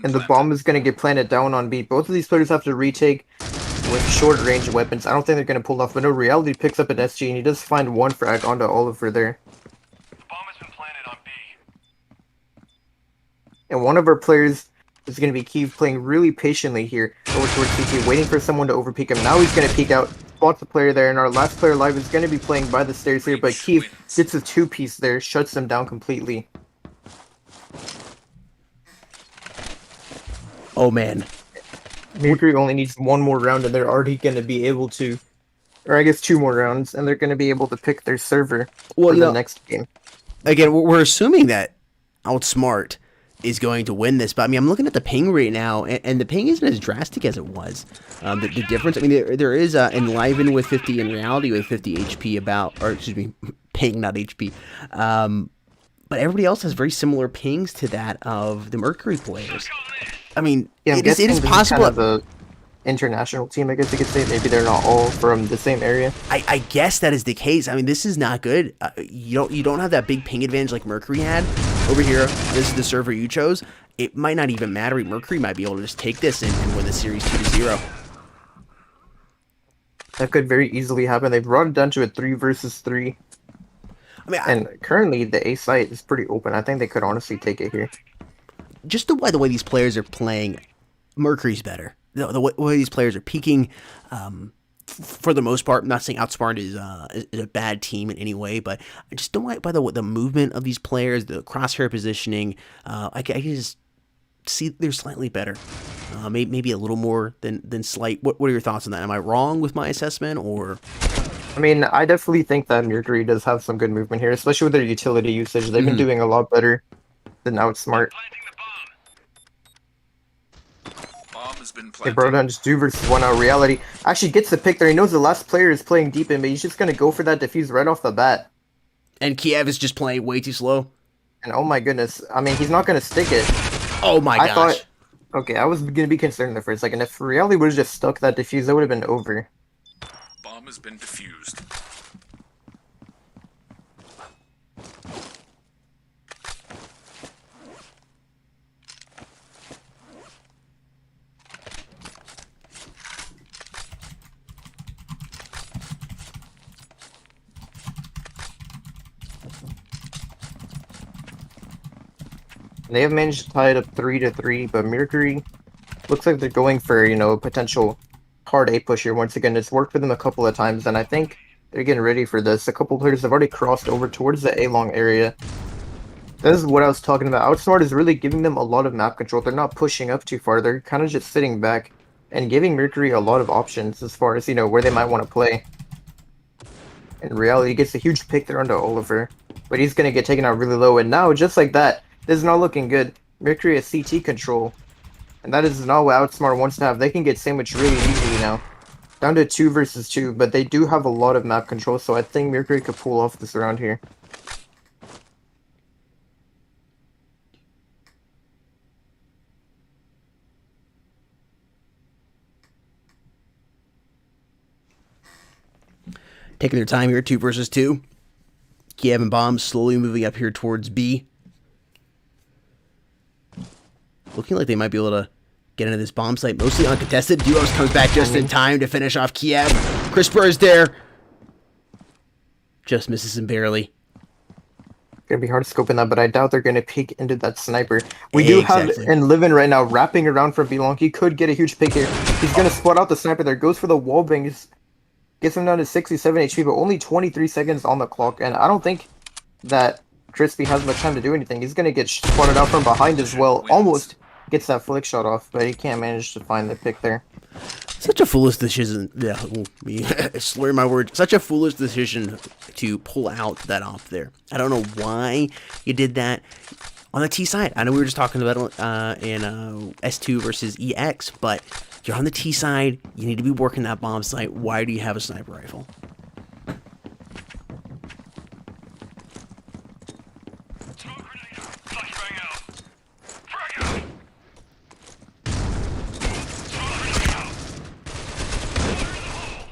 And the bomb is going to get planted down on B. Both of these players have to retake with short-range weapons. I don't think they're going to pull off, but no, Reality picks up an SG, and he does find 1 frag onto Oliver there. Bomb has been planted on B. And one of our players is going to be Keith playing really patiently here over towards CT, waiting for someone to overpeak him. Now he's going to peek out, spots the player there, and our last player alive is going to be playing by the stairs here, but Keith gets a 2-piece there, shuts them down completely. Oh man, Mercury only needs 1 more round, and they're already going to be able to, or I guess 2 more rounds, and they're going to be able to pick their server for the next game. Again, we're assuming that Outsmart is going to win this, but I mean, I'm looking at the ping right now, and the ping isn't as drastic as it was. The difference, I mean, there is Enliven with 50 and Reality with 50 HP ping, not HP. But everybody else has very similar pings to that of the Mercury players. I mean, yeah, it is possible. Kind of international team, I guess you could say. Maybe they're not all from the same area. I guess that is the case. I mean, this is not good. You don't have that big ping advantage like Mercury had over here. This is the server you chose. It might not even matter. Mercury might be able to just take this and win the series 2-0. That could very easily happen. They've brought it down to a 3 versus 3. I mean, and currently the A site is pretty open. I think they could honestly take it here. Just the way these players are playing, Mercury's better. The way these players are peaking, for the most part. I'm not saying Outsmart is a bad team in any way, but just the way by the movement of these players, the crosshair positioning, I can just see they're slightly better. Maybe a little more than slight. What are your thoughts on that? Am I wrong with my assessment, or? I mean, I definitely think that Mercury does have some good movement here, especially with their utility usage. They've been doing a lot better than Outsmart. They brought down just 2 versus 1 out. Reality actually gets the pick there. He knows the last player is playing deep in, but he's just going to go for that defuse right off the bat. And Kiev is just playing way too slow. And oh my goodness, I mean, he's not going to stick it. Oh my gosh. Okay, I was going to be concerned there for a second. If Reality would have just stuck that defuse, that would have been over. Bomb has been defused. They have managed to tie it up 3-3, but Mercury looks like they're going for, a potential hard A push here. Once again, it's worked for them a couple of times, and I think they're getting ready for this. A couple players have already crossed over towards the A-long area. This is what I was talking about. Outsmart is really giving them a lot of map control. They're not pushing up too far. They're kind of just sitting back and giving Mercury a lot of options as far as, where they might want to play. In reality, he gets a huge pick there onto Oliver, but he's going to get taken out really low. And now, just like that, this is not looking good. Mercury has CT control, and that is not what Outsmart wants to have. They can get sandwiched really easily now. Down to 2 versus 2, but they do have a lot of map control, so I think Mercury could pull off this round here. Taking their time here, 2 versus 2. Kiev and Bomb slowly moving up here towards B. Looking like they might be able to get into this bomb site, mostly uncontested. Duos comes back just in time to finish off Kiev. CRISPR is there. Just misses him barely. Gonna be hard scoping that, but I doubt they're gonna peek into that sniper. We do have Livin right now wrapping around for Belong. He could get a huge pick here. He's gonna spot out the sniper there, goes for the wall bangs. Gets him down to 67 HP, but only 23 seconds on the clock, and I don't think that Crispy has much time to do anything. He's gonna get spotted out from behind as well. Almost gets that flick shot off, but he can't manage to find the pick there. Such a foolish decision. Yeah, slur my word. Such a foolish decision to pull out that op there. I don't know why you did that on the T side. I know we were just talking about it in S2 versus EX, but you're on the T side. You need to be working that bomb site. Why do you have a sniper rifle? Smoke grenade out. Flashbang out. Frag out. Smoke grenade out. Fire in the hole.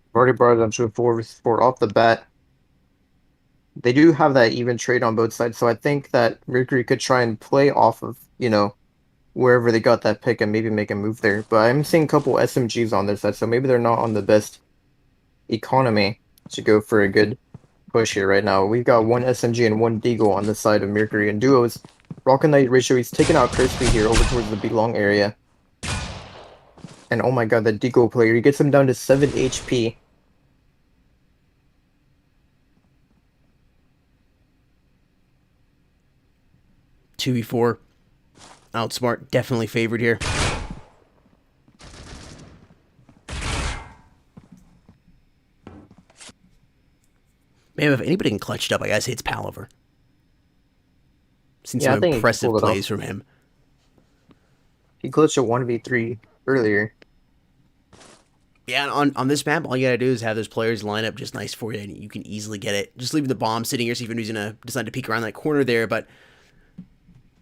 I've already brought it up to a 4 versus 4 off the bat. They do have that even trade on both sides, so I think that Mercury could try and play off of, wherever they got that pick and maybe make a move there. But I'm seeing a couple SMGs on their side, so maybe they're not on the best economy to go for a good push here right now. We've got 1 SMG and 1 Deagle on the side of Mercury, and Duos Rock and Knight ratio. He's taking out Crispy here over towards the Belong area. And oh my god, that Deagle player, he gets him down to 7 HP. (2v4) Outsmart definitely favored here. Man, if anybody can clutch it up, I gotta say it's Palaver. Seen some impressive plays from him. He glitched a 1v3 earlier. Yeah, on this map, all you gotta do is have those players line up just nice for you, and you can easily get it. Just leaving the bomb sitting here, see if anybody's gonna decide to peek around that corner there, but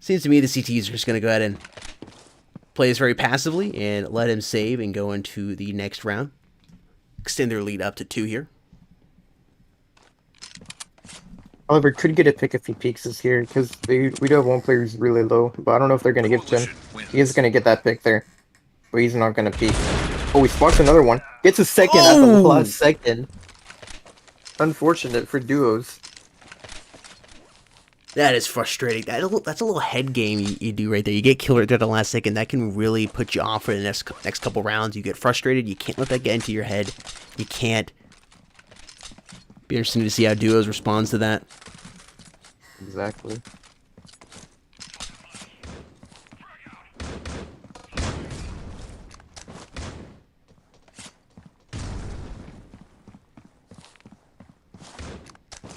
seems to me the CTs are just going to go ahead and play this very passively and let him save and go into the next round. Extend their lead up to 2 here. However, could get a pick if he peeks us here, because we do have one player who's really low, but I don't know if they're going to give it to him. He is going to get that pick there, but he's not going to peek. Oh, he spots another one. Gets a second at the last second. Unfortunate for Duos. That is frustrating. That's a little head game you do right there. You get killed right there at the last second. That can really put you off for the next couple rounds. You get frustrated. You can't let that get into your head. You can't. Be interesting to see how Duos responds to that. Exactly.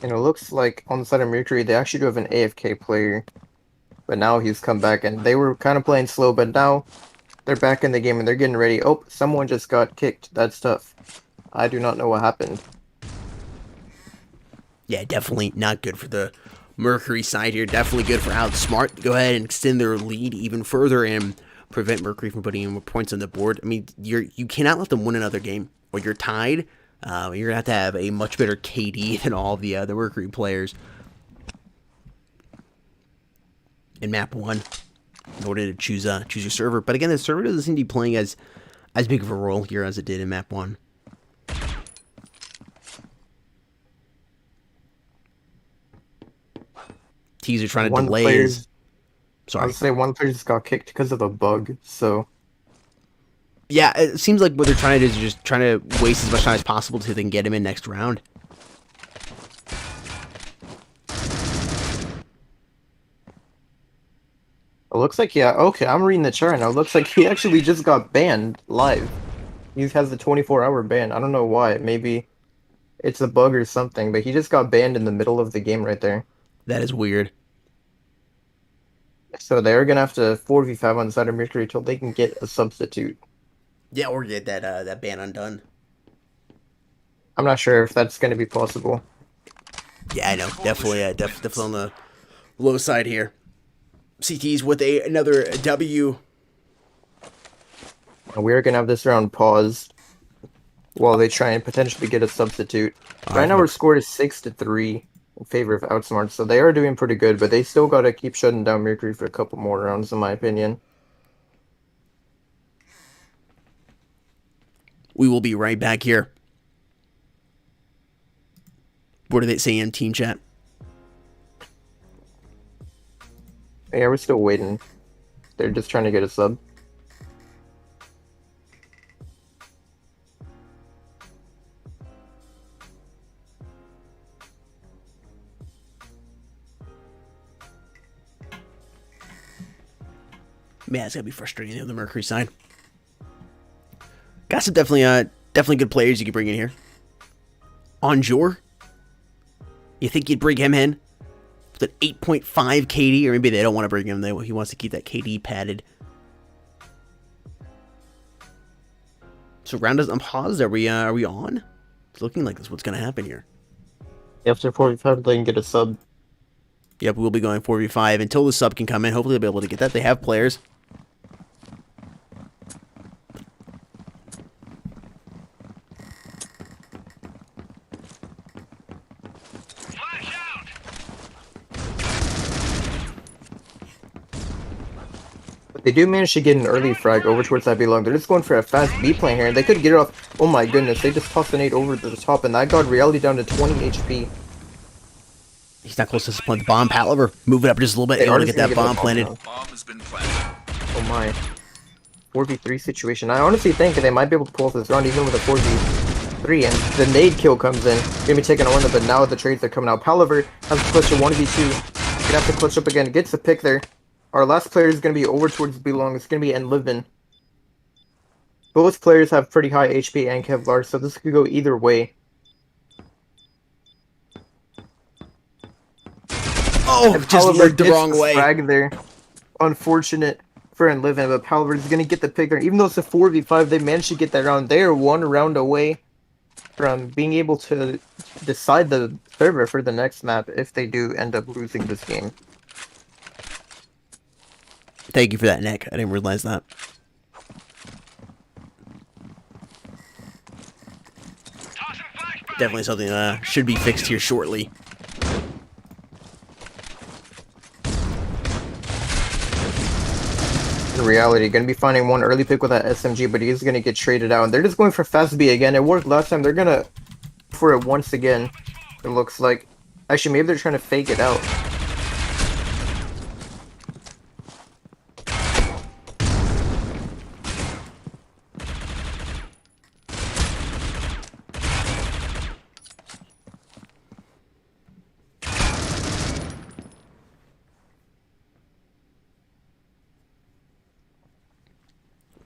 And it looks like on the side of Mercury, they actually do have an AFK player. But now he's come back, and they were kind of playing slow, but now they're back in the game, and they're getting ready. Oh, someone just got kicked. That's tough. I do not know what happened. Yeah, definitely not good for the Mercury side here. Definitely good for Outsmart to go ahead and extend their lead even further and prevent Mercury from putting in more points on the board. I mean, you cannot let them win another game, or you're tied. You're going to have a much better KD than all of the other Mercury players in map 1 in order to choose your server. But again, the server doesn't seem to be playing as as big of a role here as it did in map 1. Tees are trying to One delay player's- his... I Sorry. would say one player just got kicked because of a bug, so Yeah, it seems like what they're trying to do is just trying to waste as much time as possible so they can get him in next round. it looks like, yeah, okay, I'm reading the chart now. It looks like he actually just got banned live. He has a 24-hour ban. I don't know why. Maybe it's a bug or something, but he just got banned in the middle of the game right there. That is weird. So they're gonna have to 4v5 on the side of Mercury till they can get a substitute. Yeah, or get that ban undone. I'm not sure if that's gonna be possible. Yeah, I know. Definitely, definitely on the low side here. CT's with another W. And we're gonna have this round paused while they try and potentially get a substitute. Right now, our score is 6-3 in favor of Outsmart, so they are doing pretty good, but they still gotta keep shutting down Mercury for a couple more rounds, in my opinion. We will be right back here. What are they saying in team chat? Yeah, we're still waiting. They're just trying to get a sub. Man, it's gonna be frustrating on the Mercury side. Got some definitely good players you can bring in here. Onjor, you think you'd bring him in with an 8.5 KD, or maybe they don't want to bring him. He wants to keep that KD padded. So round is unpaused. Are we on? It's looking like that's what's gonna happen here. After 45, they can get a sub. Yep, we'll be going 4v5 until the sub can come in. Hopefully they'll be able to get that. They have players. Flash out! But they do manage to get an early frag over towards that B long. They're just going for a fast B plan here, and they could get it off. Oh my goodness, they just tossed an 8 over to the top, and that got Reality down to 20 HP. He's not close to plant the bomb. Palaver, move it up just a little bit. They You are want to just get that gonna bomb planted. now. Bomb has been planted. Oh my. 4v3 situation. I honestly think they might be able to pull this round even with a 4v3, and the nade kill comes in. Gonna be taking a win, but now the trades are coming out. Palaver has to clutch a 1v2. Gonna have to clutch up again. Gets the pick there. Our last player is gonna be over towards B-Long. It's gonna be Enliven. Both players have pretty high HP and Kevlar, so this could go either way. Oh, And just Palaver looked the gets wrong way. frag there. Unfortunate for Enliven, but Palaver's gonna get the pick there. Even though it's a 4v5, they managed to get that round. They are one round away from being able to decide the server for the next map if they do end up losing this game. Thank you for that, Nick. I didn't realize that. Tossing flashbang! Definitely something should be fixed here shortly. In reality, gonna be finding one early pick with that SMG, but he's gonna get traded out. And they're just going for fast B again. It worked last time. They're gonna for it once again. It looks like. Actually, maybe they're trying to fake it out.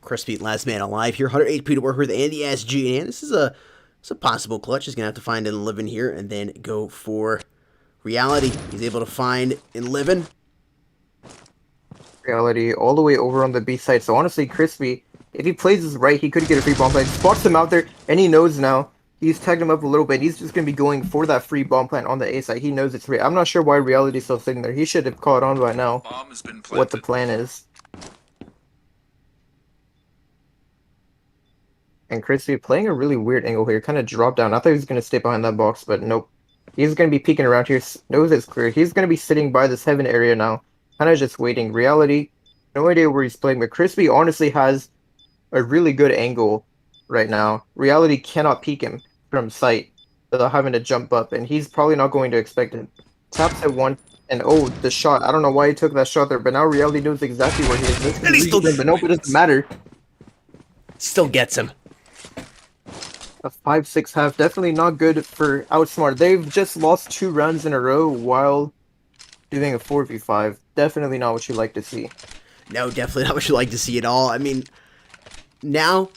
Crispy, last man alive here. 100 HP to work with, and the SG. And this is a possible clutch. He's going to have to find Enliven here and then go for Reality. He's able to find Enliven. Reality all the way over on the B side. So honestly, Crispy, if he plays this right, he could get a free bomb plant. Spots him out there, and he knows now. He's tagged him up a little bit. He's just going to be going for that free bomb plant on the A side. He knows it's free. I'm not sure why Reality's still sitting there. He should have caught on by now Bomb has been planted. what the plan is. And Crispy playing a really weird angle here. Kind of dropped down. I thought he was going to stay behind that box, but nope. He's going to be peeking around here. Knows it's clear. He's going to be sitting by this heaven area now. Kind of just waiting. Reality, no idea where he's playing, but Crispy honestly has a really good angle right now. Reality cannot peek him from sight without having to jump up, and he's probably not going to expect it. Taps at one, and oh, the shot. I don't know why he took that shot there, but now Reality knows exactly where he is. This And he can reach him, but nope, it doesn't matter. still gets him. A 5-6 half, definitely not good for Outsmart. They've just lost 2 rounds in a row while doing a 4v5. Definitely not what you like to see. No, definitely not what you like to see at all. I mean, now,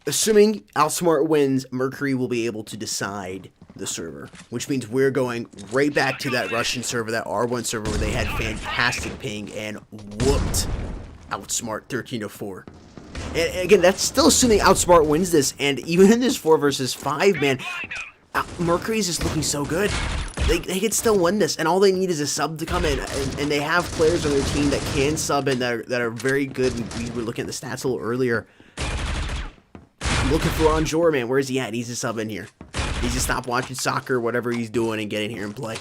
assuming Outsmart wins, Mercury will be able to decide the server, which means we're going right back to that Russian server, that R1 server where they had fantastic ping and whooped Outsmart 13-4. And again, that's still assuming Outsmart wins this, and even in this 4 versus 5, man, Mercury's just looking so good. They can still win this, and all they need is a sub to come in, and they have players on their team that can sub and that are very good. We were looking at the stats a little earlier. I'm looking for Anjor, man. Where is he at? He's a sub in here. He needs to stop watching soccer, whatever he's doing, and get in here and play.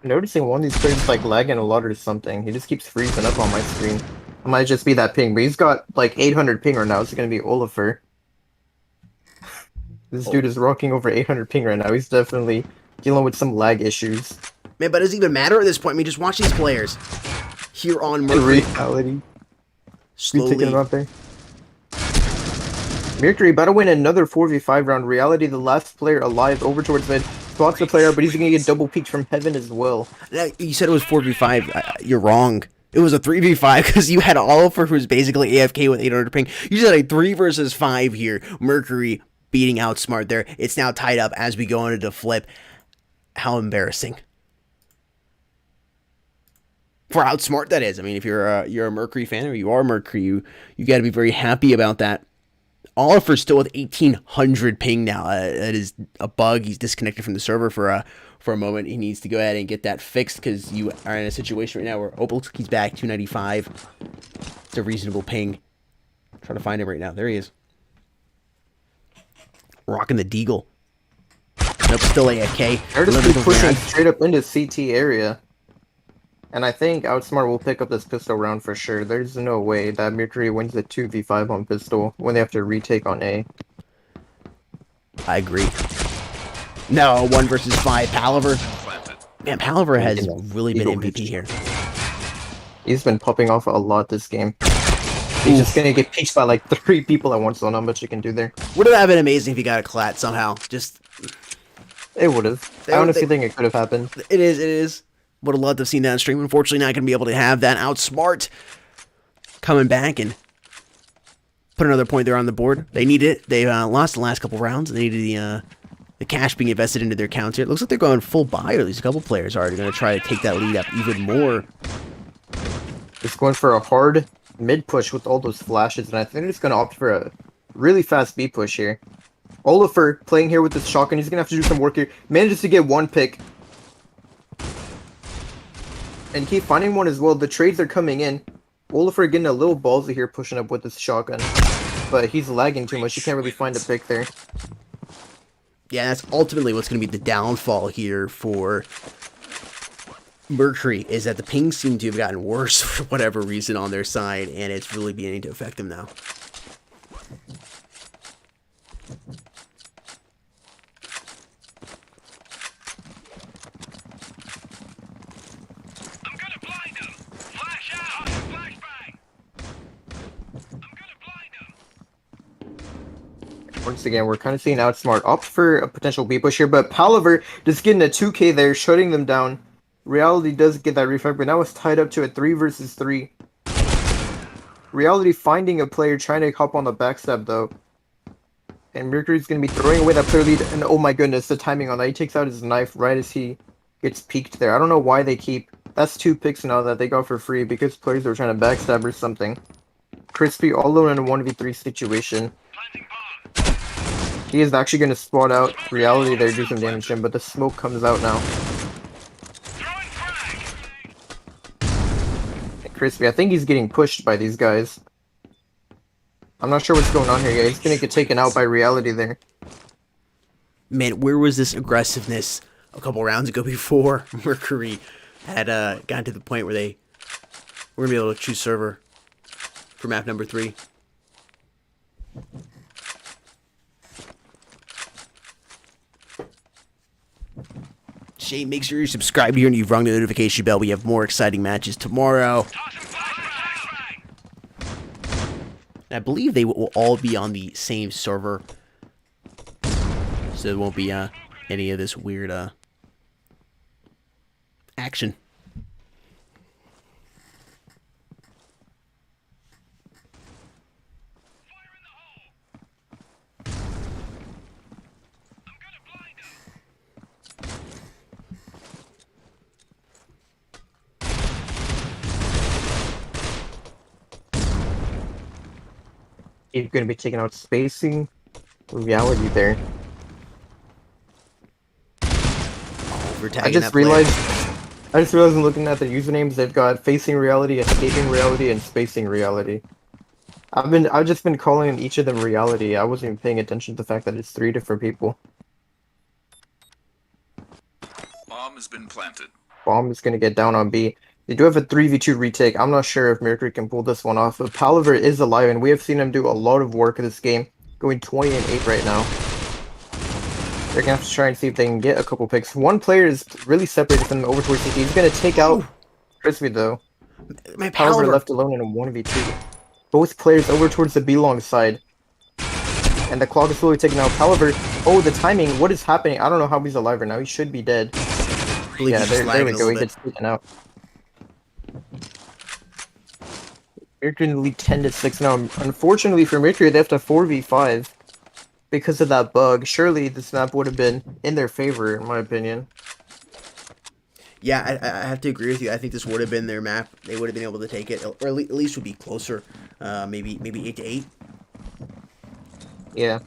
Noticing one of these players like lagging a lot or something. He just keeps freezing up on my screen. It might just be that ping, but he's got like 800 ping right now. It's gonna be Oliver. This dude is rocking over 800 ping right now. He's definitely dealing with some lag issues. Man, but it doesn't even matter at this point. I mean, just watch these players here on Mercury. Reality. Slowly. Taking him out there. Mercury about to win another 4v5 round. Reality, the last player alive, over towards mid. Spots the player, but he's gonna get double peeked from heaven as well. Now, you said it was 4v5. You're wrong. It was a 3v5 because you had Oliver, who was basically AFK with 800 ping. You just had a 3 versus 5 here. Mercury beating Outsmart there. It's now tied up as we go into the flip. How embarrassing. For Outsmart, that is. I mean, if you're a Mercury fan, or you are Mercury, you got to be very happy about that. Oliver's still with 1800 ping now. That is a bug. He's disconnected from the server for a moment. He needs to go ahead and get that fixed because you are in a situation right now where, oh, looks like he's back, 295. It's a reasonable ping. I'm trying to find him right now. There he is. Rocking the deagle. Nope, still AFK. They're just pushing straight up into CT area. And I think Outsmart will pick up this pistol round for sure. There's no way that Mercury wins the 2v5 on pistol when they have to retake on A. I agree. No, 1 versus 5. Palaver. Man, Palaver has really been MVP here. He's been popping off a lot this game. He's just gonna get peached by like 3 people at once, so not much you can do there. Would have been amazing if he got a clat somehow. Just it would have. I honestly think it could have happened. It is. Would have loved to have seen that on stream. Unfortunately, not going to be able to have that. Outsmart coming back and put another point there on the board. They need it. They lost the last couple rounds. They needed the cash being invested into their accounts here. It looks like they're going full buy, or at least a couple players are going to try to take that lead up even more. It's going for a hard mid push with all those flashes, and I think it's going to opt for a really fast B push here. Oliver playing here with this shotgun. He's going to have to do some work here. Manages to get 1 pick. And keep finding one as well. The trades are coming in. Oliver getting a little ballsy here, pushing up with this shotgun. But he's lagging too much. You can't really find a pick there. Yeah, that's ultimately what's going to be the downfall here for Mercury, is that the pings seem to have gotten worse for whatever reason on their side, and it's really beginning to affect them now. Once again, we're kind of seeing Outsmart opt for a potential B push here, but Palaver just getting a 2k there, shutting them down. Reality does get that refight, but now it's tied up to a 3 versus 3. Reality finding a player trying to hop on the backstab though. And Mercury's going to be throwing away that player lead, and oh my goodness, the timing on that. He takes out his knife right as he gets peeked there. I don't know why they keep... That's 2 picks now that they got for free because players are trying to backstab or something. Crispy all alone in a 1v3 situation. He is actually going to spot out Reality there, do some damage to him, but the smoke comes out now. And Crispy, I think he's getting pushed by these guys. I'm not sure what's going on here yet. He's going to get taken out by Reality there. Man, where was this aggressiveness a couple rounds ago before Mercury had gotten to the point where they were going to be able to choose server? for map number 3. Shane, make sure you subscribe here and you've rung the notification bell. We have more exciting matches tomorrow. I believe they will all be on the same server, so there won't be any of this weird action. You're going to be taking out spacing, reality there. I just realized I'm looking at the usernames. They've got facing reality, escaping reality, and spacing reality. I've just been calling each of them reality. I wasn't even paying attention to the fact that it's 3 different people. Bomb has been planted. Bomb is gonna get down on B. They do have a 3v2 retake. I'm not sure if Mercury can pull this one off, but Palaver is alive, and we have seen him do a lot of work in this game, going 20-8 right now. They're gonna have to try and see if they can get a couple picks. One player is really separated from them over towards CT. He's gonna take out Crispy though. My Palaver left alone in a 1v2. Both players over towards the B-long side. And the clock is slowly ticking out. Palaver, oh, the timing, what is happening? I don't know how he's alive right now. He should be dead. Yeah, there we go. He gets taken out. Mercury in the lead 10-6 now. Unfortunately for Mercury, they have to 4v5 because of that bug. Surely this map would have been in their favor, in my opinion. Yeah, I have to agree with you. I think this would have been their map. They would have been able to take it, or at least would be closer. Maybe 8-8. Yeah.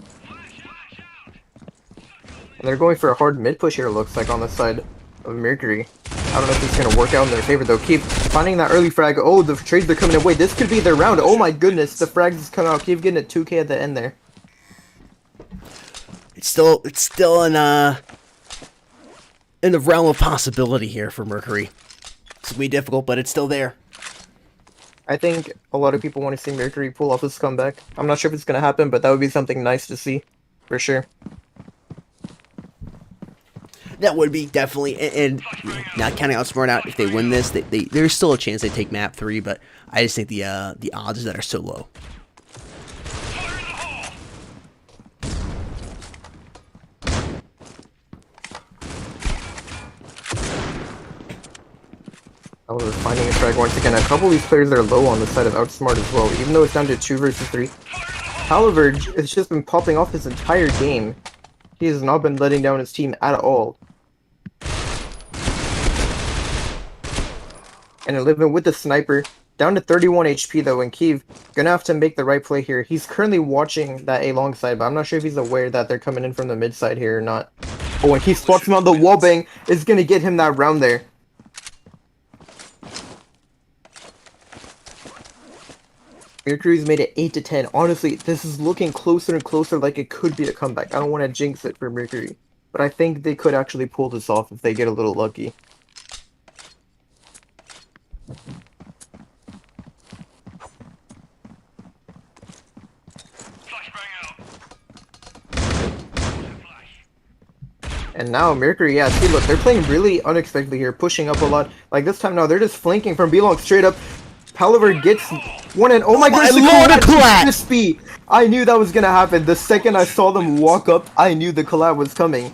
And they're going for a hard mid push here, looks like, on the side of Mercury. I don't know if it's going to work out in their favor, though. Keep finding that early frag. Oh, the trades are coming away. This could be their round. Oh my goodness, the frags is coming out. Keep getting a 2k at the end there. It's still in the realm of possibility here for Mercury. It's gonna be difficult, but it's still there. I think a lot of people want to see Mercury pull off this comeback. I'm not sure if it's going to happen, but that would be something nice to see, for sure. That would be definitely, and not counting Outsmart out, if they win this, there's still a chance they take map 3, but I just think the odds of that are so low. I was finding a frag once again. A couple of these players are low on the side of Outsmart as well, even though it's down to 2 versus 3. Palaver has just been popping off his entire game. He has not been letting down his team at all. And 11 with the sniper. Down to 31 HP though, and Kiev gonna have to make the right play here. He's currently watching that A-long side, but I'm not sure if he's aware that they're coming in from the mid side here or not. Oh, and he spots him on the wallbang. Is gonna get him that round there. Mercury's made it 8-10. Honestly, this is looking closer and closer like it could be a comeback. I don't want to jinx it for Mercury, but I think they could actually pull this off if they get a little lucky. And now Mercury, yeah, see, look, they're playing really unexpectedly here, pushing up a lot. Like this time now, they're just flanking from B-long straight up. Palaver gets one and oh my goodness, the collab! Crispy! I knew that was gonna happen. The second I saw them walk up, I knew the collab was coming.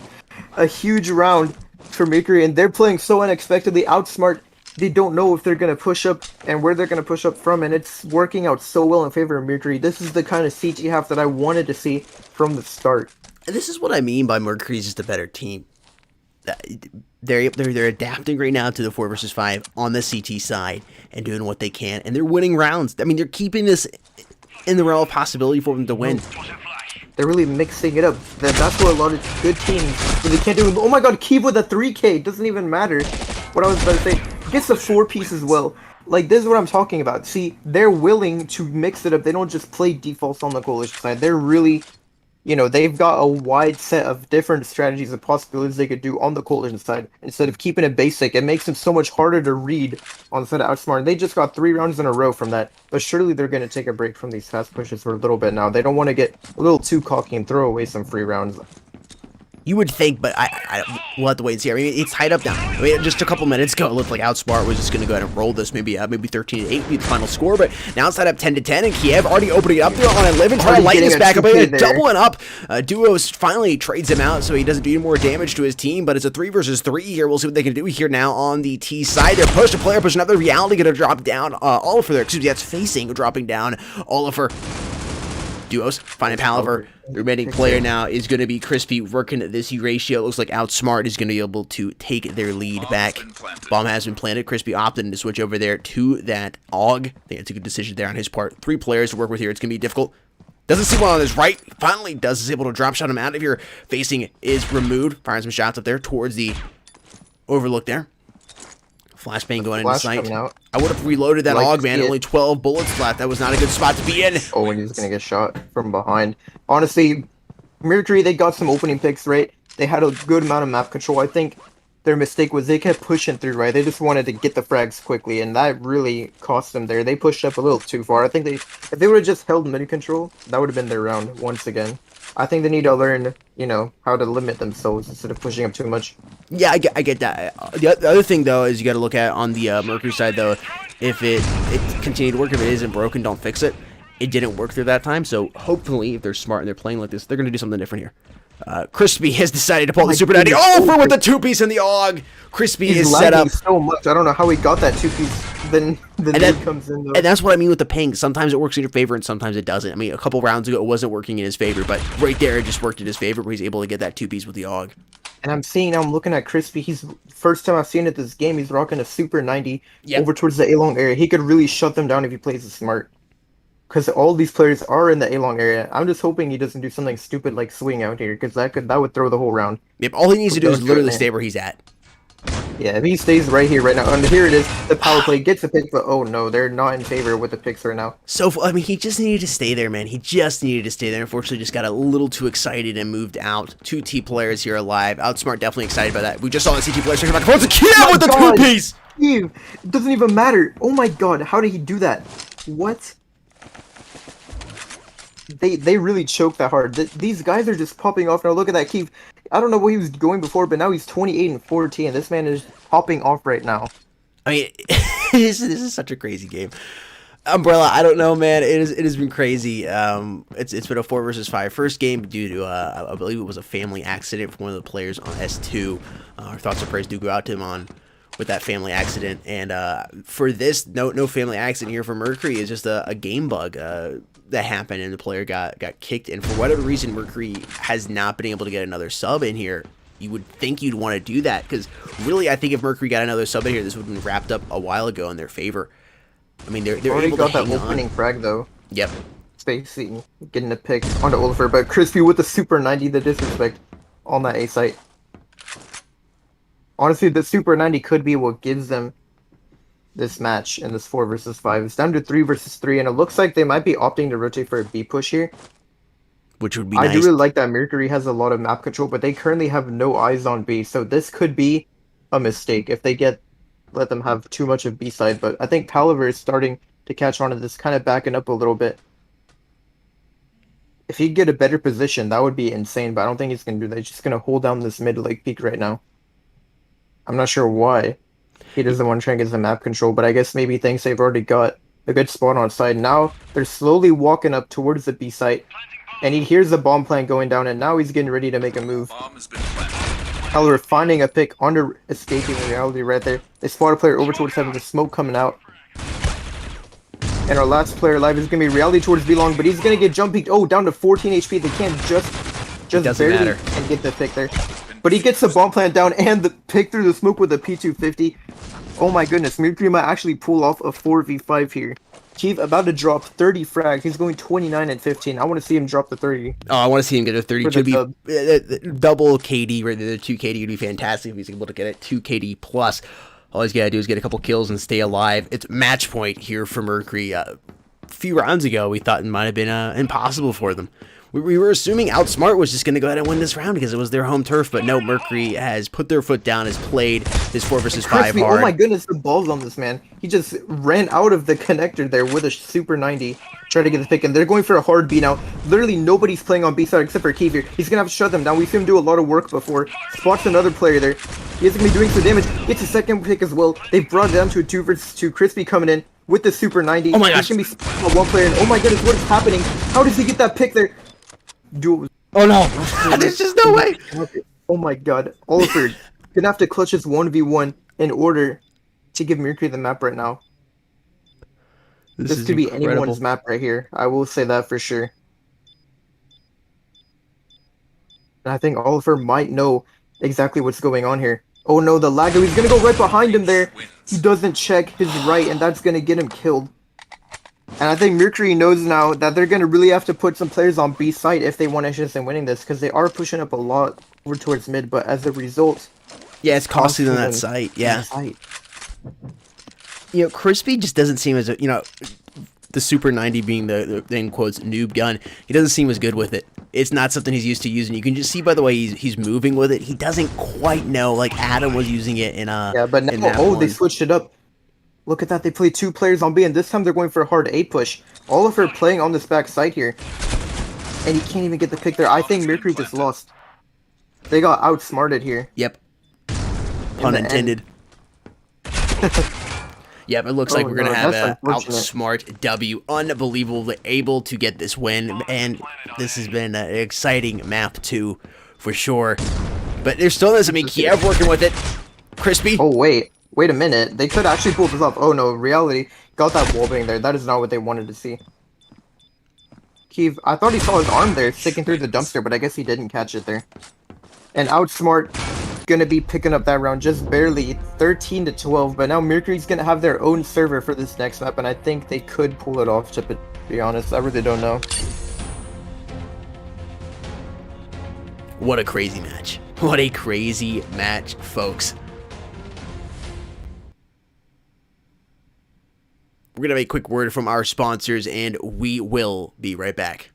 A huge round for Mercury, and they're playing so unexpectedly. Outsmart, they don't know if they're gonna push up and where they're gonna push up from, and it's working out so well in favor of Mercury. This is the kind of CT half that I wanted to see from the start. This is what I mean by Mercury's just a better team. They're adapting right now to the 4 versus 5 on the CT side and doing what they can, and they're winning rounds. I mean, they're keeping this in the realm of possibility for them to win. They're really mixing it up. That's what a lot of good teams really can't do. Oh my god, Keep with a 3k, doesn't even matter. What I was about to say, gets a 4-piece as well. Like, this is what I'm talking about. See, they're willing to mix it up. They don't just play defaults on the coalition side. They're really you know, they've got a wide set of different strategies and possibilities they could do on the Coalition side. Instead of keeping it basic, it makes them so much harder to read on the side of Outsmart. They just got 3 rounds in a row from that, but surely they're going to take a break from these fast pushes for a little bit now. They don't want to get a little too cocky and throw away some free rounds. You would think, but we'll have to wait and see. I mean, it's tied up now. I mean, just a couple minutes ago, it looked like Outsmart was just going to go ahead and roll this. Maybe 13-8 be the final score, but now it's tied up 10-10, and Kiev already opening it up there on 11, trying to lighten this back up, doubling up. Duos finally trades him out, so he doesn't do any more damage to his team, but it's a 3 versus 3 here. We'll see what they can do here now on the T side. They're pushed, a player pushing up. The Reality going to drop down Oliver there. Excuse me, that's facing, dropping down Oliver. Duos finding Palaver. The remaining player now is going to be Crispy working this ratio. It looks like Outsmart is going to be able to take their lead back. Bomb has been planted. Crispy opted to switch over there to that AUG. I think it's a good decision there on his part. 3 players to work with here. It's going to be difficult. Doesn't see one on his right. Finally does, is able to drop shot him out of here. Facing is removed. Firing some shots up there towards the overlook there. Flashbang going into sight. I would have reloaded that AUG, man. Only 12 bullets left. That was not a good spot to be in. Oh, and he's going to get shot from behind. Honestly, Mercury, they got some opening picks, right? They had a good amount of map control. I think their mistake was they kept pushing through, right? They just wanted to get the frags quickly, and that really cost them there. They pushed up a little too far. I think if they would have just held mid control, that would have been their round once again. I think they need to learn, you know, how to limit themselves instead of pushing up too much. Yeah, I get that. The other thing, though, is you got to look at on the Mercury side, though, if it continued to work, if it isn't broken, don't fix it. It didn't work through that time, so hopefully, if they're smart and they're playing like this, they're going to do something different here. Crispy has decided to pull the Super 90 over with the 2-piece in the AUG. Crispy is set up so much. I don't know how he got that 2-piece. Then the dude comes in. Though. And that's what I mean with the ping. Sometimes it works in your favor and sometimes it doesn't. I mean, a couple rounds ago it wasn't working in his favor, but right there it just worked in his favor where he's able to get that 2-piece with the AUG. And I'm looking at Crispy. He's first time I've seen it this game. He's rocking a Super 90 over towards the A-long area. He could really shut them down if he plays it smart. Because all these players are in the A-long area. I'm just hoping he doesn't do something stupid like swing out here, because that would throw the whole round. Yep, all he needs to do is literally stay where he's at. Yeah, if he stays right here right now, and here it is, the power play gets a pick, but oh no, they're not in favor with the picks right now. So, I mean, he just needed to stay there, man. He just needed to stay there. Unfortunately, just got a little too excited and moved out. 2 T players here alive. Outsmart definitely excited by that. We just saw the CT player back and forth. Kiev with the 2-piece! It doesn't even matter. Oh my god, how did he do that? What? They really choked that hard. These guys are just popping off now. Look at that Keith. I don't know what he was going before, but now he's 28-14. This man is popping off right now. I mean, this is such a crazy game. Umbrella, I don't know, man. It has been crazy. It's been a 4 versus 5 first game due to I believe it was a family accident for one of the players on S2. Our thoughts and prayers do go out to him on with that family accident. And for this, no family accident here for Mercury. It's just a game bug that happened, and the player got kicked. And for whatever reason, Mercury has not been able to get another sub in here. You would think you'd want to do that, because really, I think if Mercury got another sub in here, this would have been wrapped up a while ago in their favor. I mean, they're able to hang on. That opening frag though. Yep. Spacey getting a pick onto Oliver, but Crispy with the Super 90, the disrespect on that A site. Honestly, the Super 90 could be what gives them this match in this 4 versus 5. It's down to 3 versus 3, and it looks like they might be opting to rotate for a B push here. Which would be nice. I do really like that Mercury has a lot of map control, but they currently have no eyes on B, so this could be a mistake if they let them have too much of B side, but I think Palaver is starting to catch on to this, kind of backing up a little bit. If he'd get a better position, that would be insane, but I don't think he's going to do that. He's just going to hold down this mid-leg peak right now. I'm not sure why he doesn't want to try and get some map control, but I guess maybe he thinks they've already got a good spot on side. Now they're slowly walking up towards the B site, and he hears the bomb plant going down, and now he's getting ready to make a move. Heller finding a pick under escaping reality right there. They spot a player over towards heaven, the smoke coming out. And our last player alive is going to be reality towards B-long, but he's going to get jump peaked. Oh, down to 14 HP. They can't just barely and get the pick there. But he gets the bomb plant down and the pick through the smoke with a P250. Oh my goodness, Mercury might actually pull off a 4v5 here. Chief about to drop 30 frags. He's going 29-15. I want to see him drop the 30. Oh, I want to see him get a 30. Could be double KD right there. The 2 KD would be fantastic if he's able to get it 2 KD plus. All he's got to do is get a couple kills and stay alive. It's match point here for Mercury. few rounds ago, we thought it might have been impossible for them. We were assuming Outsmart was just going to go ahead and win this round because it was their home turf, but no, Mercury has put their foot down, has played this 4 versus 5 Crispy, hard. oh my goodness, the balls on this man. He just ran out of the connector there with a super 90. Try to get the pick, and they're going for a hard B now. Literally nobody's playing on B side except for Keith here. He's going to have to shut them down. We've seen him do a lot of work before. Spots another player there. He is going to be doing some damage. Gets a second pick as well. They brought it down to a 2 versus 2. Crispy coming in with the super 90. Oh my gosh. He's going to be one player. And oh my goodness, what is happening? How does he get that pick there? Duel. Oh no, there's just no way. Oh my god. Oliver gonna have to clutch his 1v1 in order to give Mercury the map right now. This could be anyone's map right here. I will say that for sure. And I think Oliver might know exactly what's going on here. Oh no, the lag. He's gonna go right behind him there. He doesn't check his right, and that's gonna get him killed. And I think Mercury knows now that they're going to really have to put some players on B side if they want to interest in winning this, because they are pushing up a lot over towards mid, but as a result... Yeah, it's costing them that site, yeah. You know, Crispy just doesn't seem as, you know, the Super 90 being the in quotes, noob gun, he doesn't seem as good with it. It's not something he's used to using. You can just see by the way he's moving with it. He doesn't quite know, like Adam was using it in Yeah, but now, they switched it up. Look at that, they play 2 players on B, and this time they're going for a hard A push. Oliver playing on this back side here. And he can't even get the pick there. I think Mercury just lost. They got outsmarted here. Yep. Pun intended. Yep, it looks like we're going to have a Outsmart W. Unbelievable, able to get this win. And this has been an exciting map too, for sure. But there's still this, I mean, Kiev working with it. Crispy. Oh, wait a minute. They could actually pull this off. Oh no, reality got that wallbang there. That is not what they wanted to see. Keith, I thought he saw his arm there sticking through the dumpster, but I guess he didn't catch it there. And Outsmart gonna be picking up that round just barely, 13-12. But now Mercury's gonna have their own server for this next map, and I think they could pull it off. To be honest, I really don't know. What a crazy match! What a crazy match, folks. We're going to have a quick word from our sponsors, and we will be right back.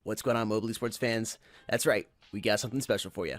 What's going on, mobile esports fans? That's right, we got something special for you.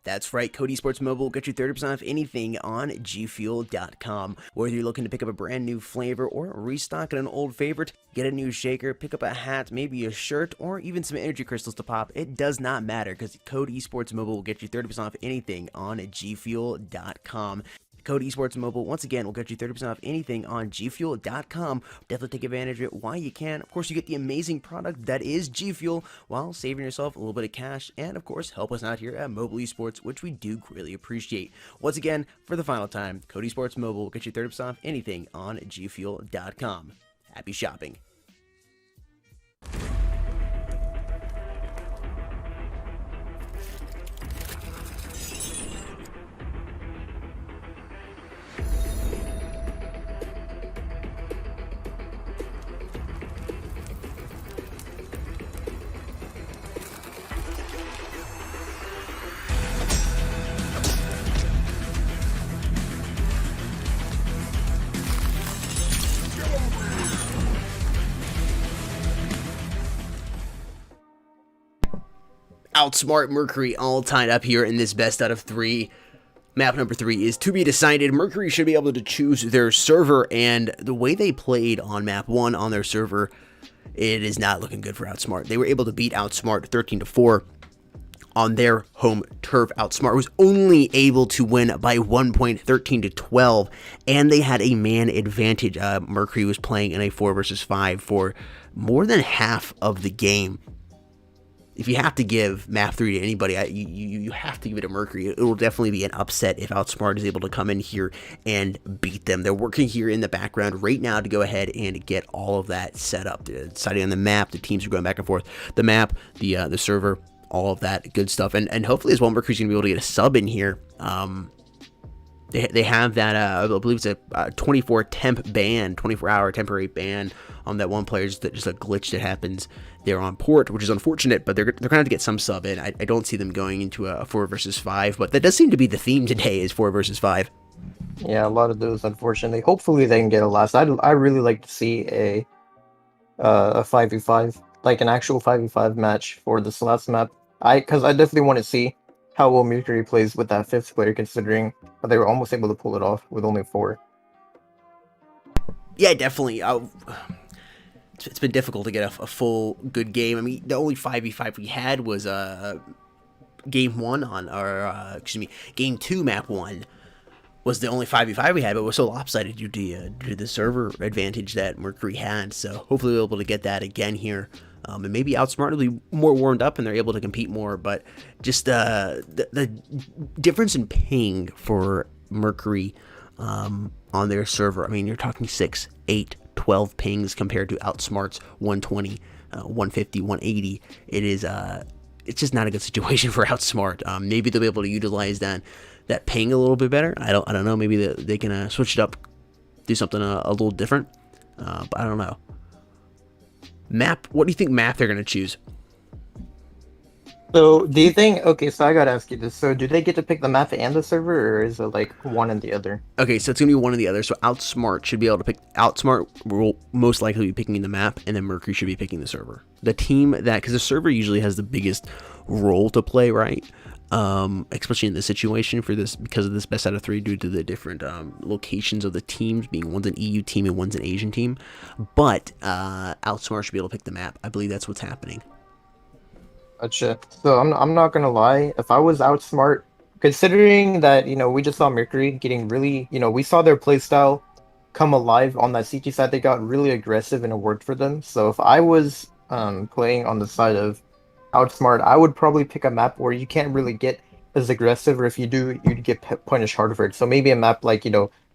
That's right, Code Esports Mobile will get you 30% off anything on gfuel.com. Whether you're looking to pick up a brand new flavor or restock an old favorite, get a new shaker, pick up a hat, maybe a shirt, or even some energy crystals to pop, it does not matter because Code Esports Mobile will get you 30% off anything on gfuel.com. Code Esports Mobile, once again, will get you 30% off anything on gfuel.com. Definitely take advantage of it while you can. Of course, you get the amazing product that is G Fuel while saving yourself a little bit of cash. And, of course, help us out here at Mobile Esports, which we do greatly appreciate. Once again, for the final time, Code Esports Mobile will get you 30% off anything on gfuel.com. Happy shopping. Outsmart Mercury all tied up here in this best out of 3. Map number 3 is to be decided. Mercury should be able to choose their server, and the way they played on map 1 on their server, it is not looking good for Outsmart. They were able to beat Outsmart 13-4 on their home turf. Outsmart was only able to win by 1 point, 13-12, and they had a man advantage. Mercury was playing in a 4 versus 5 for more than half of the game. If you have to give map 3 to anybody, you have to give it to Mercury. It will definitely be an upset if Outsmart is able to come in here and beat them. They're working here in the background right now to go ahead and get all of that set up. They're deciding on the map. The teams are going back and forth. The map, the server, all of that good stuff. And hopefully as well, Mercury's going to be able to get a sub in here. They have that, I believe it's a 24 temp ban, 24-hour temporary ban on that one player. Just a glitch that happens there on port, which is unfortunate, but they're going to have to get some sub in. I don't see them going into a 4 versus 5, but that does seem to be the theme today, is 4 versus 5. Yeah, a lot of those, unfortunately. Hopefully they can get a last. I really like to see a 5v5, like an actual 5v5 match for this last map. Because I definitely want to see how well Mercury plays with that 5th player, considering they were almost able to pull it off with only 4. Yeah, definitely. It's been difficult to get a full good game. I mean, the only 5v5 we had was game 1 on, or game 2 map 1 was the only 5v5 we had, but it was so lopsided due to the server advantage that Mercury had. So hopefully we're able to get that again here. And maybe Outsmart will be more warmed up and they're able to compete more. But just the difference in ping for Mercury on their server, I mean, you're talking 6, 8, 12 pings compared to Outsmart's 120, 150, 180. It's just not a good situation for Outsmart. Maybe they'll be able to utilize that ping a little bit better. I don't know. Maybe they can switch it up, do something a little different. But I don't know. Map. What do you think map they're going to choose? So, do you think... Okay, so I gotta ask you this. So, do they get to pick the map and the server, or is it like one and the other? Okay, so it's going to be one or the other. So, Outsmart should be able to pick... Outsmart will most likely be picking the map, and then Mercury should be picking the server. The team that... Because the server usually has the biggest role to play, right? Especially in this situation for this, because of this best out of 3, due to the different locations of the teams, being one's an EU team and one's an Asian team. But Outsmart should be able to pick the map. I believe that's what's happening. Gotcha. So I'm not gonna lie. If I was Outsmart, considering that we just saw Mercury getting really we saw their playstyle come alive on that CT side. They got really aggressive and it worked for them. So if I was playing on the side of Outsmart, I would probably pick a map where you can't really get as aggressive, or if you do, you'd get punished harder for it. So maybe a map like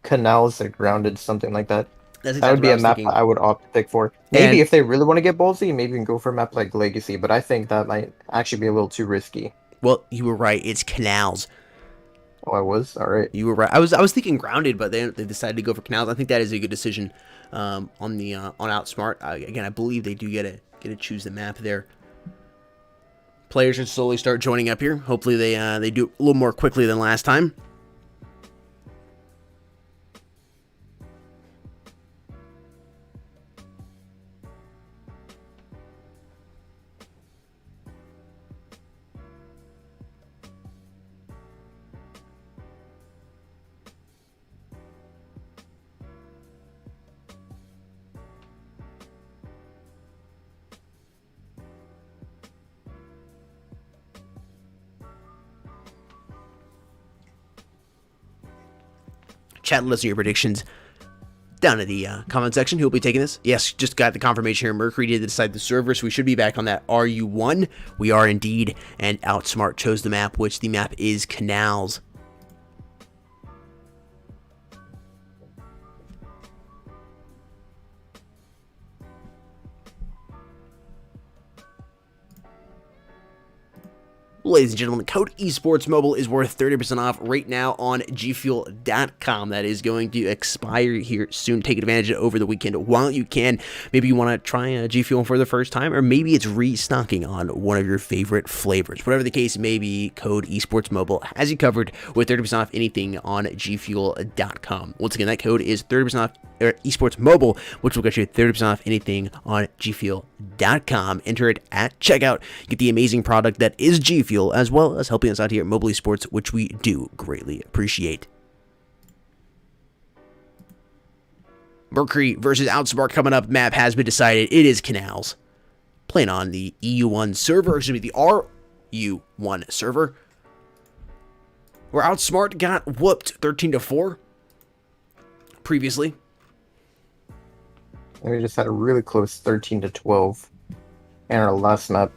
Canals or Grounded, something like that. That's exactly That would be what I a was map thinking. I would opt to pick for. Maybe And- if they really want to get ballsy, maybe you can go for a map like Legacy, but I think that might actually be a little too risky. Well, you were right. It's Canals. Oh, I was? Alright. You were right. I was thinking Grounded, but they decided to go for Canals. I think that is a good decision on Outsmart. Again, I believe they do get to choose the map there. Players should slowly start joining up here. Hopefully they do it a little more quickly than last time. Chat, let us know your predictions down in the comment section. Who will be taking this? Yes, just got the confirmation here. Mercury did decide the server, so we should be back on that RU1. We are indeed, and Outsmart chose the map, which the map is Canals. Ladies and gentlemen, code esports mobile is worth 30% off right now on gfuel.com. That is going to expire here soon. Take advantage of it over the weekend while you can. Maybe you want to try G Fuel for the first time, or maybe it's restocking on one of your favorite flavors. Whatever the case may be, code esports mobile has you covered with 30% off anything on gfuel.com. Once again, that code is 30% off Esports Mobile, which will get you 30% off anything on gfuel.com. Enter it at checkout. Get the amazing product that is G Fuel, as well as helping us out here at Mobile Esports, which we do greatly appreciate. Mercury versus Outsmart coming up. Map has been decided. It is Canals. Playing on the EU1 server, excuse me, the RU1 server, where Outsmart got whooped 13-4 previously. And we just had a really close 13-12 in our last map.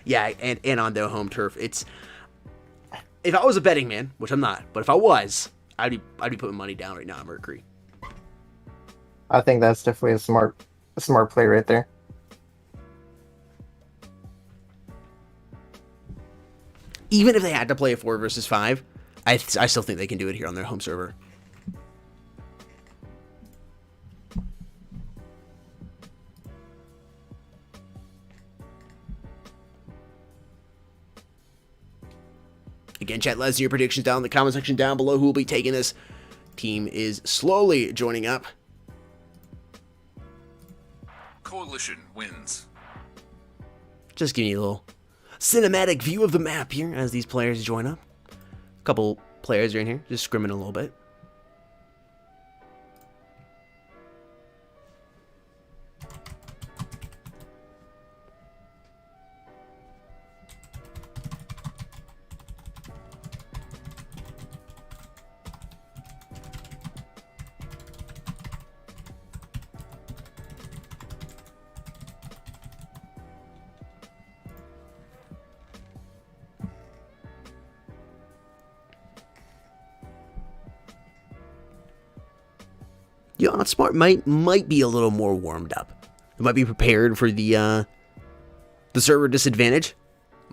Yeah, and on their home turf. It's, if I was a betting man, which I'm not, but if I was, I'd be putting money down right now on Mercury. I think that's definitely a smart play right there. Even if they had to play a 4 versus 5, I still think they can do it here on their home server. Again, chat, let us know your predictions down in the comment section down below. Who will be taking this? Team is slowly joining up. Coalition wins. Just giving you a little cinematic view of the map here as these players join up. A couple players are in here, just scrimming a little bit. Outsmart might be a little more warmed up. It might be prepared for the server disadvantage.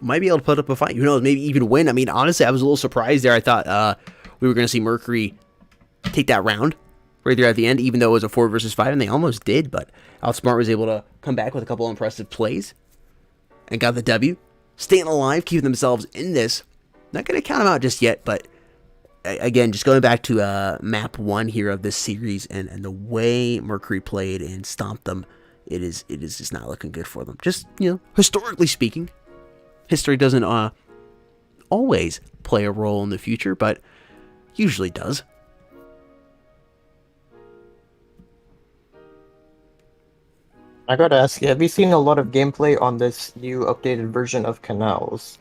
Might be able to put up a fight. Who knows? Maybe even win. I mean, honestly, I was a little surprised there. I thought we were going to see Mercury take that round right there at the end, even though it was a 4 versus 5, and they almost did. But Outsmart was able to come back with a couple impressive plays and got the W, staying alive, keeping themselves in this. Not going to count them out just yet, but again, just going back to map 1 here of this series and the way Mercury played and stomped them, it is just not looking good for them. Just, historically speaking, history doesn't always play a role in the future, but usually does. I gotta ask you, have you seen a lot of gameplay on this new updated version of Canals?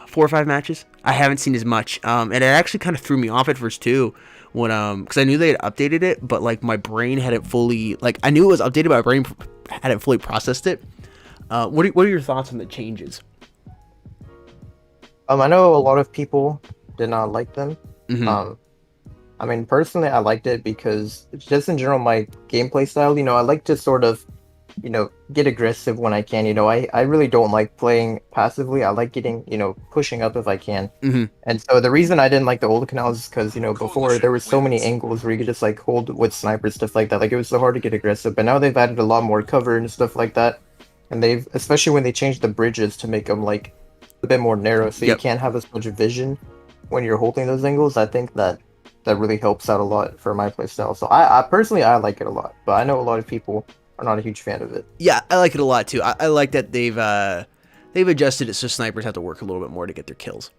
4 or 5 matches. I haven't seen as much, and it actually kind of threw me off at first too, when because I knew they had updated it, but like my brain hadn't fully, like I knew it was updated, but my brain hadn't fully processed it. What are your thoughts on the changes? I know a lot of people did not like them. Mm-hmm. I mean, personally, I liked it because just in general, my gameplay style, I like to sort of, get aggressive when I can. I really don't like playing passively. I like getting, pushing up if I can. Mm-hmm. And so the reason I didn't like the old Canals is because, before there were so many angles where you could just like hold with snipers, stuff like that. Like it was so hard to get aggressive. But now they've added a lot more cover and stuff like that. And they've, especially when they changed the bridges to make them like a bit more narrow, so you can't have as much vision when you're holding those angles. I think that really helps out a lot for my playstyle. So I personally, I like it a lot, but I know a lot of people are not a huge fan of it. Yeah, I like it a lot too. I like that they've adjusted it so snipers have to work a little bit more to get their kills.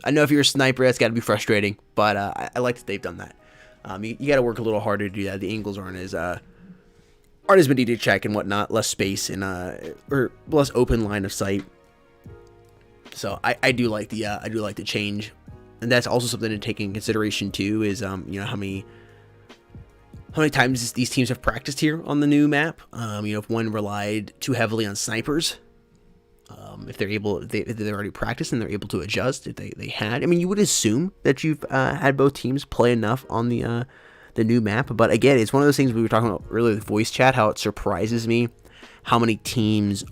I know if you're a sniper, that's got to be frustrating, but I like that they've done that. You got to work a little harder to do that. The angles aren't as many to check and whatnot, less space and or less open line of sight. So I do like the change, and that's also something to take in consideration too. Is how many times these teams have practiced here on the new map. If one relied too heavily on snipers, if they're already practiced and they're able to adjust, if they had, you would assume that you've had both teams play enough on the new map. But again, it's one of those things we were talking about earlier with voice chat, how it surprises me how many teams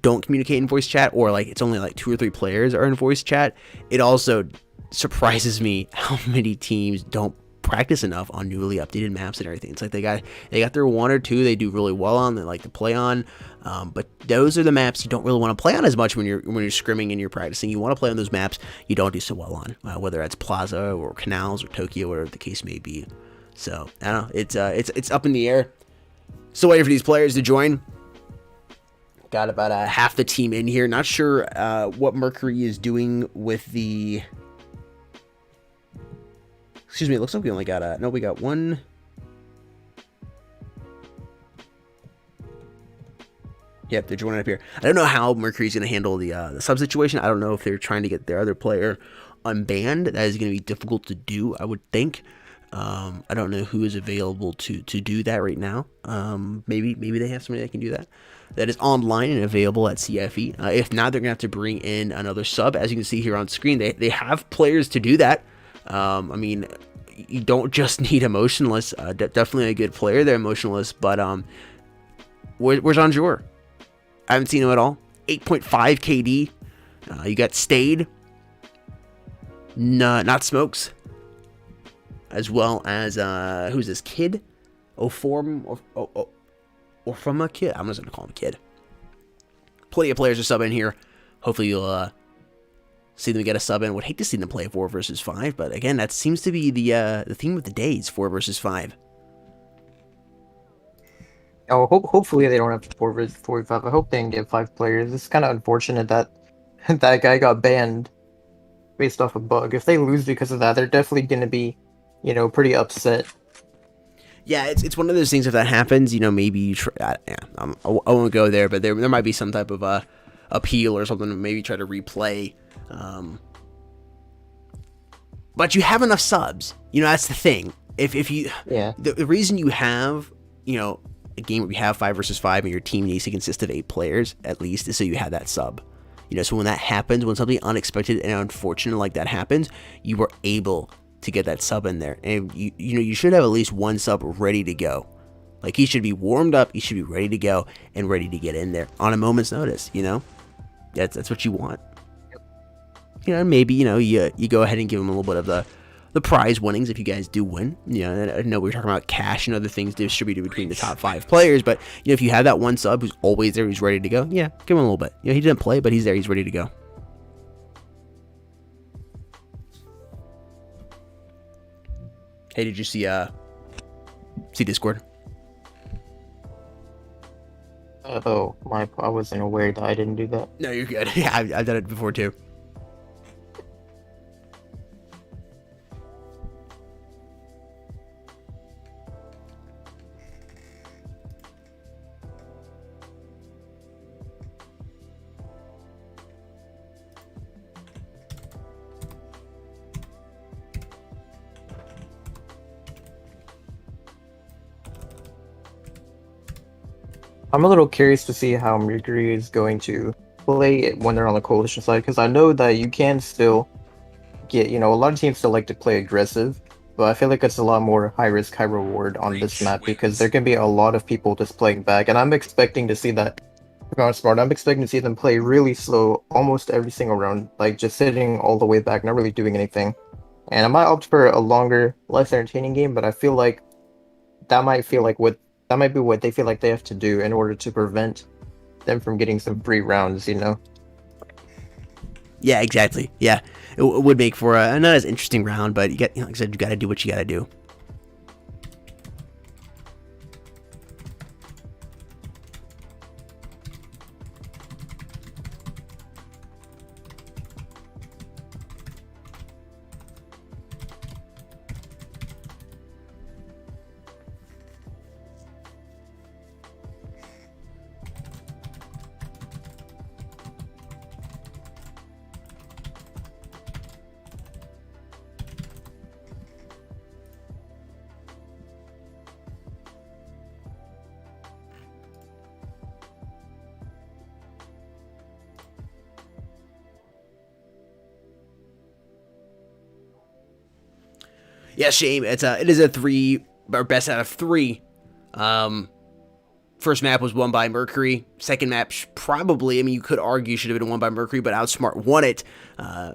don't communicate in voice chat, or like it's only like 2 or 3 players are in voice chat. It also surprises me how many teams don't practice enough on newly updated maps and everything. It's like they got their 1 or 2 they do really well on, they like to play on, but those are the maps you don't really want to play on as much when you're scrimming and you're practicing. You want to play on those maps you don't do so well on, whether that's Plaza or Canals or Tokyo, whatever the case may be. So I don't know. It's up in the air. Still waiting for these players to join. Got about half the team in here. Not sure what Mercury is doing with the. Excuse me. It looks like we only got no. We got one. Yep, they're joining up here. I don't know how Mercury's going to handle the sub situation. I don't know if they're trying to get their other player unbanned. That is going to be difficult to do, I would think. I don't know who is available to do that right now. Maybe they have somebody that can do that. That is online and available at CFE. If not, they're going to have to bring in another sub. As you can see here on screen, they have players to do that. I mean, you don't just need Emotionless. Definitely a good player there, Emotionless. But where's Anjur? I haven't seen him at all. 8.5 KD. You got Stayed. Not Smokes. As well as, who's this kid? Or from a kid? I'm just going to call him Kid. Plenty of players are subbing here. Hopefully you'll see them get a sub in. Would hate to see them play 4 versus 5, but again, that seems to be the theme of the day is 4 versus 5. Oh, hopefully they don't have 4 versus 45. I hope they can get 5 players. It's kind of unfortunate that that guy got banned based off a bug. If they lose because of that, they're definitely going to be, pretty upset. Yeah, it's one of those things. If that happens, maybe you try. I won't go there, but there might be some type of appeal or something. Maybe try to replay. But you have enough subs. That's the thing. If you, the reason you have, a game where you have 5 versus 5 and your team needs to consist of 8 players at least is so you have that sub. So when that happens, when something unexpected and unfortunate like that happens, you are able to get that sub in there. And you should have at least one sub ready to go. Like, he should be warmed up, he should be ready to go and ready to get in there on a moment's notice, That's what you want. Maybe, you go ahead and give him a little bit of the prize winnings if you guys do win. I know we were talking about cash and other things distributed between the top 5 players, but if you have that one sub who's always there, who's ready to go, yeah, give him a little bit. He didn't play, but he's there, he's ready to go. Hey, did you see Discord? Oh, I wasn't aware that I didn't do that. No, you're good. Yeah, I've done it before too. I'm a little curious to see how Mercury is going to play it when they're on the coalition side, because I know that you can still get, a lot of teams still like to play aggressive, but I feel like it's a lot more high risk, high reward on this map because there can be a lot of people just playing back, and I'm expecting to see that from Outsmart. I'm expecting to see them play really slow almost every single round, like just sitting all the way back, not really doing anything. And I might opt for a longer, less entertaining game, but I feel like that might be what they feel like they have to do in order to prevent them from getting some free rounds, Yeah, exactly. Yeah, it would make for a not as interesting round, but like I said, you got to do what you got to do. Yeah, shame. It is a 3 or best out of 3. First map was won by Mercury. Second map probably, you could argue should have been won by Mercury, but Outsmart won it.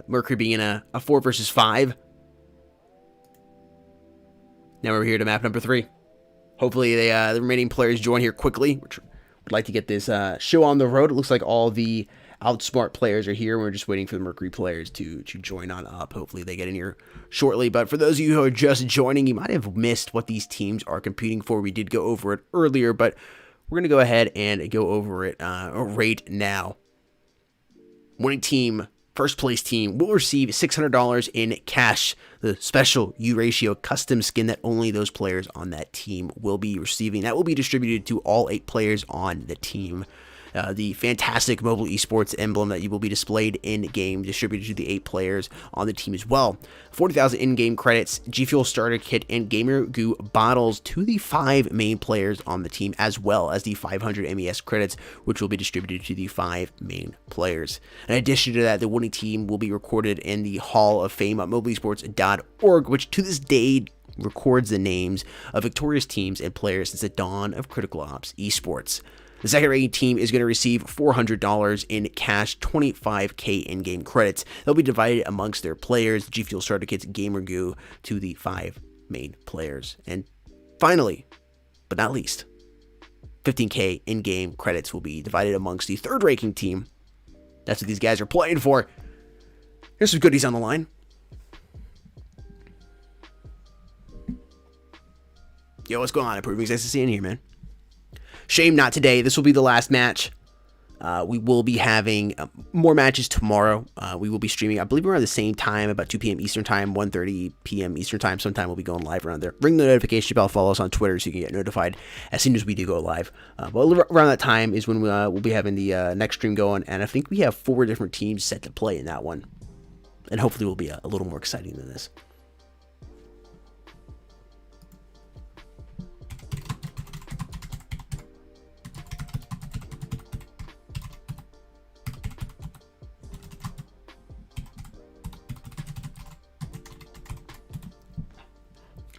Mercury being in a 4 versus 5. Now we're here to map number 3. Hopefully the remaining players join here quickly. Would like to get this show on the road. It looks like all the Outsmart players are here. We're just waiting for the Mercury players to join on up. Hopefully they get in here shortly. But for those of you who are just joining, you might have missed what these teams are competing for. We did go over it earlier, but we're going to go ahead and go over it right now. Winning team, first place team, will receive $600 in cash, the special U-Ratio custom skin that only those players on that team will be receiving. That will be distributed to all 8 players on the team. The fantastic mobile esports emblem that you will be displayed in-game, distributed to the 8 players on the team as well. 40,000 in-game credits, G Fuel starter kit, and Gamer Goo bottles to the 5 main players on the team, as well as the 500 MES credits, which will be distributed to the 5 main players. In addition to that, the winning team will be recorded in the Hall of Fame at mobileesports.org, which to this day records the names of victorious teams and players since the dawn of Critical Ops esports. The second rated team is going to receive $400 in cash, 25k in-game credits. They'll be divided amongst their players, G Fuel starter kits, Gamer Goo to the 5 main players. And finally, but not least, 15k in-game credits will be divided amongst the third ranking team. That's what these guys are playing for. Here's some goodies on the line. Yo, what's going on, Improving? Nice to see you in here, man. Shame not today. This will be the last match. We will be having more matches tomorrow. We will be streaming, I believe, around the same time, about 2 p.m. Eastern Time, 1:30 p.m. Eastern Time. Sometime we'll be going live around there. Ring the notification bell, follow us on Twitter so you can get notified as soon as we do go live. But around that time is when we'll be having the next stream going, and I think we have 4 different teams set to play in that one. And hopefully we'll be a little more exciting than this.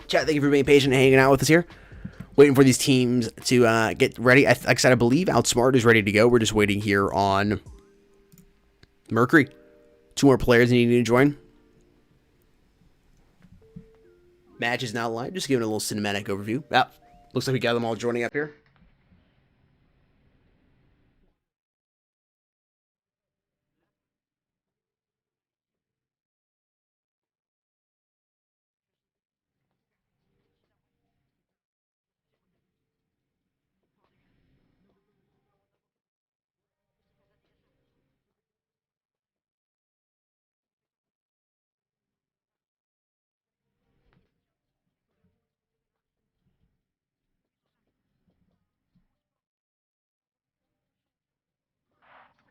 Chat, thank you for being patient and hanging out with us here. Waiting for these teams to get ready. Like I said, I believe Outsmart is ready to go. We're just waiting here on Mercury. 2 more players needing to join. Match is now live. Just giving a little cinematic overview. Looks like we got them all joining up here.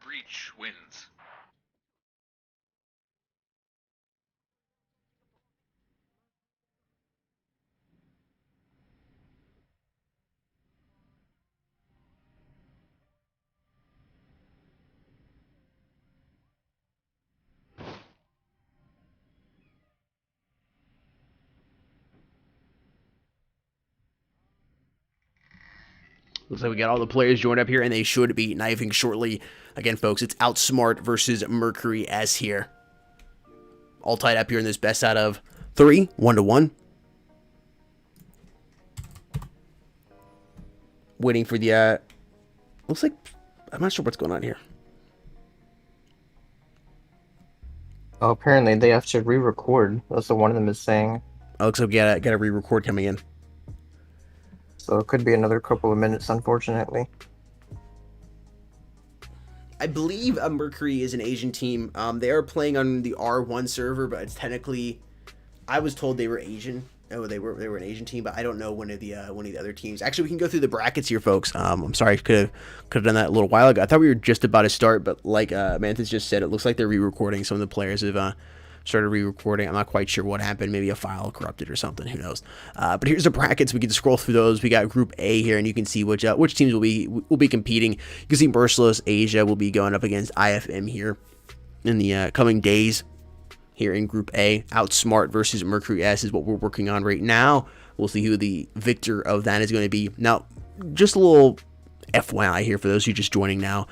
Breach wins. Looks like we got all the players joined up here, and they should be knifing shortly. Again, folks, it's Outsmart versus Mercury as here. All tied up here in this best out of 3, 1-1. Waiting for the, looks like, I'm not sure what's going on here. Oh, apparently they have to re-record. That's what one of them is saying. Oh, looks like we got a re-record coming in. So it could be another couple of minutes, unfortunately. I believe Mercury is an Asian team. They are playing on the R1 server, but it's technically, I was told they were Asian. Oh, they were an Asian team, but I don't know one of the other teams. Actually, we can go through the brackets here, folks. I'm sorry, I could have done that a little while ago. I thought we were just about to start, but like Manthus just said, it looks like they're re-recording. Some of the players have started re-recording. I'm not quite sure what happened. Maybe a file corrupted or something. Who knows? But here's the brackets. We can scroll through those. We got Group A here, and you can see which teams will be competing. You can see Merciless Asia will be going up against IFM here in the coming days. Here in Group A, Outsmart versus Mercury S is what we're working on right now. We'll see who the victor of that is going to be. Now, just a little FYI here for those who are just joining now.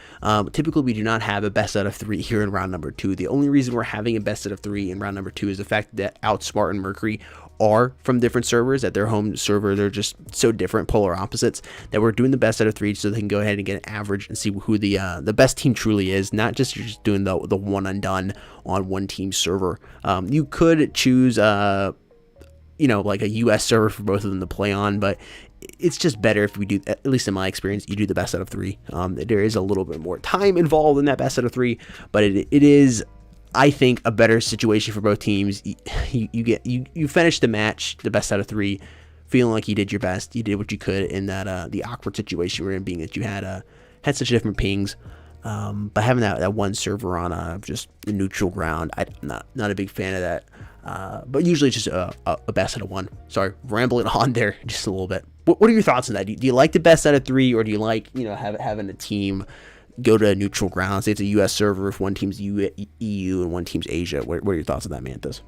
Typically, we do not have a best out of 3 here in round number 2. The only reason we're having a best out of 3 in round number 2 is the fact that Outsmart and Mercury are from different servers. At their home server, they're just so different, polar opposites, that we're doing the best out of 3 so they can go ahead and get an average and see who the best team truly is, not just you're just doing the one and done on one team server. You could choose like a US server for both of them to play on, but it's just better if we do, at least in my experience, you do the best out of 3. There is a little bit more time involved in that best out of 3, but it is, I think, a better situation for both teams. You finish the match, the best out of 3, feeling like you did your best. You did what you could in that the awkward situation we're in, being that you had such different pings. But having that one server on just the neutral ground, I'm not a big fan of that. But usually it's just a best out of 1. Sorry, rambling on there just a little bit. What are your thoughts on that? Do you like the best out of 3, or do you like having a team go to a neutral ground? Say it's a U.S. server if one team's EU and one team's Asia. What are your thoughts on that, Mantis?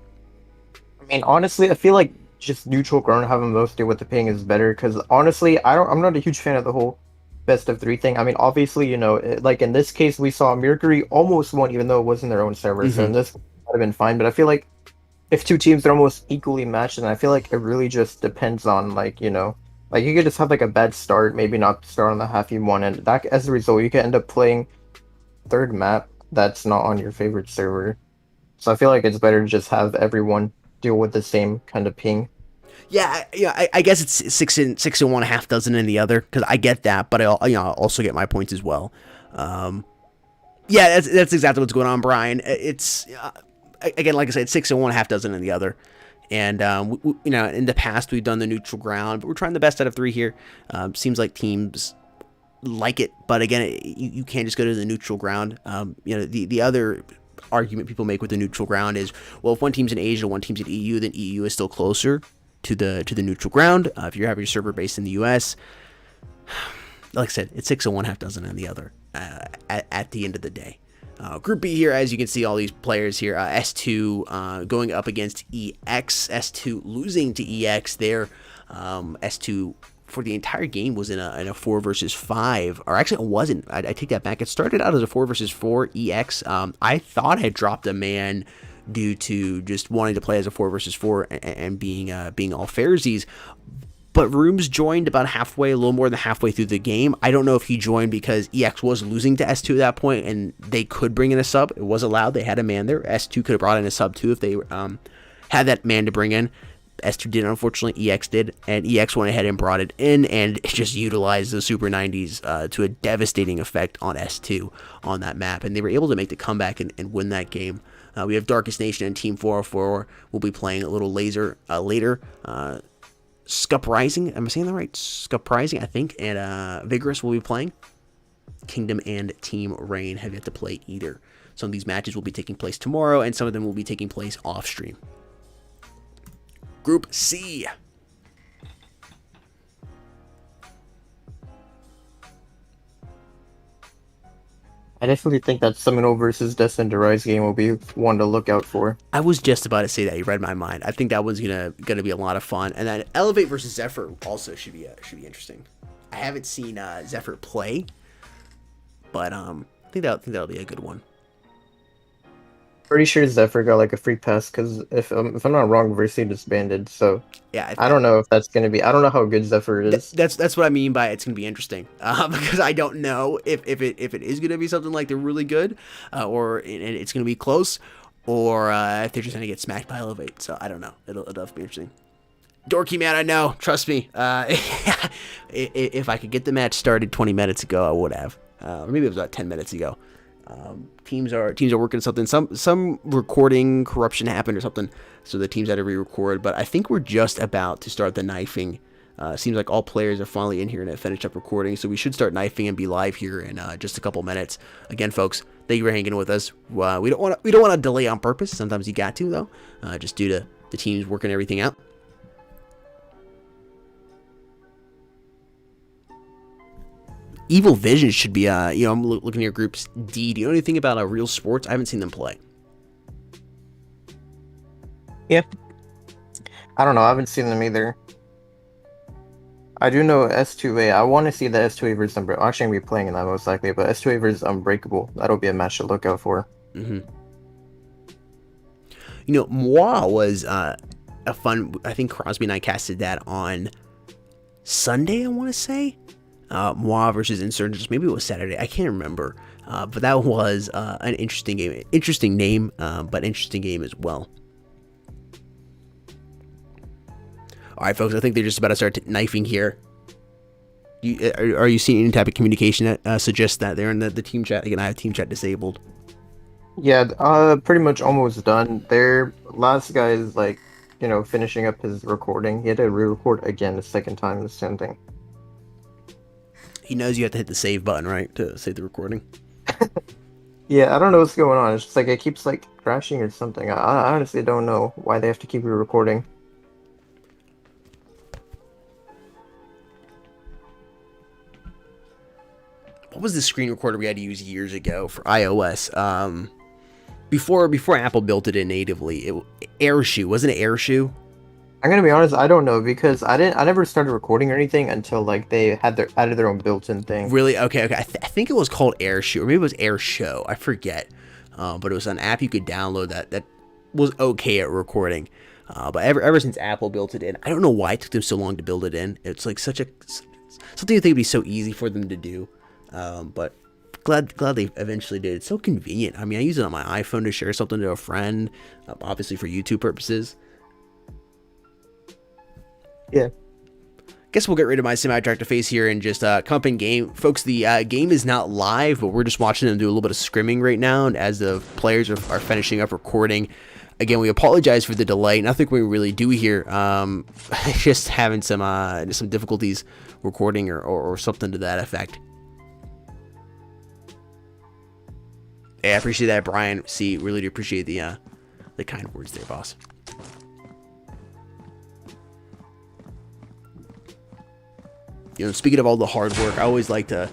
I mean, honestly, I feel like just neutral ground, having both deal with the ping is better, because honestly, I'm not a huge fan of the whole best of 3 thing. I mean, obviously, like in this case, we saw Mercury almost won, even though it wasn't their own server. So in this would have been fine. But I feel like if 2 teams are almost equally matched, then I feel like it really just depends on like you could just have like a bad start, maybe not start on the half you won, and that as a result you could end up playing third map that's not on your favorite server. So I feel like it's better to just have everyone deal with the same kind of ping. Yeah, I guess it's 6 and 1 half dozen in the other, because I get that, but I also get my points as well. Yeah, that's exactly what's going on, Brian. It's again, like I said, 6 and 1 half dozen in the other. And, in the past, we've done the neutral ground, but we're trying the best out of 3 here. Seems like teams like it, but again, you can't just go to the neutral ground. The other argument people make with the neutral ground is, well, if one team's in Asia, one team's in EU, then EU is still closer to the neutral ground. If you have your server based in the US, like I said, it's 6 and 1 half dozen in the other at the end of the day. Group B here, as you can see, all these players here. S2 going up against EX. S2 losing to EX there. S2 for the entire game was in a 4 versus 5. Or actually, it wasn't. I take that back. It started out as a 4 versus 4. EX, I thought had dropped a man due to just wanting to play as a 4 versus 4 and being all fairsies. But Rooms joined about halfway, a little more than halfway through the game. I don't know if he joined because EX was losing to S2 at that point, and they could bring in a sub. It was allowed. They had a man there. S2 could have brought in a sub too if they had that man to bring in. S2 did, unfortunately. EX did, and EX went ahead and brought it in and just utilized the Super 90s to a devastating effect on S2 on that map, and they were able to make the comeback and win that game. We have Darkest Nation and Team 404 will be playing a little later. Scup Rising, am I saying that right? Scup Rising, I think, and Vigorous will be playing. Kingdom and Team Rain have yet to play either. Some of these matches will be taking place tomorrow, and some of them will be taking place off stream. Group C. I definitely think that Seminole versus Destined to Rise game will be one to look out for. I was just about to say that. You read my mind. I think that one's gonna be a lot of fun. And then Elevate versus Zephyr also should be interesting. I haven't seen Zephyr play, but I think that'll be a good one. Pretty sure Zephyr got like a free pass because if I'm not wrong, Versi disbanded. So yeah, I don't know if that's gonna be. I don't know how good Zephyr is. That's what I mean by it's gonna be interesting because I don't know if it is gonna be something like they're really good, or it's gonna be close, or if they're just gonna get smacked by Elevate. So I don't know. It'll definitely be interesting. Dorky man, I know. Trust me. If I could get the match started 20 minutes ago, I would have. Or maybe it was about 10 minutes ago. Teams are working on something. Some recording corruption happened or something, so the teams had to re-record. But I think we're just about to start the knifing. Seems like all players are finally in here and have finished up recording, so we should start knifing and be live here in just a couple minutes. Again, folks, thank you for hanging with us. We don't want to delay on purpose. Sometimes you got to though, just due to the teams working everything out. Evil Vision should be, I'm looking at your groups D. Do you know anything about Real Sports? I haven't seen them play. Yeah. I don't know. I haven't seen them either. I do know S2A. I want to see the S2A versus Unbreakable. Actually, I'm going to be playing in that most likely, but S2A versus Unbreakable. That'll be a match to look out for. Mm-hmm. Moi was a fun. I think Crosby and I casted that on Sunday, I want to say. Moi versus Insurgents. Maybe it was Saturday. I can't remember. But that was an interesting game. Interesting name, but interesting game as well. All right, folks. I think they're just about to start knifing here. Are you seeing any type of communication that suggests that they're in the team chat? Again, I have team chat disabled. Yeah, pretty much almost done. Their last guy is like, finishing up his recording. He had to re-record again the second time, the same thing. He knows you have to hit the save button, right, to save the recording? Yeah, I don't know what's going on. It's just like it keeps like crashing or something. I honestly don't know why they have to keep re-recording. What was the screen recorder we had to use years ago for iOS? Before Apple built it in natively, AirShoe, wasn't it AirShoe? I'm gonna be honest, I don't know because I never started recording or anything until like they had added their own built-in thing. Really? Okay. I think it was called AirShoe, or maybe it was AirShow. I forget. But it was an app you could download that was okay at recording. But ever since Apple built it in, I don't know why it took them so long to build it in. It's like something you think would be so easy for them to do. But glad they eventually did. It's so convenient. I mean, I use it on my iPhone to share something to a friend, obviously for YouTube purposes. Yeah. Guess we'll get rid of my semi-tractor face here and just comp in game. Folks, the game is not live, but we're just watching them do a little bit of scrimming right now as the players are finishing up recording. Again, we apologize for the delay. Nothing we really do here. Just having some difficulties recording or something to that effect. Hey, I appreciate that, Brian. Really do appreciate the kind words there, boss. Speaking of all the hard work, I always like to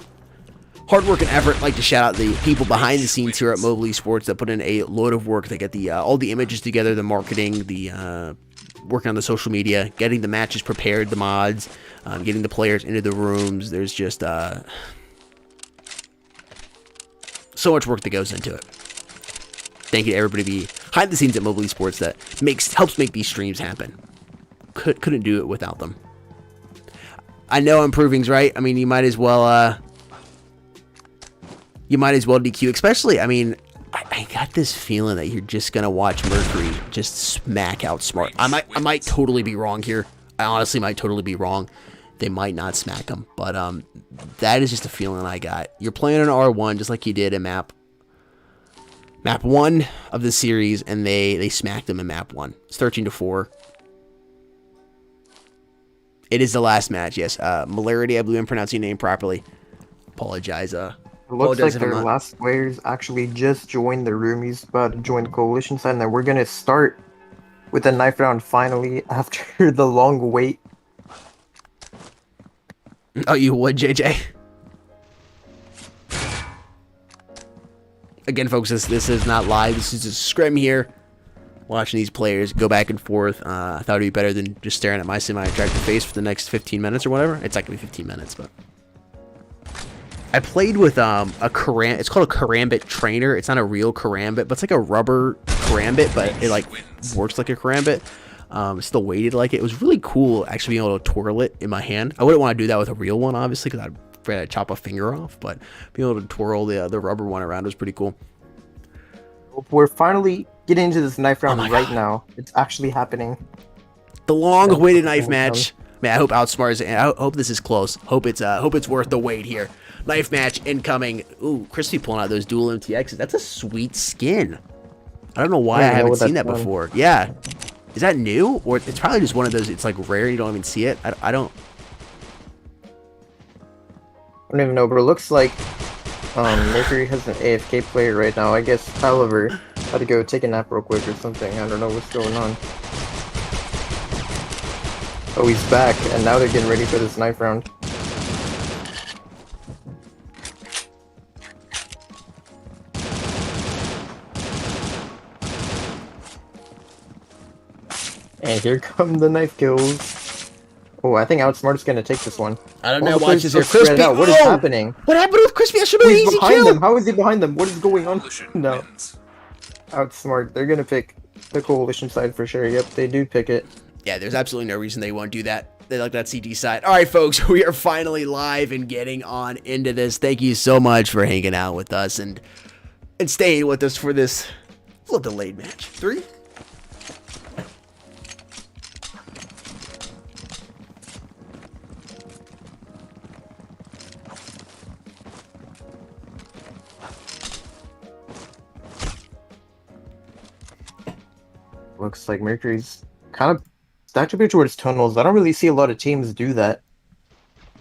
hard work and effort. Like to shout out the people behind the scenes here at Mobile Esports that put in a load of work. They get the all the images together, the marketing, the working on the social media, getting the matches prepared, the mods, getting the players into the rooms. There's just so much work that goes into it. Thank you to everybody behind the scenes at Mobile Esports that helps make these streams happen. Couldn't do it without them. I know improving's right. I mean, you might as well DQ. Especially, I mean, I got this feeling that you're just gonna watch Mercury just smack Outsmart. I might totally be wrong here. I honestly might totally be wrong. They might not smack him, but that is just a feeling I got. You're playing an R1 just like you did in map 1 of the series, and they smacked them in map 1. It's 13-4. It is the last match, yes. Malarity, I believe I'm pronouncing your name properly. Apologize. It looks like their last players actually just joined the room. He's about to join the coalition side, and then we're gonna start with the knife round finally after the long wait. Oh, you would, JJ? Again, folks, this is not live. This is a scrim here. Watching these players go back and forth. I thought it'd be better than just staring at my semi-attractive face for the next 15 minutes or whatever. It's not gonna be 15 minutes, but I played with it's called a karambit trainer. It's not a real karambit, but it's like a rubber karambit, but it like works like a karambit. Still weighted like it. It was really cool actually being able to twirl it in my hand. I wouldn't want to do that with a real one, obviously, because I'd chop a finger off, but being able to twirl the rubber one around was pretty cool. We're finally getting into this knife round right now. It's actually happening. The long-awaited knife match. Man, I hope Outsmart I hope this is close. Hope it's worth the wait here. Knife match incoming. Ooh, Crispy pulling out those dual MTXs. That's a sweet skin. I don't know why I haven't seen that before. Yeah. Is that new? Or it's probably just one of those, it's like rare, you don't even see it. I don't even know, but it looks like Mercury has an AFK player right now. I guess Oliver had to go take a nap real quick or something. I don't know what's going on. Oh, he's back, and now they're getting ready for this knife round. And here come the knife kills. Oh, I think Outsmart's gonna take this one. I don't know. Watch this here. Crispy. What is happening? What happened with Crispy? That should be an easy behind kill. them. How is he behind them? What is going on? No. Outsmart. They're gonna pick the coalition side for sure. Yep, they do pick it. Yeah, there's absolutely no reason they won't do that. They like that CT side. All right, folks, we are finally live and getting on into this. Thank you so much for hanging out with us and staying with us for this little delayed match. 3. Looks like Mercury's kind of stacked up here towards tunnels. I don't really see a lot of teams do that,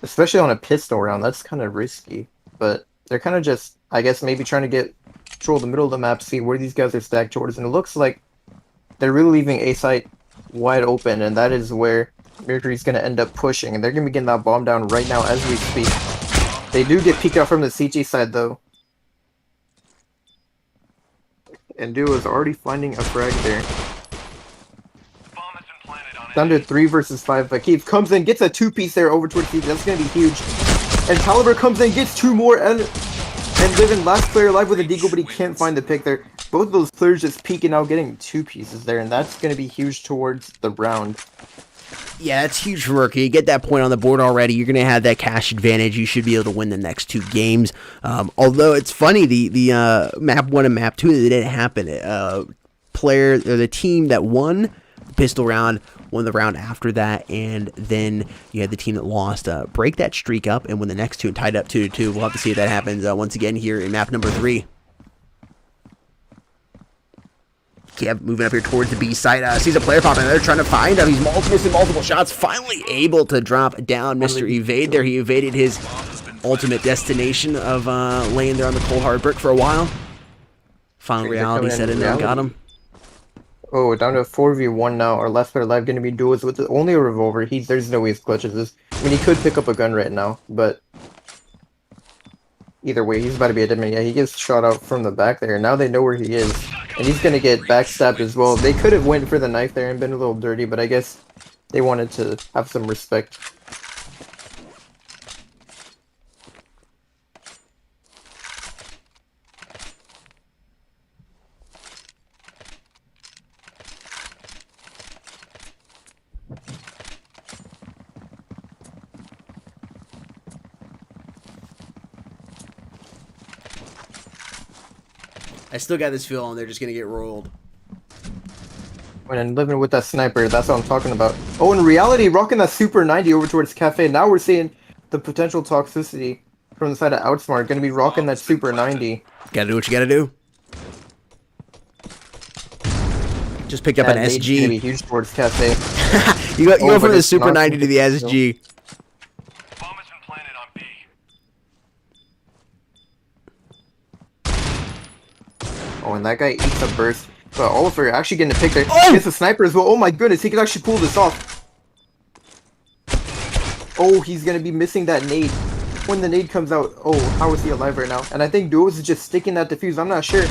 especially on a pistol round. That's kind of risky, but they're kind of just, I guess, maybe trying to get control the middle of the map, see where these guys are stacked towards, and it looks like they're really leaving A site wide open, and that is where Mercury's going to end up pushing, and they're going to be getting that bomb down right now as we speak. They do get peeked out from the CT side, though. And Duo is already finding a frag there. Down to 3 versus 5, but Keith comes in, gets a 2-piece there over towards CT. That's going to be huge. And Caliber comes in, gets 2 more, and Living last player alive with a deagle, but he can't find the pick there. Both of those players just peeking out, getting 2 pieces there, and that's going to be huge towards the round. Yeah, that's huge for Mercury. You get that point on the board already, you're going to have that cash advantage. You should be able to win the next 2 games. Although it's funny, the map 1 and map 2, it didn't happen. The team that won the pistol round won the round after that, and then you had the team that lost break that streak up and win the next 2 and tied up 2-2. We'll have to see if that happens once again here in map number 3. Kev moving up here towards the B side, sees a player popping in there, trying to find him. He's missing multiple shots, finally able to drop down Mr. Evade there. He evaded his ultimate destination of laying there on the cold hard brick for a while. Final reality set in there and got him. Oh, down to 4v1 now. Our last player alive going to be duos with only a revolver. There's no way he clutches this. I mean, he could pick up a gun right now, but either way, he's about to be a dead man. Yeah, he gets shot out from the back there. Now they know where he is, and he's going to get backstabbed as well. They could have went for the knife there and been a little dirty, but I guess they wanted to have some respect. I still got this feeling they're just going to get rolled. And living with that sniper, that's what I'm talking about. Oh, in reality, rocking that Super 90 over towards Cafe. Now we're seeing the potential toxicity from the side of Outsmart. Going to be rocking that Super 90. Gotta do what you gotta do. Just picked up an SG. Going to be huge towards Cafe. you go from the Super 90 to the SG. Bomb has been planted on B. Oh, and that guy eats a burst. But Oliver actually getting a pick there. Oh! Gets a sniper as well. Oh my goodness, he can actually pull this off. Oh, he's going to be missing that nade. When the nade comes out, oh, how is he alive right now? And I think Duos is just sticking that defuse. I'm not sure.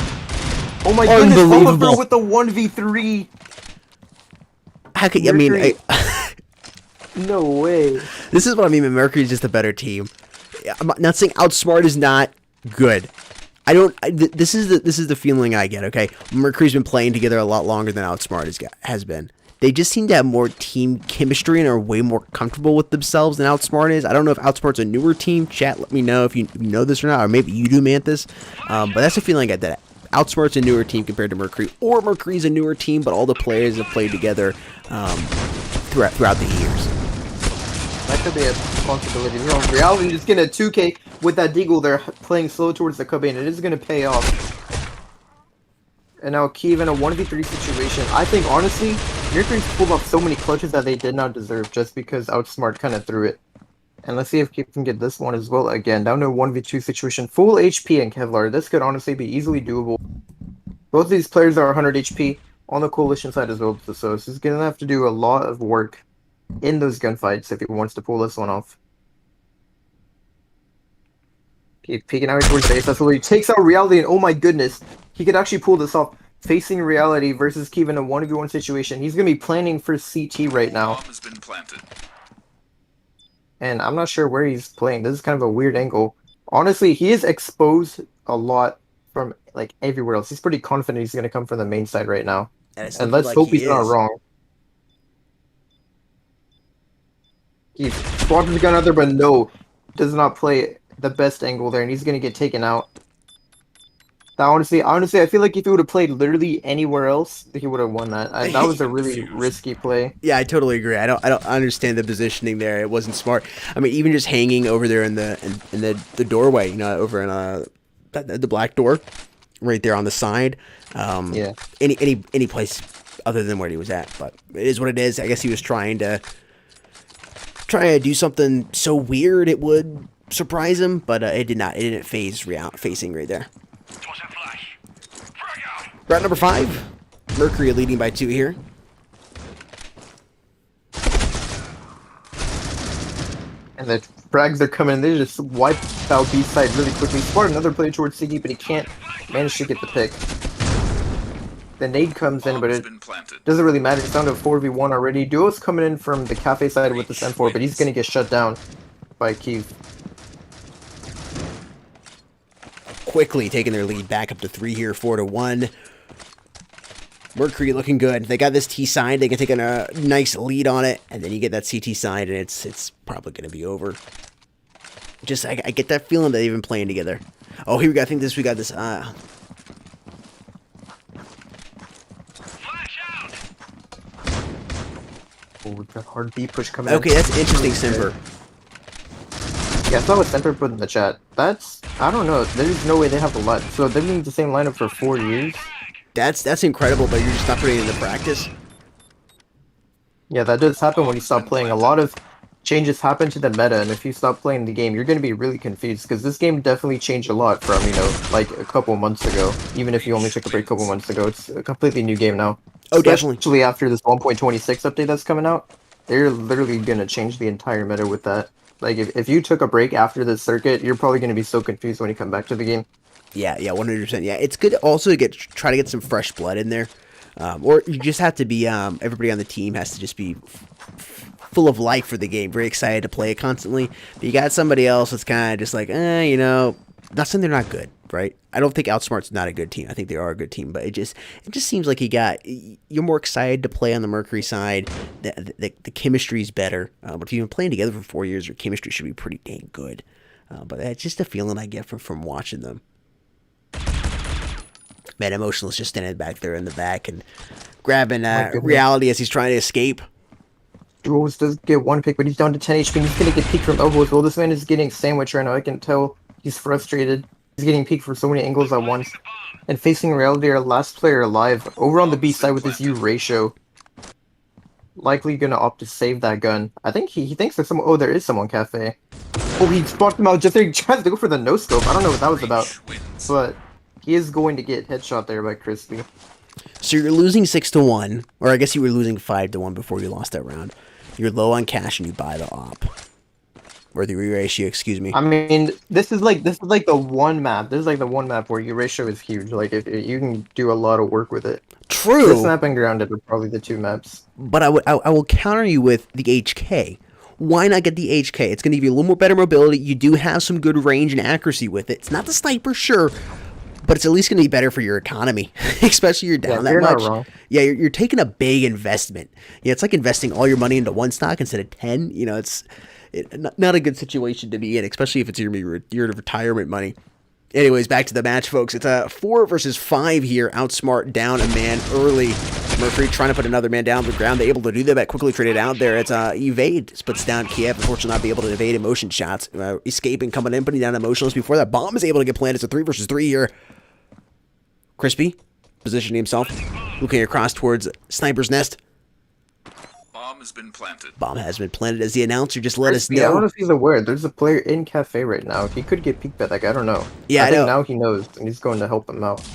Oh my goodness, Oliver with the 1v3. How could, I mean, no way. This is what I mean. Mercury's just a better team. I'm not saying Outsmart is not good. This is the feeling I get. Okay, Mercury's been playing together a lot longer than Outsmart has been. They just seem to have more team chemistry and are way more comfortable with themselves than Outsmart is. I don't know if Outsmart's a newer team. Chat, let me know if you know this or not, or maybe you do, Manthus. But that's the feeling I get, that Outsmart's a newer team compared to Mercury, or Mercury's a newer team, but all the players have played together throughout the years. That could be a possibility. Reality just getting a 2K with that deagle there, playing slow towards the Cubby, and it is going to pay off. And now Kiev in a 1v3 situation. I think, honestly, Mercury's pulled off so many clutches that they did not deserve just because Outsmart kind of threw it. And let's see if Kiev can get this one as well. Again, down to a 1v2 situation. Full HP in Kevlar. This could honestly be easily doable. Both of these players are 100 HP on the Coalition side as well, so he's going to have to do a lot of work in those gunfights if he wants to pull this one off. Keep peeking out towards base. That's where he takes out Reality, and oh my goodness, he could actually pull this off. Facing Reality versus Keev in a 1v1 situation. He's going to be planning for CT right now. Bomb has been planted. And I'm not sure where he's playing. This is kind of a weird angle. Honestly, he is exposed a lot from like everywhere else. He's pretty confident he's going to come from the main side right now. And let's hope he's not wrong. He spawns the gun out there, but no, does not play the best angle there, and he's gonna get taken out. Honestly, I feel like if he would have played literally anywhere else, he would have won that. That was a really risky play. Yeah, I totally agree. I don't understand the positioning there. It wasn't smart. I mean, even just hanging over there in the doorway, you know, over in the black door, right there on the side. Yeah. Any place other than where he was at, but it is what it is. I guess he was trying to do something so weird it would surprise him, but it did not. It didn't facing right there. Tossing flash. Frag out. Route number 5. Mercury leading by 2 here. And the frags are coming. They just wipe out B side really quickly. Spot another play towards Siggy, but he can't manage to get the pick. The nade comes in, but it doesn't really matter. It's down to 4v1 already. Duo's coming in from the cafe side with this M4, but he's going to get shut down by Keith. Quickly taking their lead back up to 3 here, 4-1. Mercury looking good. They got this T side. They can take a nice lead on it, and then you get that CT side, and it's probably going to be over. Just I get that feeling that they've been playing together. Oh, here we go. I think we got this. Flash out. Oh, we've got hard B push coming in. Okay, that's interesting, Simper. Yeah, I saw what Semper put in the chat. I don't know. There's no way they have a lot. So they've been in the same lineup for 4 years. That's incredible, but you're just not putting it into practice. Yeah, that does happen when you stop playing. A lot of changes happen to the meta, and if you stop playing the game, you're going to be really confused, because this game definitely changed a lot from, you know, like a couple months ago. Even if you only took a break a couple months ago, it's a completely new game now. Oh, definitely. Especially after this 1.26 update that's coming out. They're literally going to change the entire meta with that. Like, if you took a break after this circuit, you're probably going to be so confused when you come back to the game. Yeah, 100%. Yeah, it's good also to try to get some fresh blood in there. Or you just have to be, everybody on the team has to just be full of life for the game, very excited to play it constantly. But you got somebody else that's kind of just like, you know, not saying they're not good, right? I don't think Outsmart's not a good team. I think they are a good team, but it just seems like you're more excited to play on the Mercury side. The chemistry's better. But if you've been playing together for 4 years, your chemistry should be pretty dang good. But that's just a feeling I get from watching them. Man, Emotional's just standing back there in the back and grabbing Reality as he's trying to escape. Duos does get one pick, but he's down to 10 HP, and he's going to get peeked from elbows. Well, this man is getting sandwiched right now. I can tell he's frustrated. He's getting peeked from so many angles at once. And facing Reality, our last player alive, over on the B side with his U ratio. Likely going to opt to save that gun. I think he thinks there's someone. Oh, there is someone Cafe. Oh, he spotted him out just there. He tries to go for the no-scope. I don't know what that was about. But he is going to get headshot there by Crispy. So you're losing 6-1, or I guess you were losing 5-1 before you lost that round. You're low on cash and you buy the op, or the re-ratio. Excuse me. I mean, this is like the one map. This is like the one map where your ratio is huge. Like if you can do a lot of work with it. True. This map and Grounded are probably the two maps. But I will counter you with the HK. Why not get the HK? It's going to give you a little more better mobility. You do have some good range and accuracy with it. It's not the sniper, sure, but it's at least going to be better for your economy, especially you're down that you're much. not wrong. Yeah, you're taking a big investment. Yeah, it's like investing all your money into one stock instead of 10. You know, it's not a good situation to be in, especially if it's your retirement money. Anyways, back to the match, folks. It's a 4 versus 5 here. Outsmart down a man early. Mercury trying to put another man down on the ground. They're able to do that, but quickly traded out there. It's evade. Splits down Kiev. Unfortunately, not be able to evade emotion shots. Escaping, coming in, putting down Emotionless before that bomb is able to get planted. It's a 3 versus 3 here. Crispy positioning himself, looking across towards Sniper's Nest. Bomb has been planted. Bomb has been planted, as the announcer just let us Crispy, I don't know. know if he's aware. There's a player in Cafe right now. He could get peeked by that guy. I don't know. Yeah, I think know. now he knows, and he's going to help him out.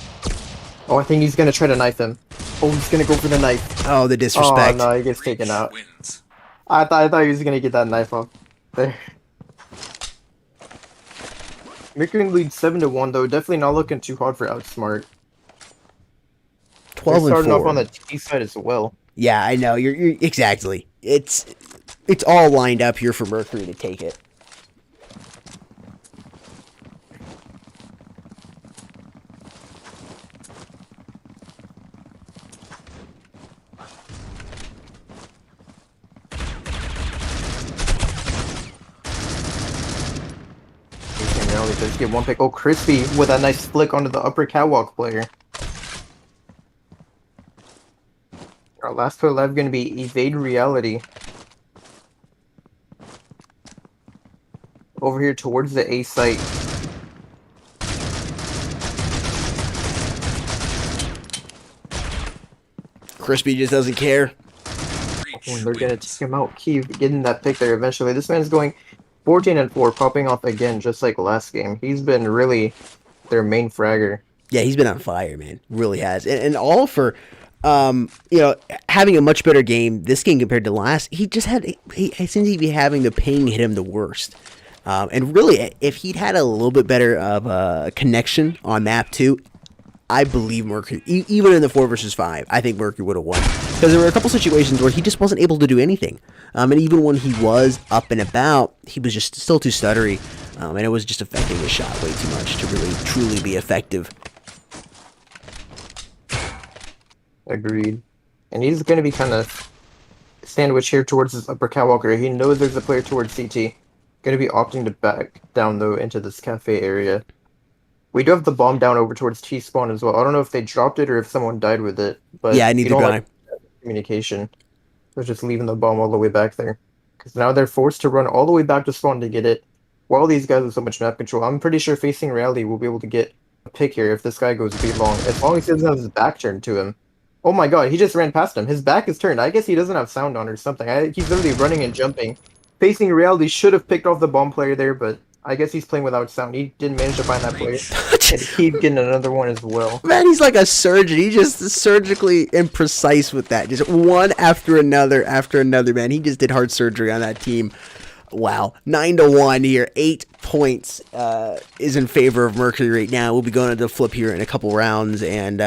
Oh, I think he's going to try to knife him. Oh, he's going to go for the knife. Oh, the disrespect. Oh, no, he gets taken out. Wins. I thought he was going to get that knife off there. Mercury leads 7-1, though. Definitely not looking too hard for Outsmart. 12 and 4. Starting off on the T side as well. Yeah, I know. You're exactly. It's all lined up here for Mercury to take it. Reality does get one pick. Oh, Crispy with a nice flick onto the upper catwalk player. Our last player left going to be Evade Reality. Over here towards the A site. Crispy just doesn't care. Oh, they're going to take him out. Keep getting that pick there eventually. This man's going 14-4, popping off again just like last game. He's been really their main fragger. Yeah, he's been on fire, man. Really has. And all for, having a much better game this game compared to last. He just had, he seems to be having the ping hit him the worst. And really, if he'd had a little bit better of a connection on map 2, I believe Mercury, even in the 4 versus 5, I think Mercury would have won. Because there were a couple situations where he just wasn't able to do anything. And even when he was up and about, he was just still too stuttery. And it was just affecting his shot way too much to really, truly be effective. Agreed. And he's going to be kind of sandwiched here towards his upper catwalk area. He knows there's a player towards CT. Going to be opting to back down, though, into this cafe area. We do have the bomb down over towards T-spawn as well. I don't know if they dropped it or if someone died with it. But yeah, neither do I. Communication. They're just leaving the bomb all the way back there. Because now they're forced to run all the way back to spawn to get it. While these guys have so much map control, I'm pretty sure Facing Reality will be able to get a pick here if this guy goes a bit long. As long as he doesn't have his back turned to him. Oh my god, he just ran past him. His back is turned. I guess he doesn't have sound on or something. He's literally running and jumping. Facing Reality should have picked off the bomb player there, but I guess he's playing without sound. He didn't manage to find that player. And he's getting another one as well. Man, he's like a surgeon. He's just surgically imprecise with that. Just one after another, man. He just did heart surgery on that team. Wow. 9-1 here. 8 points is in favor of Mercury right now. We'll be going to the flip here in a couple rounds. And,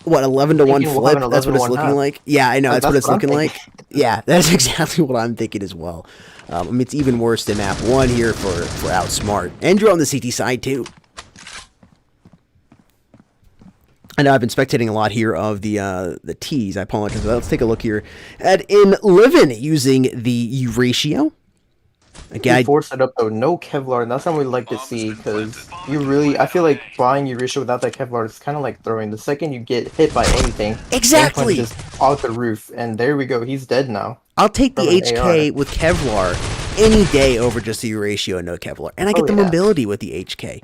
what, 11-1 flip? That's what it's looking like? Yeah, I know. That's what it's looking like. Yeah, that's exactly what I'm thinking as well. It's even worse than map 1 here for Outsmart. And you're on the CT side, too. I know I've been spectating a lot here of the T's. I apologize. Let's take a look here at In Livin using the ratio. Again, forced it up though, no Kevlar, and that's something we like to see because I feel like buying Eurisha without that Kevlar is kind of like throwing. The second you get hit by anything, exactly, just out the roof, and there we go. He's dead now. I'll take the HK with Kevlar any day over just the ratio and no Kevlar, and I get the mobility with the HK.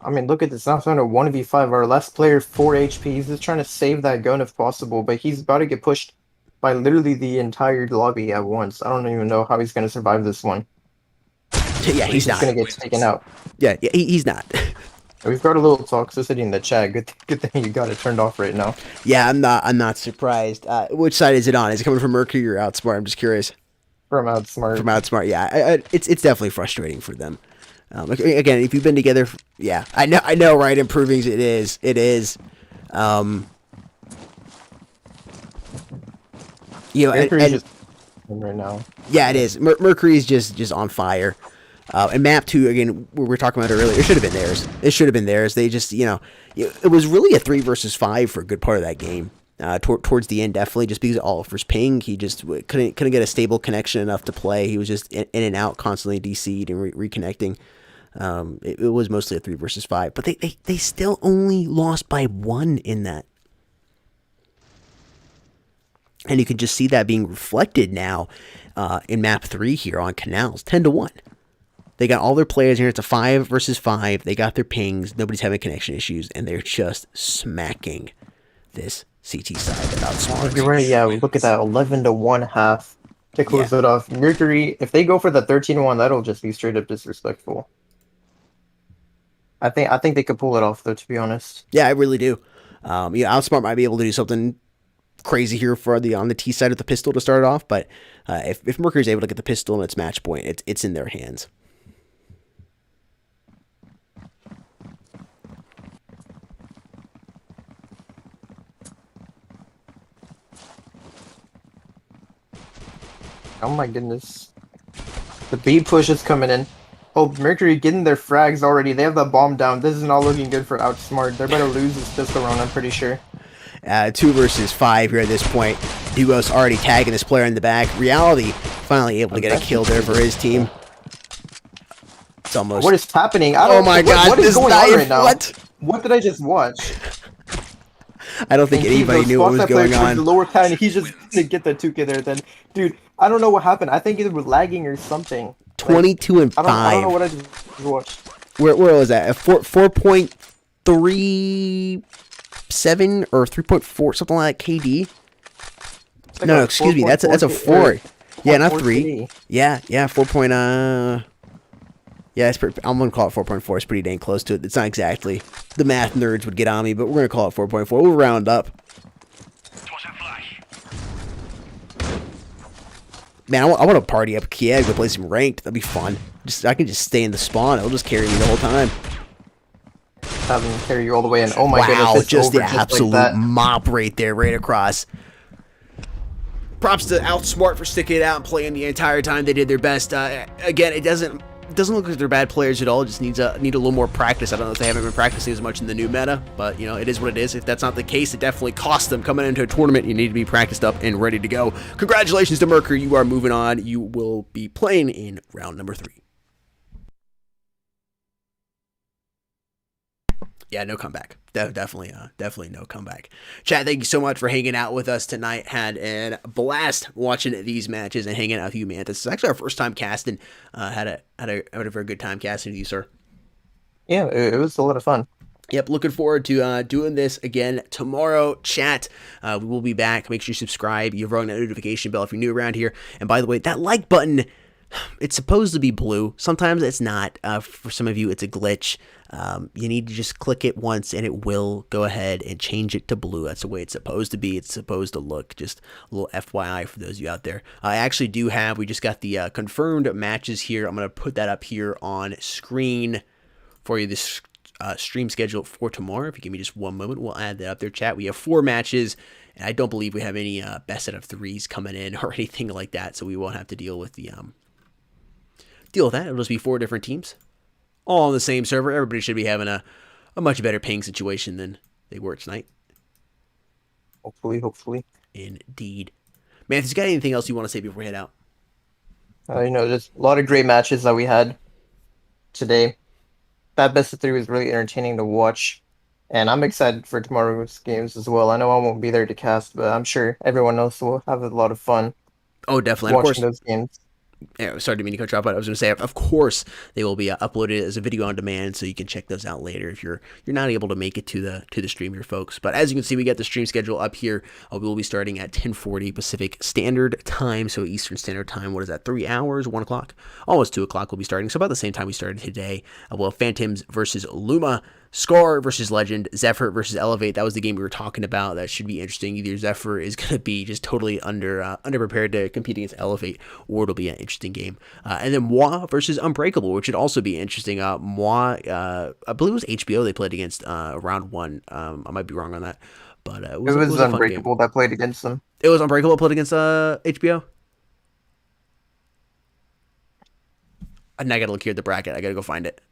I mean, look at this. Now it's on a 1v5. Our last player, 4 HP. He's just trying to save that gun if possible, but he's about to get pushed by literally the entire lobby at once. I don't even know how he's going to survive this one. Yeah, he's not. He's going to get taken out. Yeah, he's not. We've got a little toxicity in the chat. Good thing you got it turned off right now. Yeah, I'm not surprised. Which side is it on? Is it coming from Mercury or Outsmart? I'm just curious. From Outsmart. From Outsmart, yeah. It's definitely frustrating for them. Again, if you've been together, yeah, I know, right? Improving, it is. Mercury's just right now. Yeah, it is. Mercury's just on fire. And map 2, again, we were talking about it earlier. It should have been theirs. They just, it was really a 3 versus 5 for a good part of that game. Towards the end, definitely, just because of Oliver's ping, he just couldn't get a stable connection enough to play. He was just in and out, constantly DC'd and reconnecting. It was mostly a 3 versus 5, but they still only lost by 1 in that. And you can just see that being reflected now in map 3 here on Canals, 10-1. They got all their players here. It's a 5 versus 5. They got their pings. Nobody's having connection issues, and they're just smacking this CT side of Outsmart. You're right. Yeah, look at that, 11-1 half to close it off. Mercury, if they go for the 13-1, that'll just be straight up disrespectful. I think they could pull it off, though, to be honest. Yeah, I really do. Outsmart might be able to do something crazy here on the T side with the pistol to start it off, but if Mercury's able to get the pistol and its match point, it's in their hands. Oh my goodness. The B push is coming in. Oh, Mercury getting their frags already. They have the bomb down. This is not looking good for Outsmart. They're about to lose this pistol round, I'm pretty sure. 2 versus 5 here at this point. Duos already tagging this player in the back. Reality finally able to get a kill there for his team. It's almost... What is happening? Oh my god, what is this going on knife, right now? what? What did I just watch? I don't think anybody knew what was going on. The lower town, he's just gonna get the 2K there. Then, dude, I don't know what happened. I think it was lagging or something. 22 and 5. I don't know what I just watched. Where was that? 4.37 or 3.4, something like KD. Like No, excuse me. That's a 4. Yeah, not 3. 3. Yeah, 4. Yeah, it's pretty, I'm gonna call it 4.4. It's pretty dang close to it. It's not exactly. The math nerds would get on me, but we're gonna call it 4.4. We'll round up. Tossing flash. Man, I want to party up Kiev to play some ranked. That'd be fun. I can just stay in the spawn. It'll just carry me the whole time. Having to carry you all the way in. Oh my Wow, goodness! just the over absolute like that. mop right there, right across. Props to Outsmart for sticking it out and playing the entire time. They did their best. Again, it doesn't look like they're bad players at all. It just need a little more practice. I don't know if they haven't been practicing as much in the new meta, but you know, it is what it is. If that's not the case, it definitely costs them coming into a tournament. You need to be practiced up and ready to go. Congratulations to Mercury. You are moving on. You will be playing in round number 3. Yeah, no comeback. Definitely no comeback. Chat, thank you so much for hanging out with us tonight. Had a blast watching these matches and hanging out with you, man. This is actually our first time casting. Had a very good time casting with you, sir. Yeah, it was a lot of fun. Yep, looking forward to doing this again tomorrow. Chat, we will be back. Make sure you subscribe. You've rung that notification bell if you're new around here. And by the way, that like button, it's supposed to be blue. Sometimes it's not. For some of you, it's a glitch. You need to just click it once and it will go ahead and change it to blue. That's the way it's supposed to be. It's supposed to look. Just a little FYI for those of you out there. I actually do have, we just got the confirmed matches here. I'm going to put that up here on screen for you, this stream schedule for tomorrow. If you give me just one moment, we'll add that up there, chat. We have 4 matches. And I don't believe we have any best out of 3s coming in or anything like that. So we won't have to deal with that. It'll just be 4 different teams, all on the same server. Everybody should be having a much better ping situation than they were tonight. Hopefully. Indeed. Man, if you got anything else you want to say before we head out? Just a lot of great matches that we had today. That best of 3 was really entertaining to watch. And I'm excited for tomorrow's games as well. I know I won't be there to cast, but I'm sure everyone else will have a lot of fun. Oh, definitely. Watching those games. Yeah, sorry to mean to cut you off, but I was going to say, of course, they will be uploaded as a video on demand, so you can check those out later if you're not able to make it to the stream here, folks. But as you can see, we got the stream schedule up here. We will be starting at 10:40 Pacific Standard Time, so Eastern Standard Time. What is that? 3 hours, 1 o'clock, almost 2 o'clock. We'll be starting, so about the same time we started today. We'll have Phantoms versus Luma. Scar versus Legend, Zephyr versus Elevate. That was the game we were talking about. That should be interesting. Either Zephyr is going to be just totally underprepared to compete against Elevate, or it'll be an interesting game. And then Moi versus Unbreakable, which should also be interesting. Moi, I believe it was HBO they played against round 1. I might be wrong on that, but it was Unbreakable that played against them. It was Unbreakable played against HBO. And I gotta look here at the bracket. I gotta go find it.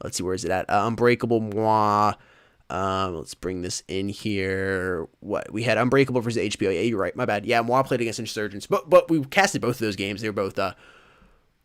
Let's see, where is it at? Unbreakable, Moi. Let's bring this in here. What we had Unbreakable versus HBO. Yeah, you're right. My bad. Yeah, Moi played against Insurgents, but we casted both of those games. They were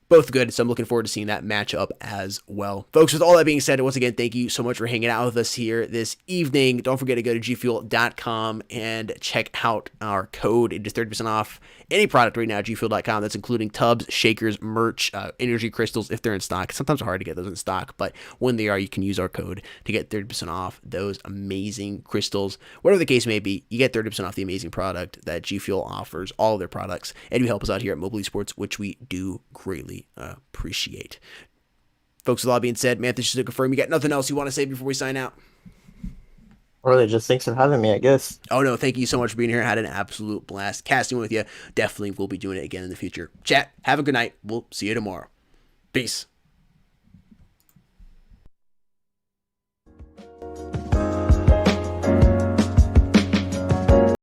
both good, so I'm looking forward to seeing that matchup as well. Folks, with all that being said, once again, thank you so much for hanging out with us here this evening. Don't forget to go to gfuel.com and check out our code. It is 30% off any product right now at gfuel.com. That's including tubs, shakers, merch, energy crystals if they're in stock. Sometimes it's hard to get those in stock, but when they are, you can use our code to get 30% off those amazing crystals. Whatever the case may be, you get 30% off the amazing product that G Fuel offers, all of their products, and you help us out here at Mobile Esports, which we do greatly appreciate. Folks, with all that being said, man, just to confirm, you got nothing else you want to say before we sign out? Really, just thanks for having me, I guess. Oh, no, thank you so much for being here. I had an absolute blast casting with you. Definitely will be doing it again in the future. Chat, have a good night. We'll see you tomorrow. Peace.